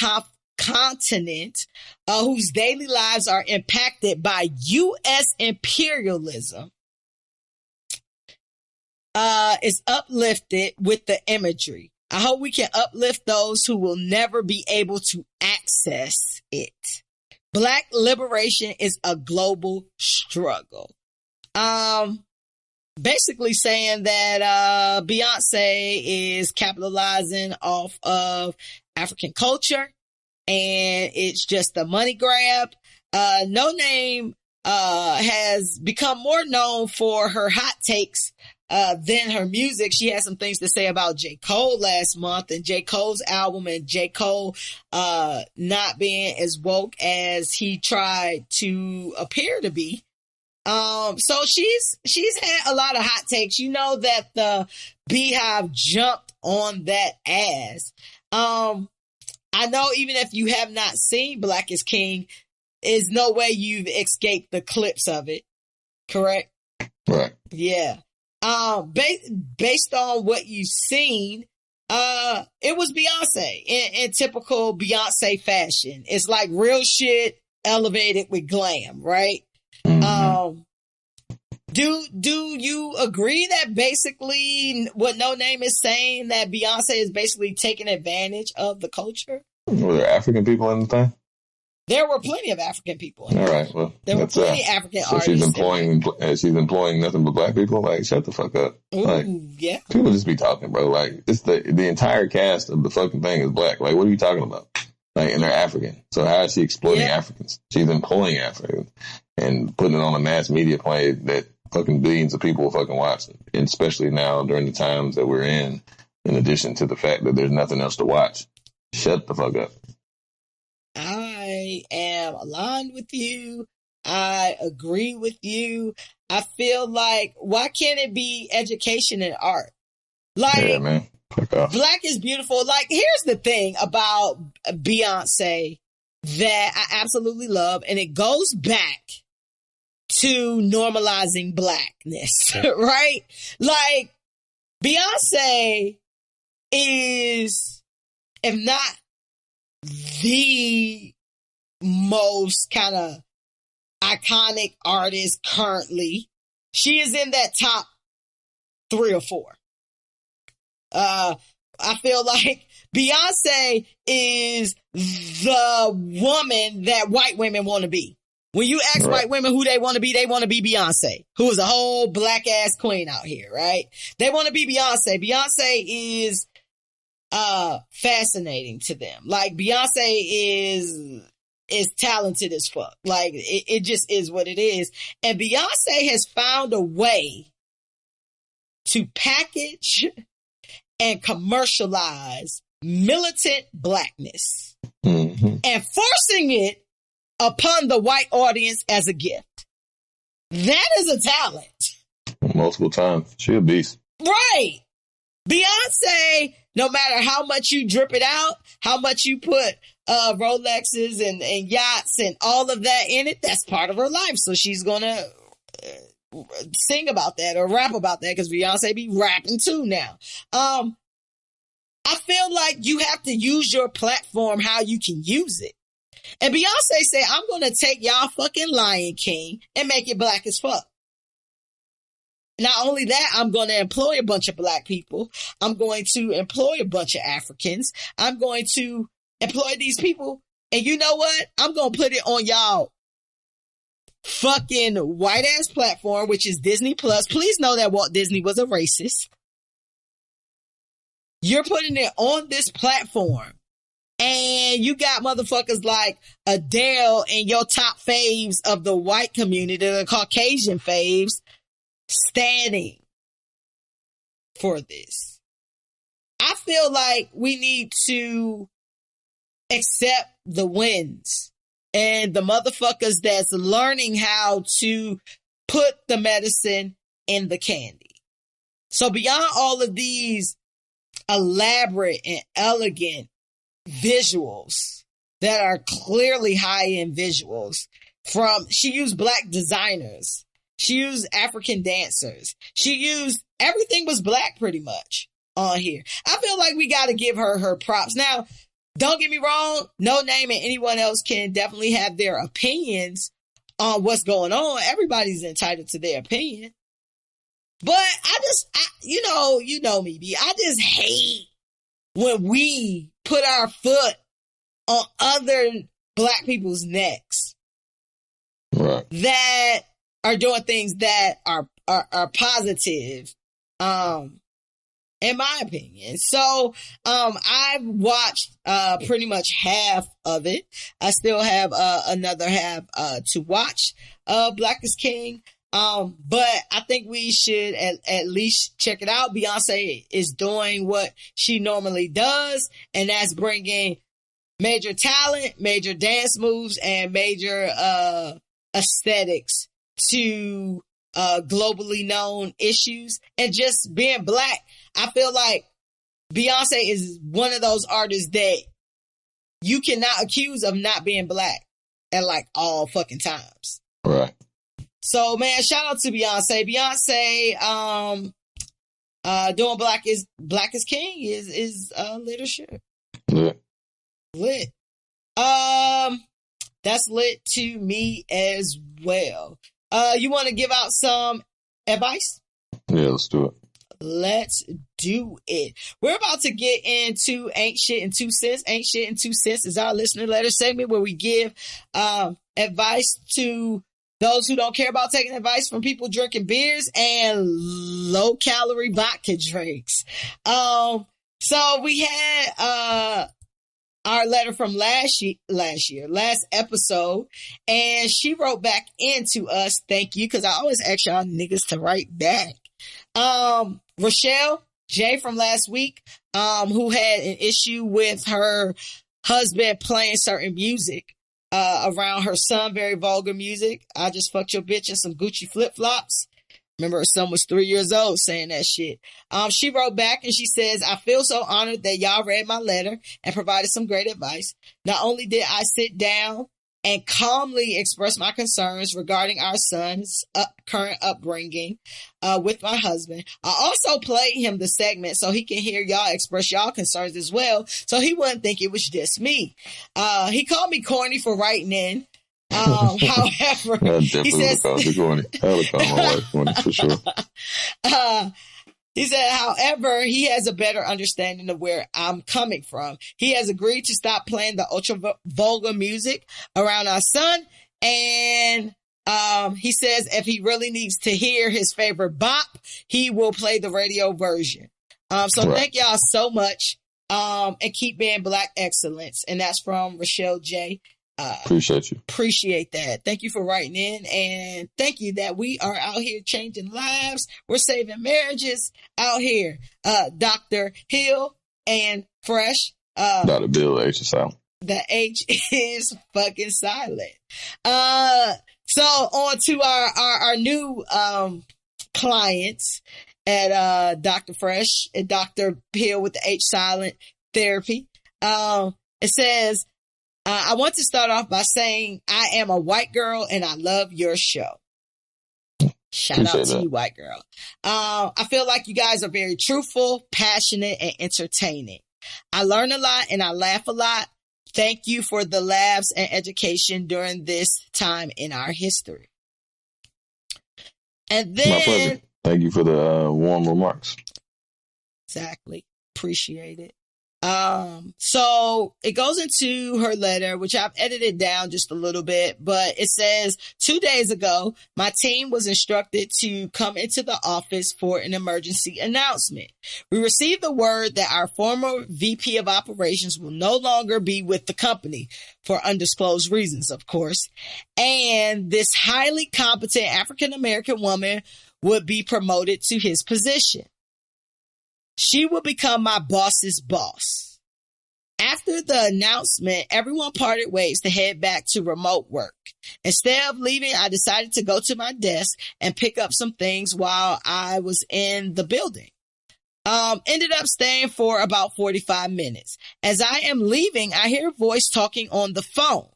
continent whose daily lives are impacted by U.S. imperialism is uplifted with the imagery. I hope we can uplift those who will never be able to access it. Black liberation is a global struggle." Basically saying that Beyonce is capitalizing off of African culture and it's just a money grab. No Name has become more known for her hot takes than her music. She had some things to say about J. Cole last month and J. Cole's album, and J. Cole not being as woke as he tried to appear to be. So she's had a lot of hot takes. You know that the Beehive jumped on that ass. I know even if you have not seen Black is King, there's no way you've escaped the clips of it. Correct? Right. Yeah. Based on what you've seen, it was Beyonce in typical Beyonce fashion. It's like real shit elevated with glam, right? Mm-hmm. Do you agree that basically what No Name is saying, that Beyonce is basically taking advantage of the culture? Were there African people in the thing? There were plenty of African people. All right, well, there were plenty of African so artists. She's employing nothing but Black people. Like, shut the fuck up. Ooh, like, yeah. People just be talking, bro. Like, it's the entire cast of the fucking thing is Black. Like, what are you talking about? Like, and they're African. So how is she exploiting Africans? She's employing Africans and putting it on a mass media play that fucking billions of people will fucking watch, and especially now during the times that we're in addition to the fact that there's nothing else to watch. Shut the fuck up. I am aligned with you. I agree with you. I feel like, why can't it be education and art? Like, yeah, man. Fuck off. Black is beautiful. Like, here's the thing about Beyonce that I absolutely love, and it goes back to normalizing blackness, right? Like, Beyonce is, if not the most kind of iconic artist currently, she is in that top 3 or 4. I feel like Beyonce is the woman that white women want to be. When you ask white women who they want to be Beyonce, who is a whole black ass queen out here, right? They want to be Beyonce. Beyonce is fascinating to them. Like, Beyonce is talented as fuck. Like, it just is what it is. And Beyonce has found a way to package and commercialize militant blackness and forcing it upon the white audience as a gift. That is a talent. Multiple times. She a beast. Right. Beyonce, no matter how much you drip it out, how much you put Rolexes and yachts and all of that in it, that's part of her life. So she's gonna sing about that or rap about that, because Beyonce be rapping too now. I feel like you have to use your platform how you can use it. And Beyonce said, I'm gonna take y'all fucking Lion King and make it black as fuck. Not only that, I'm going to employ a bunch of black people. I'm going to employ a bunch of Africans. I'm going to employ these people. And you know what? I'm going to put it on y'all fucking white ass platform, which is Disney Plus. Please know that Walt Disney was a racist. You're putting it on this platform. And you got motherfuckers like Adele and your top faves of the white community, the Caucasian faves, standing for this. I feel like we need to accept the wins and the motherfuckers that's learning how to put the medicine in the candy. So beyond all of these elaborate and elegant visuals that are clearly high-end visuals she used black designers. She used African dancers. She used, everything was black pretty much on here. I feel like we got to give her her props. Now, don't get me wrong. No Name and anyone else can definitely have their opinions on what's going on. Everybody's entitled to their opinion. But you know me, B. I just hate when we put our foot on other black people's necks. Right. That are doing things that are positive, in my opinion. So, I've watched, pretty much half of it. I still have, another half, to watch, Black is King. But I think we should at least check it out. Beyonce is doing what she normally does, and that's bringing major talent, major dance moves, and major, aesthetics to globally known issues. And just being black, I feel like Beyonce is one of those artists that you cannot accuse of not being black at like all fucking times. Right. So man, shout out to Beyonce. Beyonce doing Black is King is lit as shit. Lit. That's lit to me as well. You want to give out some advice? Yeah, let's do it. Let's do it. We're about to get into Ain't Shit in 2 Cents. Ain't Shit in 2 Cents is our listener letter segment where we give advice to those who don't care about taking advice from people drinking beers and low calorie vodka drinks. So we had our letter from last episode, and she wrote back into us. Thank you, because I always ask y'all niggas to write back. Rochelle J from last week, who had an issue with her husband playing certain music around her son, very vulgar music. I just fucked your bitch in some Gucci flip-flops. Remember, her son was 3 years old saying that shit. She wrote back and she says, I feel so honored that y'all read my letter and provided some great advice. Not only did I sit down and calmly express my concerns regarding our son's current upbringing with my husband, I also played him the segment so he can hear y'all express y'all concerns as well, so he wouldn't think it was just me. He called me corny for writing in. However, he says, I would call my wife corny for sure. He said, however, he has a better understanding of where I'm coming from. He has agreed to stop playing the ultra vulgar music around our son. And he says if he really needs to hear his favorite bop, he will play the radio version. So right. Thank y'all so much. And keep being Black excellence. And that's from Rochelle J. Appreciate you. Appreciate that. Thank you for writing in, and thank you that we are out here changing lives. We're saving marriages out here. Dr. Hill and Fresh. Dr. Bill, H is silent. The H is fucking silent. So on to our new clients. at Dr. Fresh and Dr. Hill with the H silent therapy. It says, I want to start off by saying I am a white girl and I love your show. Shout out to you, white girl. I feel like you guys are very truthful, passionate, and entertaining. I learn a lot and I laugh a lot. Thank you for the laughs and education during this time in our history. And then, my pleasure. Thank you for the warm remarks. Exactly. Appreciate it. So it goes into her letter, which I've edited down just a little bit, but it says 2 days ago, my team was instructed to come into the office for an emergency announcement. We received the word that our former VP of operations will no longer be with the company for undisclosed reasons, of course. And this highly competent African-American woman would be promoted to his position. She will become my boss's boss. After the announcement, everyone parted ways to head back to remote work. Instead of leaving, I decided to go to my desk and pick up some things while I was in the building. Ended up staying for about 45 minutes. As I am leaving, I hear a voice talking on the phone.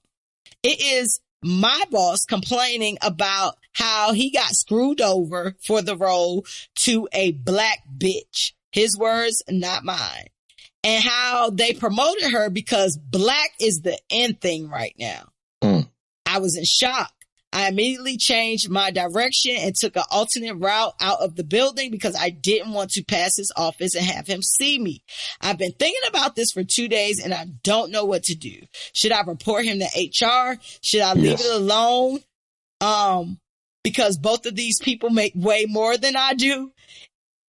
It is my boss complaining about how he got screwed over for the role to a black bitch. His words, not mine. And how they promoted her because black is the in thing right now. I was in shock. I immediately changed my direction and took an alternate route out of the building because I didn't want to pass his office and have him see me. I've been thinking about this for 2 days and I don't know what to do. Should I report him to HR? Should I leave it alone? Because both of these people make way more than I do.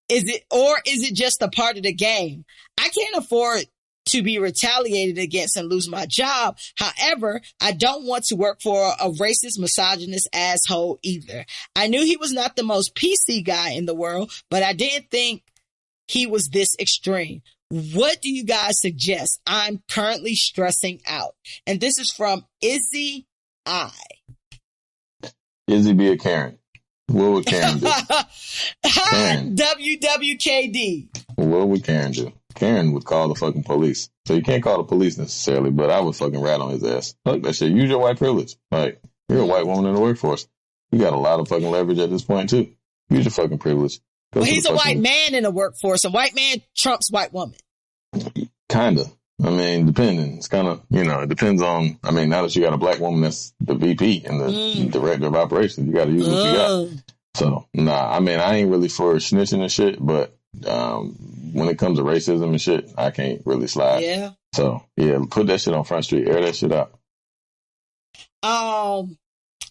Is it just a part of the game? I can't afford to be retaliated against and lose my job. However, I don't want to work for a racist, misogynist asshole either. I knew he was not the most PC guy in the world, but I didn't think he was this extreme. What do you guys suggest? I'm currently stressing out. And this is from Izzy I. Izzy be a Karen. What would Karen do? Karen. WWKD. What would Karen do? Karen would call the fucking police. So you can't call the police necessarily, but I would fucking rat on his ass. Fuck that shit. Use your white privilege. Like, you're a white woman in the workforce. You got a lot of fucking leverage at this point, too. Use your fucking privilege. Well, he's a white man in the workforce. A white man trumps white woman. Kinda. I mean, depending. It's kind of, it depends on, now that you got a black woman that's the VP and the director of operations, you got to use what you got. So, I ain't really for snitching and shit, but when it comes to racism and shit, I can't really slide. Yeah. So, yeah, put that shit on Front Street. Air that shit out.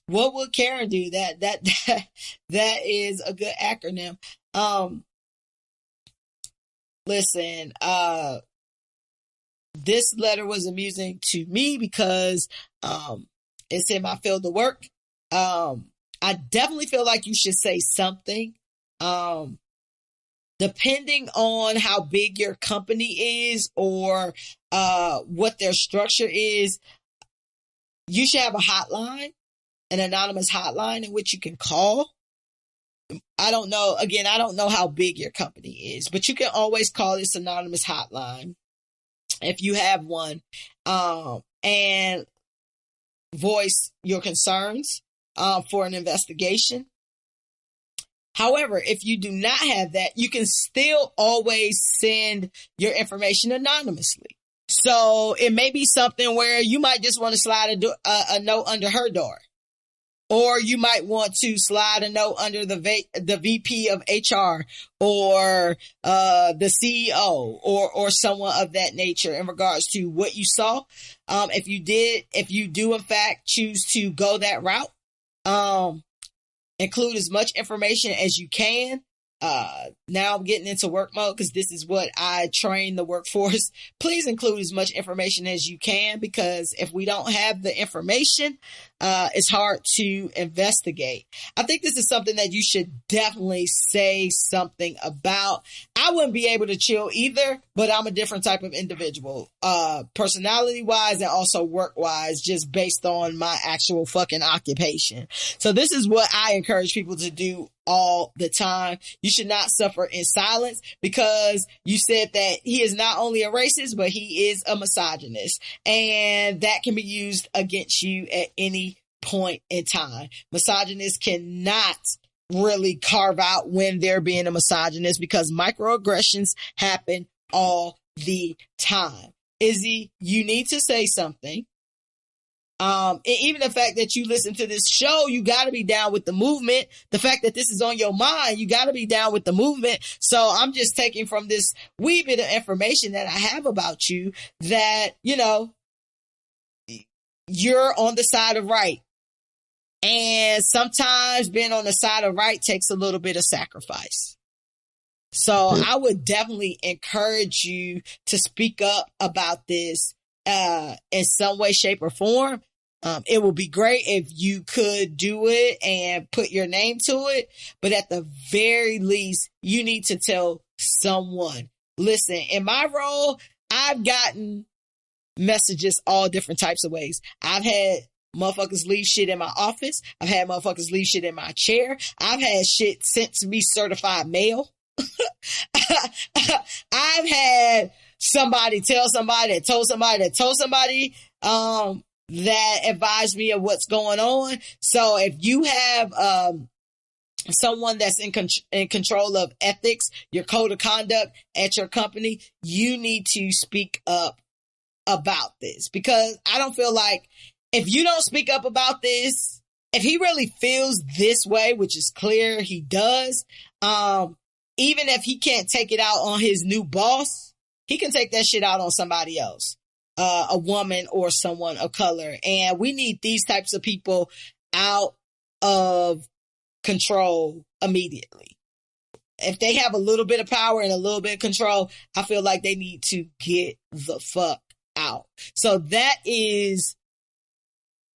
What would Karen do? That is a good acronym. Listen, this letter was amusing to me because it's in my field of work. I definitely feel like you should say something. Depending on how big your company is or what their structure is, you should have a hotline, an anonymous hotline in which you can call. I don't know. Again, I don't know how big your company is, but you can always call this anonymous hotline if you have one, and voice your concerns for an investigation. However, if you do not have that, you can still always send your information anonymously. So it may be something where you might just want to slide a note under her door. Or you might want to slide a note under the VP of HR or the CEO or someone of that nature in regards to what you saw. If you do in fact choose to go that route, include as much information as you can. Now I'm getting into work mode because this is what I train the workforce. Please include as much information as you can, because if we don't have the information, it's hard to investigate. I think this is something that you should definitely say something about. I wouldn't be able to chill either, but I'm a different type of individual, personality wise and also work wise, just based on my actual fucking occupation. So this is what I encourage people to do all the time. You should not suffer in silence, because you said that he is not only a racist, but he is a misogynist. And that can be used against you at any point in time. Misogynists cannot really carve out when they're being a misogynist, because microaggressions happen all the time. Izzy, you need to say something. And even the fact that you listen to this show, you got to be down with the movement. The fact that this is on your mind, you got to be down with the movement. So I'm just taking from this wee bit of information that I have about you that, you know, you're on the side of right. And sometimes being on the side of right takes a little bit of sacrifice. So I would definitely encourage you to speak up about this in some way, shape, or form. It would be great if you could do it and put your name to it. But at the very least, you need to tell someone. Listen, in my role, I've gotten messages all different types of ways. I've had motherfuckers leave shit in my office. I've had motherfuckers leave shit in my chair. I've had shit sent to me certified mail. I've had somebody tell somebody that told somebody that told somebody, that advised me of what's going on. So if you have, someone that's in control of ethics, your code of conduct at your company, you need to speak up about this, because I don't feel like if you don't speak up about this, if he really feels this way, which is clear he does, even if he can't take it out on his new boss, he can take that shit out on somebody else, a woman or someone of color. And we need these types of people out of control immediately. If they have a little bit of power and a little bit of control, I feel like they need to get the fuck out. So that is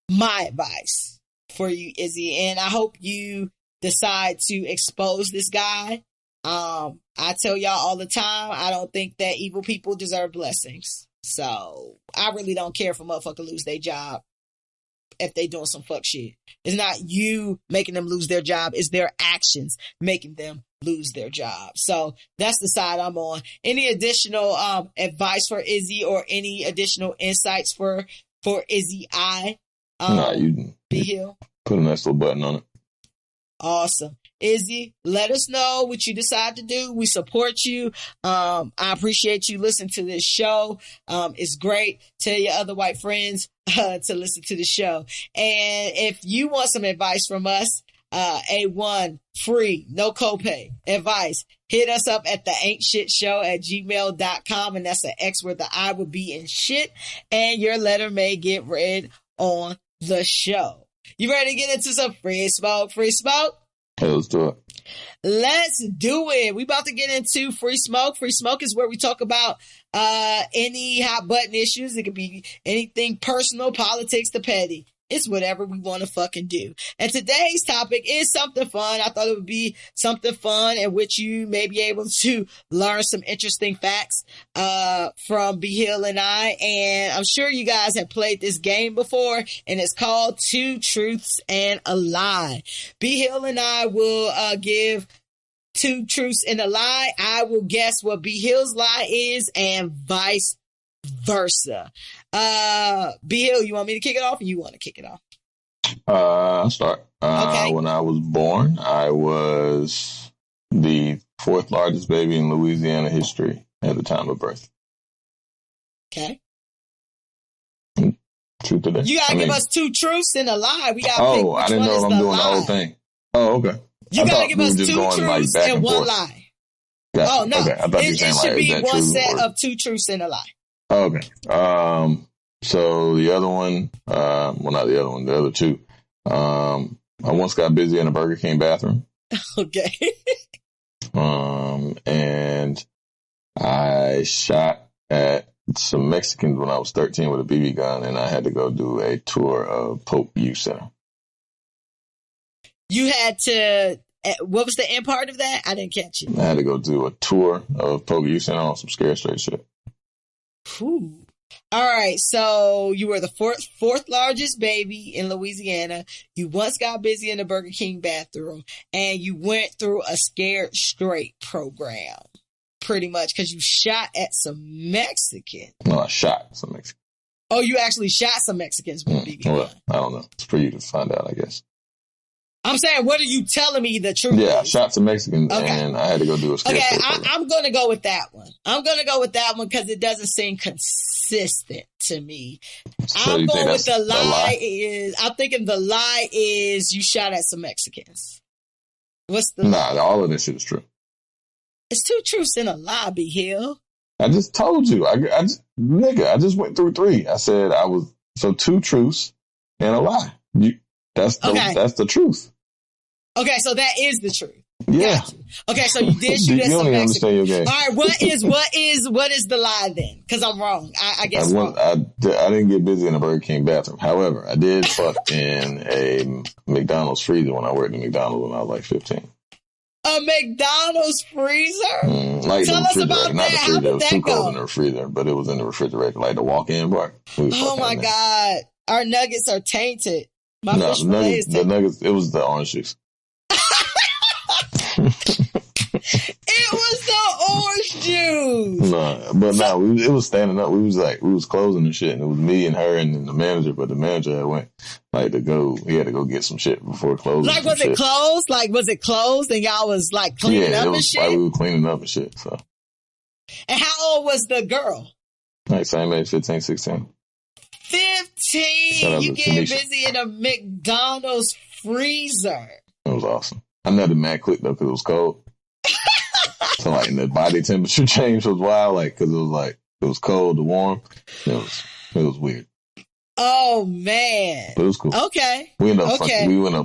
my advice for you, Izzy. And I hope you decide to expose this guy. I tell y'all all the time, I don't think that evil people deserve blessings. So I really don't care if a motherfucker lose their job if they doing some fuck shit. It's not you making them lose their job. It's their actions making them lose their job. So that's the side I'm on. Any additional advice for Izzy, or any additional insights for Izzy you Be Hill? Put a nice little button on it. Awesome. Izzy, let us know what you decide to do. We support you. I appreciate you listening to this show. It's great. Tell your other white friends to listen to the show. And if you want some advice from us, A1, free, no copay advice, hit us up at the ain'tshitshow@gmail.com. And that's an X where the I would be in shit. And your letter may get read on the show. You ready to get into some free smoke? Free smoke? Hey, let's do it. Let's do it. We about to get into free smoke. Free smoke is where we talk about any hot button issues. It could be anything personal, politics to petty. It's whatever we want to fucking do. And today's topic is something fun. I thought it would be something fun in which you may be able to learn some interesting facts from B Hill and I. And I'm sure you guys have played this game before, and it's called Two Truths and a Lie. B Hill and I will give two truths and a lie. I will guess what B Hill's lie is, and vice versa. B Hill, you want me to kick it off, or you want to kick it off? I'll start. Okay. When I was born, I was the fourth largest baby in Louisiana history at the time of birth. Okay. Truth today. You gotta give us two truths and a lie. We gotta pick which I didn't one know is I'm the doing lie. the whole thing. Oh, okay. You gotta give us two truths and one lie. Gotcha. Oh, no. Okay. I thought you were saying, it should be one set or... of two truths and a lie. Oh, okay. So the other one, well, not the other one, the other two. I once got busy in a Burger King bathroom. Okay. And I shot at some Mexicans when I was 13 with a BB gun, and I had to go do a tour of Polk Youth Center. You had to, what was the end part of that? I didn't catch it. I had to go do a tour of Polk Youth Center on some scare straight shit. Ooh. All right, so you were the fourth largest baby in Louisiana. You once got busy in the Burger King bathroom, and you went through a Scared Straight program, pretty much, because you shot at some Mexicans. No, I shot some Mexicans. Oh, you actually shot some Mexicans with a BB gun. Well, I don't know. It's for you to find out, I guess. I'm saying, what are you telling me the truth Yeah, is? I shot some Mexicans, and I had to go do a Scared Straight program. I'm going to go with that one. I'm going to go with that one because it doesn't seem consistent to me. So I'm going with the lie. I'm thinking the lie is you shot at some Mexicans. What's the lie? All of this shit is true. It's two truths in a lie, B. Hill. I just told you. I just went through 3. I said so 2 truths and a lie. That's the truth. Okay, so that is the truth. Yeah. Gotcha. Okay, so you did shoot at some Mexicans. Your game. All right, what is the lie then? Because I'm wrong. I guess wrong. I didn't get busy in a Burger King bathroom. However, I did fuck in a McDonald's freezer when I worked at McDonald's when I was like 15. A McDonald's freezer? Tell us about that. Not the freezer. It was too cold in the freezer, but it was in the refrigerator, like the walk-in part. Oh my God. Our nuggets are tainted. The nuggets, it was the orange juice. It was the orange juice. It was standing up. We was closing and shit, and it was me and her and then the manager, but the manager had went he had to go get some shit before closing. Like, was it closed? Like, was it closed and y'all was like cleaning up and shit? Like we were cleaning up and shit, so. And how old was the girl? Like same age, 15, 16. 15. You getting busy in a McDonald's freezer. It was awesome. I nutted mad quick though because it was cold. So like the body temperature change was wild, like because it was cold to warm. It was weird. Oh man. But it was cool. Okay. We ended up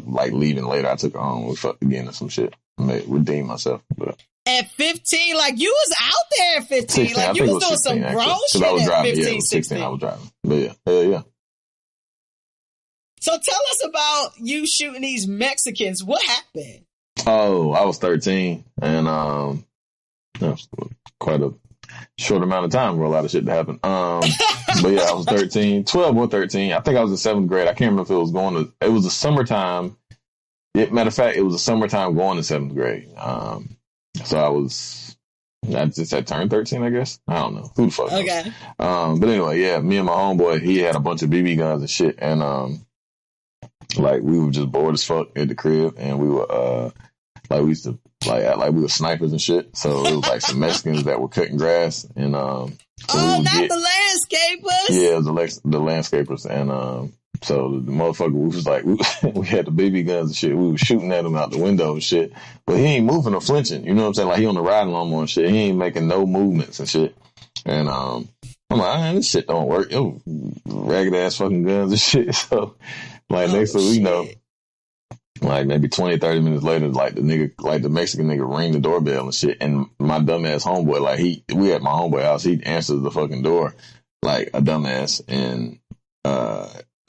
like leaving later. I took her home. We fucked again or some shit. I redeemed myself. But at 15, like you was out there at 15. 16, like you was doing 16, some grown shit I was driving, 15, yeah, it was 16. 16. I was driving. But yeah. So tell us about you shooting these Mexicans. What happened? Oh, I was 13 and that was quite a short amount of time for a lot of shit to happen. But yeah, I was 12 or 13. I think I was in 7th grade. I can't remember if it was the summertime. Matter of fact, it was the summertime going to 7th grade. So I just had turned 13, I guess. I don't know. Who the fuck knows? Okay. But anyway, yeah, me and my homeboy, he had a bunch of BB guns and shit. And, like, we were just bored as fuck at the crib. And we were, we used to, act like we were snipers and shit. So it was like some Mexicans that were cutting grass. And, the landscapers? Yeah, it was the landscapers. And, so the motherfucker was like, we had the BB guns and shit. We were shooting at him out the window and shit. But he ain't moving or flinching. You know what I'm saying? Like, he on the riding lawnmower and shit. He ain't making no movements and shit. And I'm like, man, this shit don't work. It was ragged ass fucking guns and shit. So, next thing we know, like maybe 20, 30 minutes later, the Mexican nigga ring the doorbell and shit. And my dumbass homeboy, we at my homeboy house, he answers the fucking door like a dumbass. And,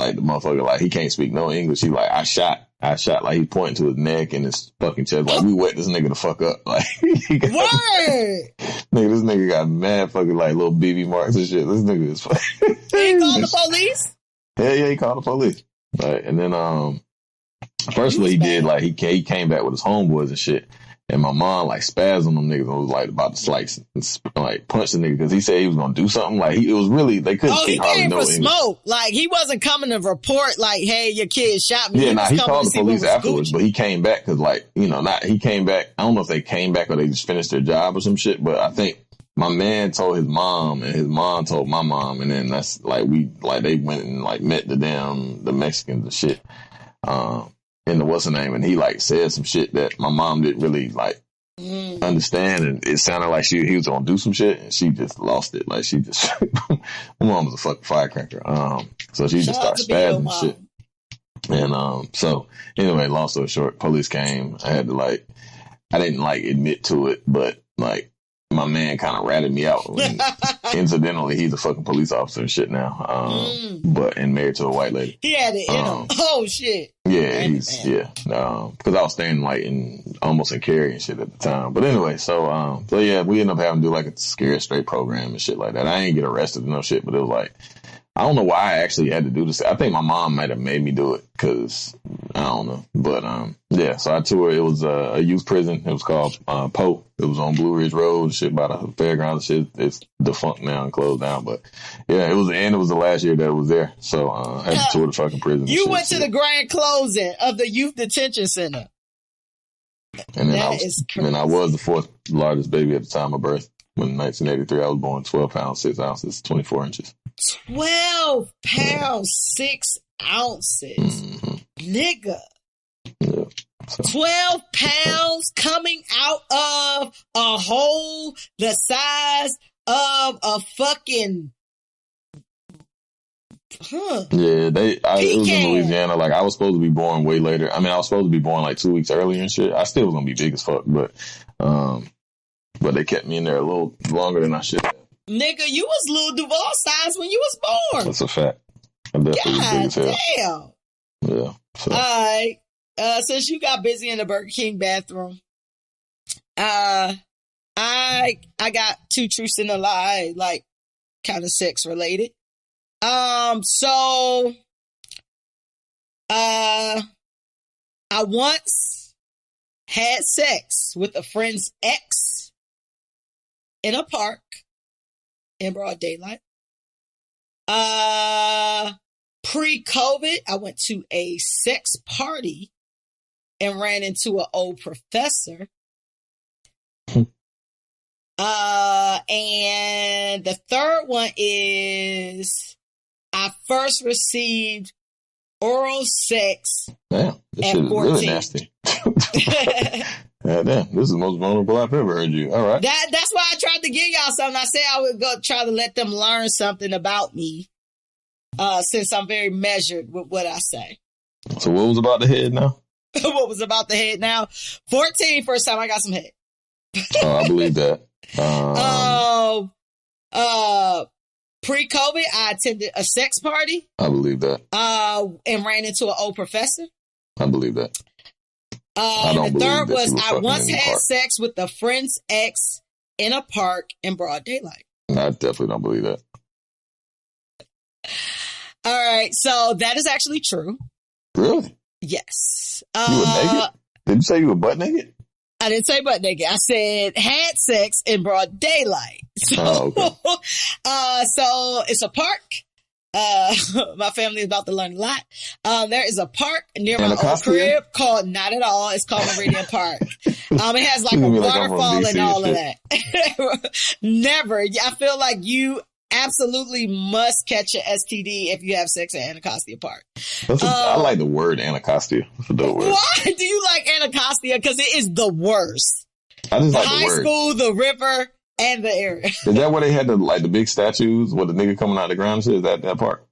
the motherfucker, he can't speak no English. He I shot. Like, he pointing to his neck and his fucking chest. Like, we wet this nigga the fuck up. Like, Word! This nigga got mad fucking, little BB marks and shit. This nigga is fucking. He called the police? Yeah, he called the police. Right. And then, first what he did, he came back with his homeboys and shit. And my mom, spazzed on them niggas and was, about to slice and, punch the nigga because he said he was going to do something. It was really, they couldn't speak hardly no English. He came for smoke. He wasn't coming to report, hey, your kid shot me. Yeah, he called the police afterwards, but he came back because, he came back. I don't know if they came back or they just finished their job or some shit, but I think my man told his mom and his mom told my mom. And then that's, they went and, met the Mexicans and shit. In the what's her name, and he said some shit that my mom didn't really understand, and it sounded like he was gonna do some shit, and she just lost it. She just my mom was a fucking firecracker. So she just started spazzing and shit. And so anyway, long story short, police came. I had to I didn't admit to it, but my man kind of ratted me out. Incidentally, he's a fucking police officer and shit now. But and married to a white lady. He had it in him. Oh shit. Yeah, because I was staying like almost in Cary and shit at the time. But anyway, so yeah, we ended up having to do like a scary straight program and shit like that. I ain't get arrested and no shit, but it was like, I don't know why I actually had to do this. I think my mom might have made me do it because I don't know. But yeah, so I toured. It was a youth prison. It was called Poe. It was on Blue Ridge Road, shit by the fairgrounds. Shit, it's defunct now and closed down. But yeah, it was the last year that it was there. So I had to tour the fucking prison. You went to the grand closing of the youth detention center. And then I was the fourth largest baby at the time of birth. When in 1983, I was born 12 pounds, 6 ounces, 24 inches. 12 pounds, 6 ounces. Mm-hmm. Nigga. Yeah. So. 12 pounds coming out of a hole the size of a fucking... Yeah, it was in Louisiana. Like, I was supposed to be born way later. I mean, I was supposed to be born like 2 weeks earlier and shit. I still was gonna be big as fuck, but they kept me in there a little longer than I should have. Nigga, you was Lil Duval size when you was born. That's a fact. I definitely was big as hell. Damn. Yeah. So. Alright. Since you got busy in the Burger King bathroom, I got 2 truths and a lie, like kind of sex related. So I once had sex with a friend's ex in a park in broad daylight. Pre-COVID, I went to a sex party and ran into an old professor. And the third one is I first received oral sex at 14. Really nasty. Damn, this is the most vulnerable I've ever heard you. All right. That's why I tried to give y'all something. I said I would go try to let them learn something about me. Since I'm very measured with what I say. So what was about the head now? What was about the head now? 14, first time I got some head. Oh, I believe that. Pre-COVID, I attended a sex party. I believe that. And ran into an old professor. I believe that. And the third was I once had sex with a friend's ex in a park in broad daylight. I definitely don't believe that. All right, so that is actually true. Really? Yes. You were naked? Did you say you were butt naked? I didn't say butt naked. I said had sex in broad daylight. So, okay. So it's a park. My family is about to learn a lot. There is a park near my old crib called, not at all, it's called Meridian Park. It has like a waterfall and all of that. Never. I feel like you absolutely must catch an STD if you have sex at Anacostia Park. I like the word Anacostia. That's a dope word. Why do you like Anacostia? Because it is the worst. I just like the high word. School, the river, and the area. Is that where they had the big statues with the nigga coming out of the ground? Is that park?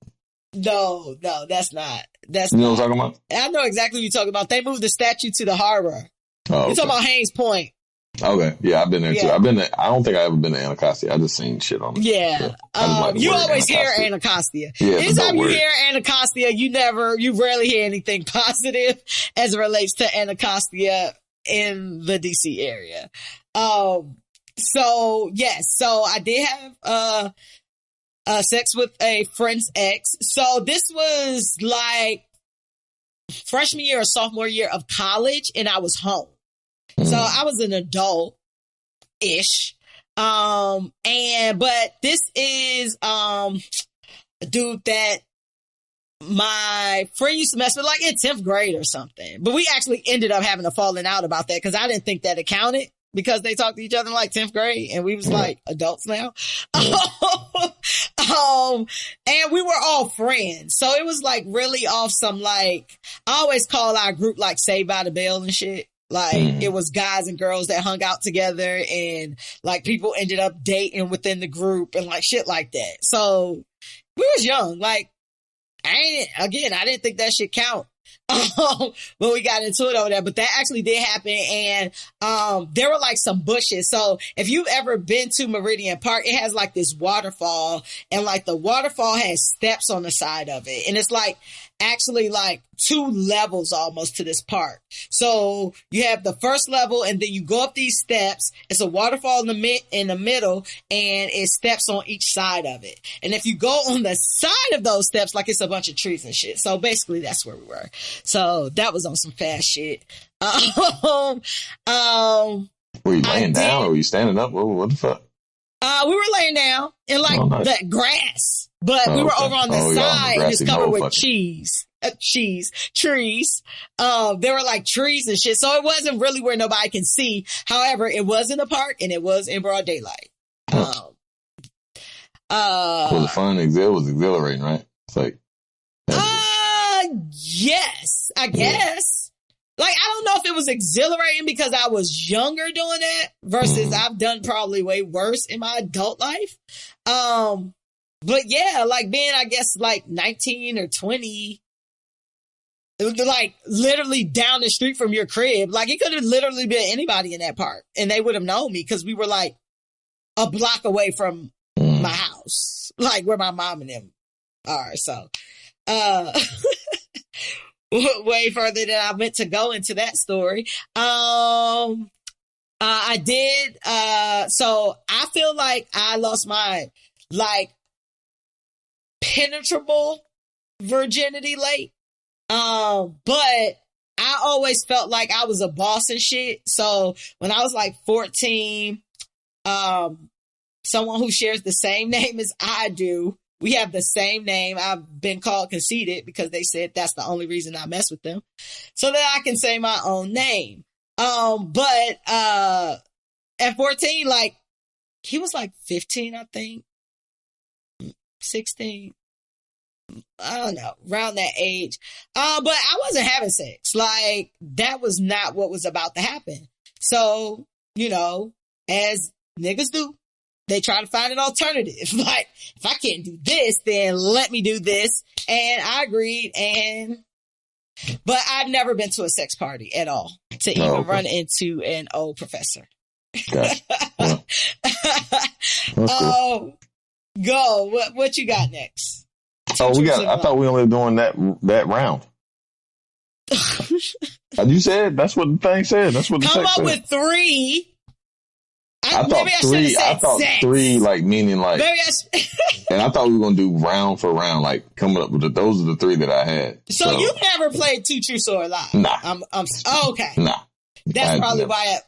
No, that's not. That's you know what I'm talking about? I know exactly what you're talking about. They moved the statue to the harbor. Oh, okay. You're talking about Haynes Point. Okay, yeah, I've been there too. I've been there. I don't think I ever been to Anacostia. I just seen shit on it. Yeah, like you always hear Anacostia. Yeah, anytime you hear Anacostia, you rarely hear anything positive as it relates to Anacostia in the DC area. So yes, so I did have sex with a friend's ex. So this was like freshman year or sophomore year of college, and I was home. So I was an adult-ish. But this is a dude that my friend used to mess with, like in 10th grade or something. But we actually ended up having a falling out about that because I didn't think that it counted because they talked to each other in like 10th grade and we was like adults now. And we were all friends. So it was like really off some like, I always call our group like Saved by the Bell and shit. Like it was guys and girls that hung out together and like people ended up dating within the group and like shit like that. So we was young. Like I didn't think that shit count. When we got into it over there, but that actually did happen. And, there were like some bushes. So if you've ever been to Meridian Park, it has like this waterfall, and like the waterfall has steps on the side of it. And it's like actually like 2 levels almost to this park. So you have the first level, and then you go up these steps. It's a waterfall in the middle, and it steps on each side of it. And if you go on the side of those steps, like it's a bunch of trees and shit. So basically that's where we were. So that was on some fast shit. Were you laying down or were you standing up? What the fuck? We were laying down in like the grass, but we were over on the side, and it's covered with trees. There were like trees and shit. So it wasn't really where nobody can see. However, it was in the park, and it was in broad daylight. Was it fun? It was exhilarating, right? It's like, yes, I guess. Like, I don't know if it was exhilarating because I was younger doing that versus I've done probably way worse in my adult life. But yeah, like being, I guess, like 19 or 20, it was like literally down the street from your crib. Like, it could have literally been anybody in that park, and they would have known me because we were like a block away from my house, like where my mom and them are. So, way further than I meant to go into that story. I did, so I feel like I lost my, like, penetrable virginity late. But I always felt like I was a boss and shit. So when I was like 14, someone who shares the same name as I do, we have the same name. I've been called conceited because they said that's the only reason I mess with them, so that I can say my own name. But at 14, like, he was like 15, I think, 16. I don't know, around that age. But I wasn't having sex. Like, that was not what was about to happen. So, you know, as niggas do, they try to find an alternative. Like, if I can't do this, then let me do this. And I agreed. But I've never been to a sex party at all to even run into an old professor. Gotcha. Oh, go. What you got next? I thought we only doing that round. You said that's what the thing said. That's what the come text up said. with 3. I thought three, like, meaning like, and I thought we were going to do round for round, like coming up with those are the 3 that I had. So you never played 2 Truths or a Lie? Nah. Okay. Nah. That's probably why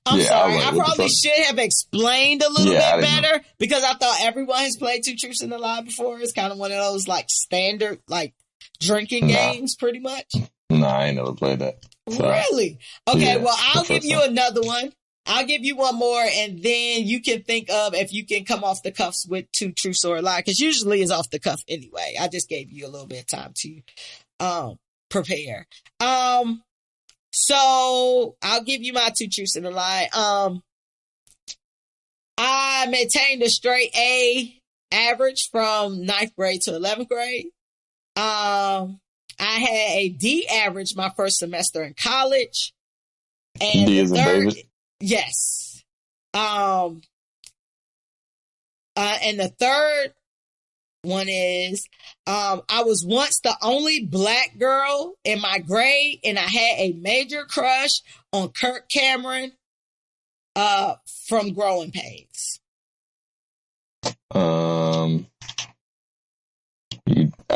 I'm sorry. I probably should have explained a little bit better because I thought everyone has played 2 Truths and a Lie before. It's kind of one of those like standard, like drinking games pretty much. Nah, I ain't never played that. So. Really? Okay. Well, I'll give you another one. I'll give you one more, and then you can think of if you can come off the cuffs with 2 Truths or a Lie, because usually it's off the cuff anyway. I just gave you a little bit of time to prepare. So I'll give you my 2 Truths and a Lie. I maintained a straight A average from 9th grade to 11th grade. I had a D average my first semester in college. And D as in David? Yes. And the third one is, I was once the only black girl in my grade, and I had a major crush on Kirk Cameron, from Growing Pains. I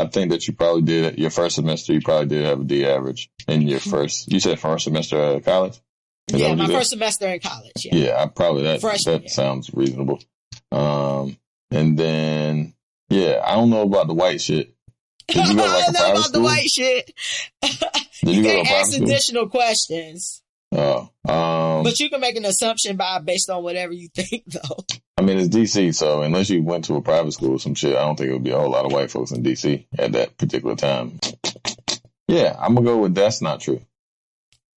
think that you probably did, your first semester, you probably did have a D average in your you said first semester of college? Yeah, my first semester in college. Yeah, I probably that sounds reasonable. And then, I don't know about the white shit. Did you go to like I don't know about the white shit. You can't ask additional questions. Oh, but you can make an assumption based on whatever you think, though. I mean, it's DC, so unless you went to a private school or some shit, I don't think it would be a whole lot of white folks in DC at that particular time. Yeah, I'm gonna go with that's not true.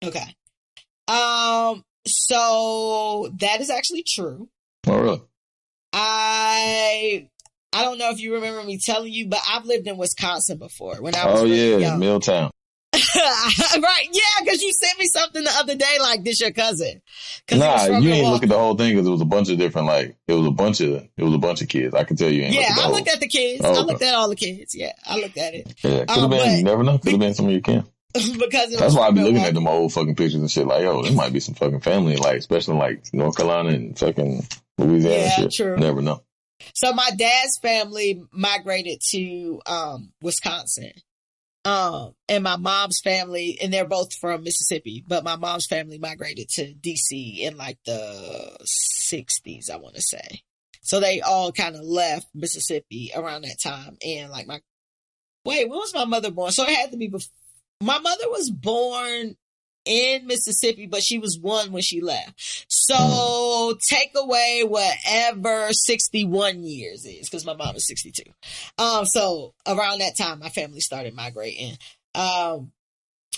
Okay. So that is actually true. Oh, really? I don't know if you remember me telling you, but I've lived in Wisconsin before when I was really young. Milltown. Right. Yeah. Cause you sent me something the other day, like this your cousin. Nah, you ain't look at the whole thing because it was a bunch of different, like, it was a bunch of kids. I can tell you ain't look at the I whole. looked at the kids. Oh, I looked at all the kids. Yeah. I looked at it. Yeah. Could have been, you never know. Could have been some of your kin. Because that's why I be looking at them old fucking pictures and shit. Like, yo, there might be some fucking family, like, especially like North Carolina and fucking Louisiana and shit. True. Never know. So my dad's family migrated to Wisconsin. And my mom's family, and they're both from Mississippi, but my mom's family migrated to DC in like the 60s, I want to say. So they all kind of left Mississippi around that time. And like when was my mother born? So it had to be before. My mother was born in Mississippi, but she was 1 when she left. So take away whatever 61 years is, because my mom is 62. So around that time, my family started migrating to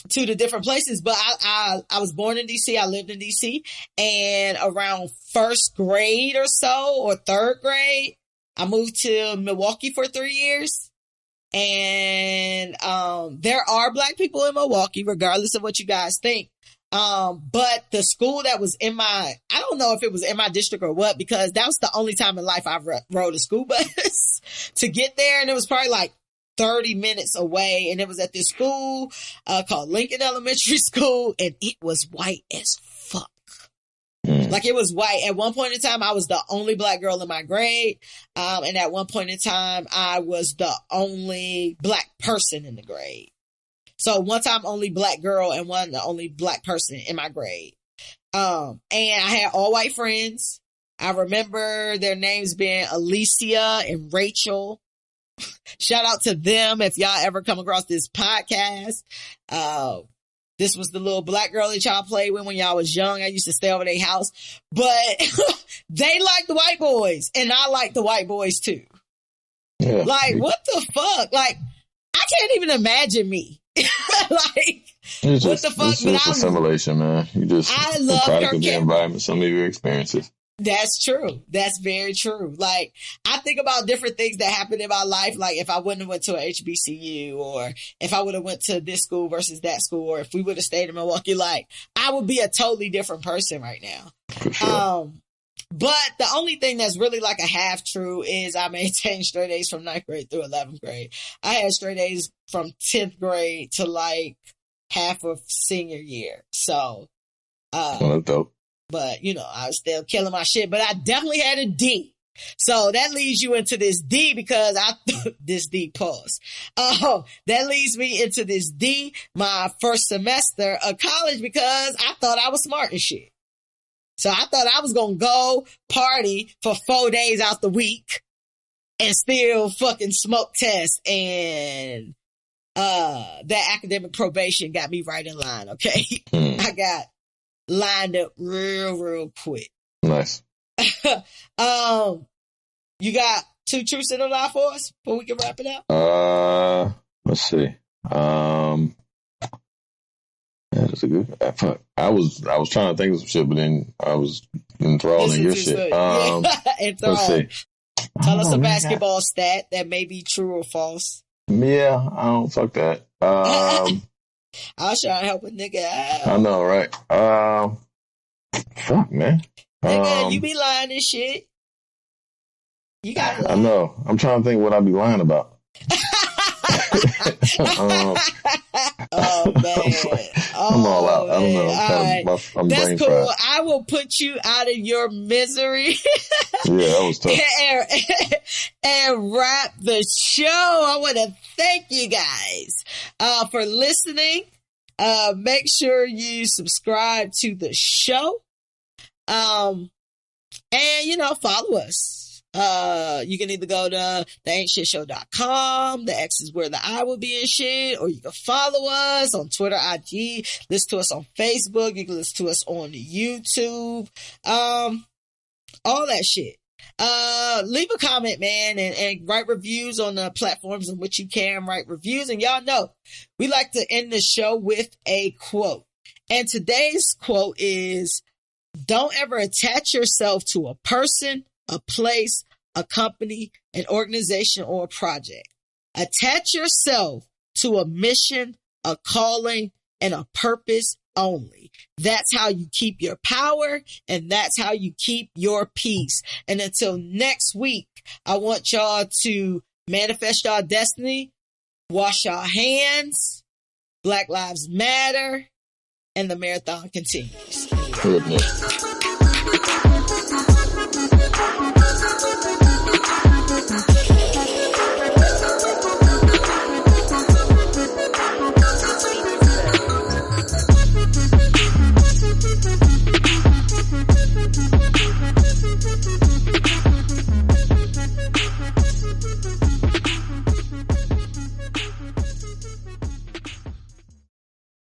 the different places. But I was born in DC. I lived in DC, and around first grade or so, or third grade, I moved to Milwaukee for 3 years. And there are Black people in Milwaukee, regardless of what you guys think. But the school that was I don't know if it was in my district or what, because that was the only time in life I rode a school bus to get there. And it was probably like 30 minutes away. And it was at this school called Lincoln Elementary School. And it was white as fuck. Like, it was white. At one point in time, I was the only Black girl in my grade. And at one point in time, I was the only Black person in the grade. So one time only Black girl and the only Black person in my grade. And I had all white friends. I remember their names being Alicia and Rachel. Shout out to them if y'all ever come across this podcast. This was the little Black girl that y'all played with when y'all was young. I used to stay over their house, but they liked the white boys and I liked the white boys too. Yeah. Like, what the fuck? Like, I can't even imagine me. Like, what the fuck? It's just assimilation, man. I love product of the environment, some of your experiences. That's true. That's very true. Like, I think about different things that happened in my life. Like, if I wouldn't have went to a HBCU, or if I would have went to this school versus that school, or if we would have stayed in Milwaukee, like, I would be a totally different person right now. For sure. But the only thing that's really like a half true is I maintained straight A's from 9th grade through 11th grade. I had straight A's from 10th grade to like half of senior year. So, that's dope. But, you know, I was still killing my shit, but I definitely had a D. So that leads you into this D, because this D pause. That leads me into this D, my first semester of college, because I thought I was smart and shit. So I thought I was going to go party for 4 days out the week and still fucking smoke tests. And, that academic probation got me right in line. Okay. I got lined up real quick. Nice. You got 2 truths and a lie for us before we can wrap it up? Let's see. Yeah, that's a good. Fuck. I was trying to think of some shit, but then I was enthralled in your shit. Let's see. Tell us a basketball stat that may be true or false. Yeah, I don't fuck that. I'll try to help a nigga out. I know, right? Fuck, man. Nigga, you be lying and shit. You got. I know. I'm trying to think what I be lying about. Oh man! I'm all out. I don't know. Right. I'm That's cool. fried. I will put you out of your misery. Yeah, that was tough. and wrap the show. I want to thank you guys for listening. Make sure you subscribe to the show. And follow us. You can either go to theaintshitshow.com. The X is where the I will be in shit, or you can follow us on Twitter, IG, listen to us on Facebook. You can listen to us on YouTube. All that shit. Leave a comment, man, and write reviews on the platforms in which you can write reviews. And y'all know, we like to end the show with a quote. And today's quote is, don't ever attach yourself to a person, a place, a company, an organization, or a project. Attach yourself to a mission, a calling, and a purpose only. That's how you keep your power, and that's how you keep your peace. And until next week, I want y'all to manifest y'all destiny, wash y'all hands, Black Lives Matter, and the marathon continues. Goodness.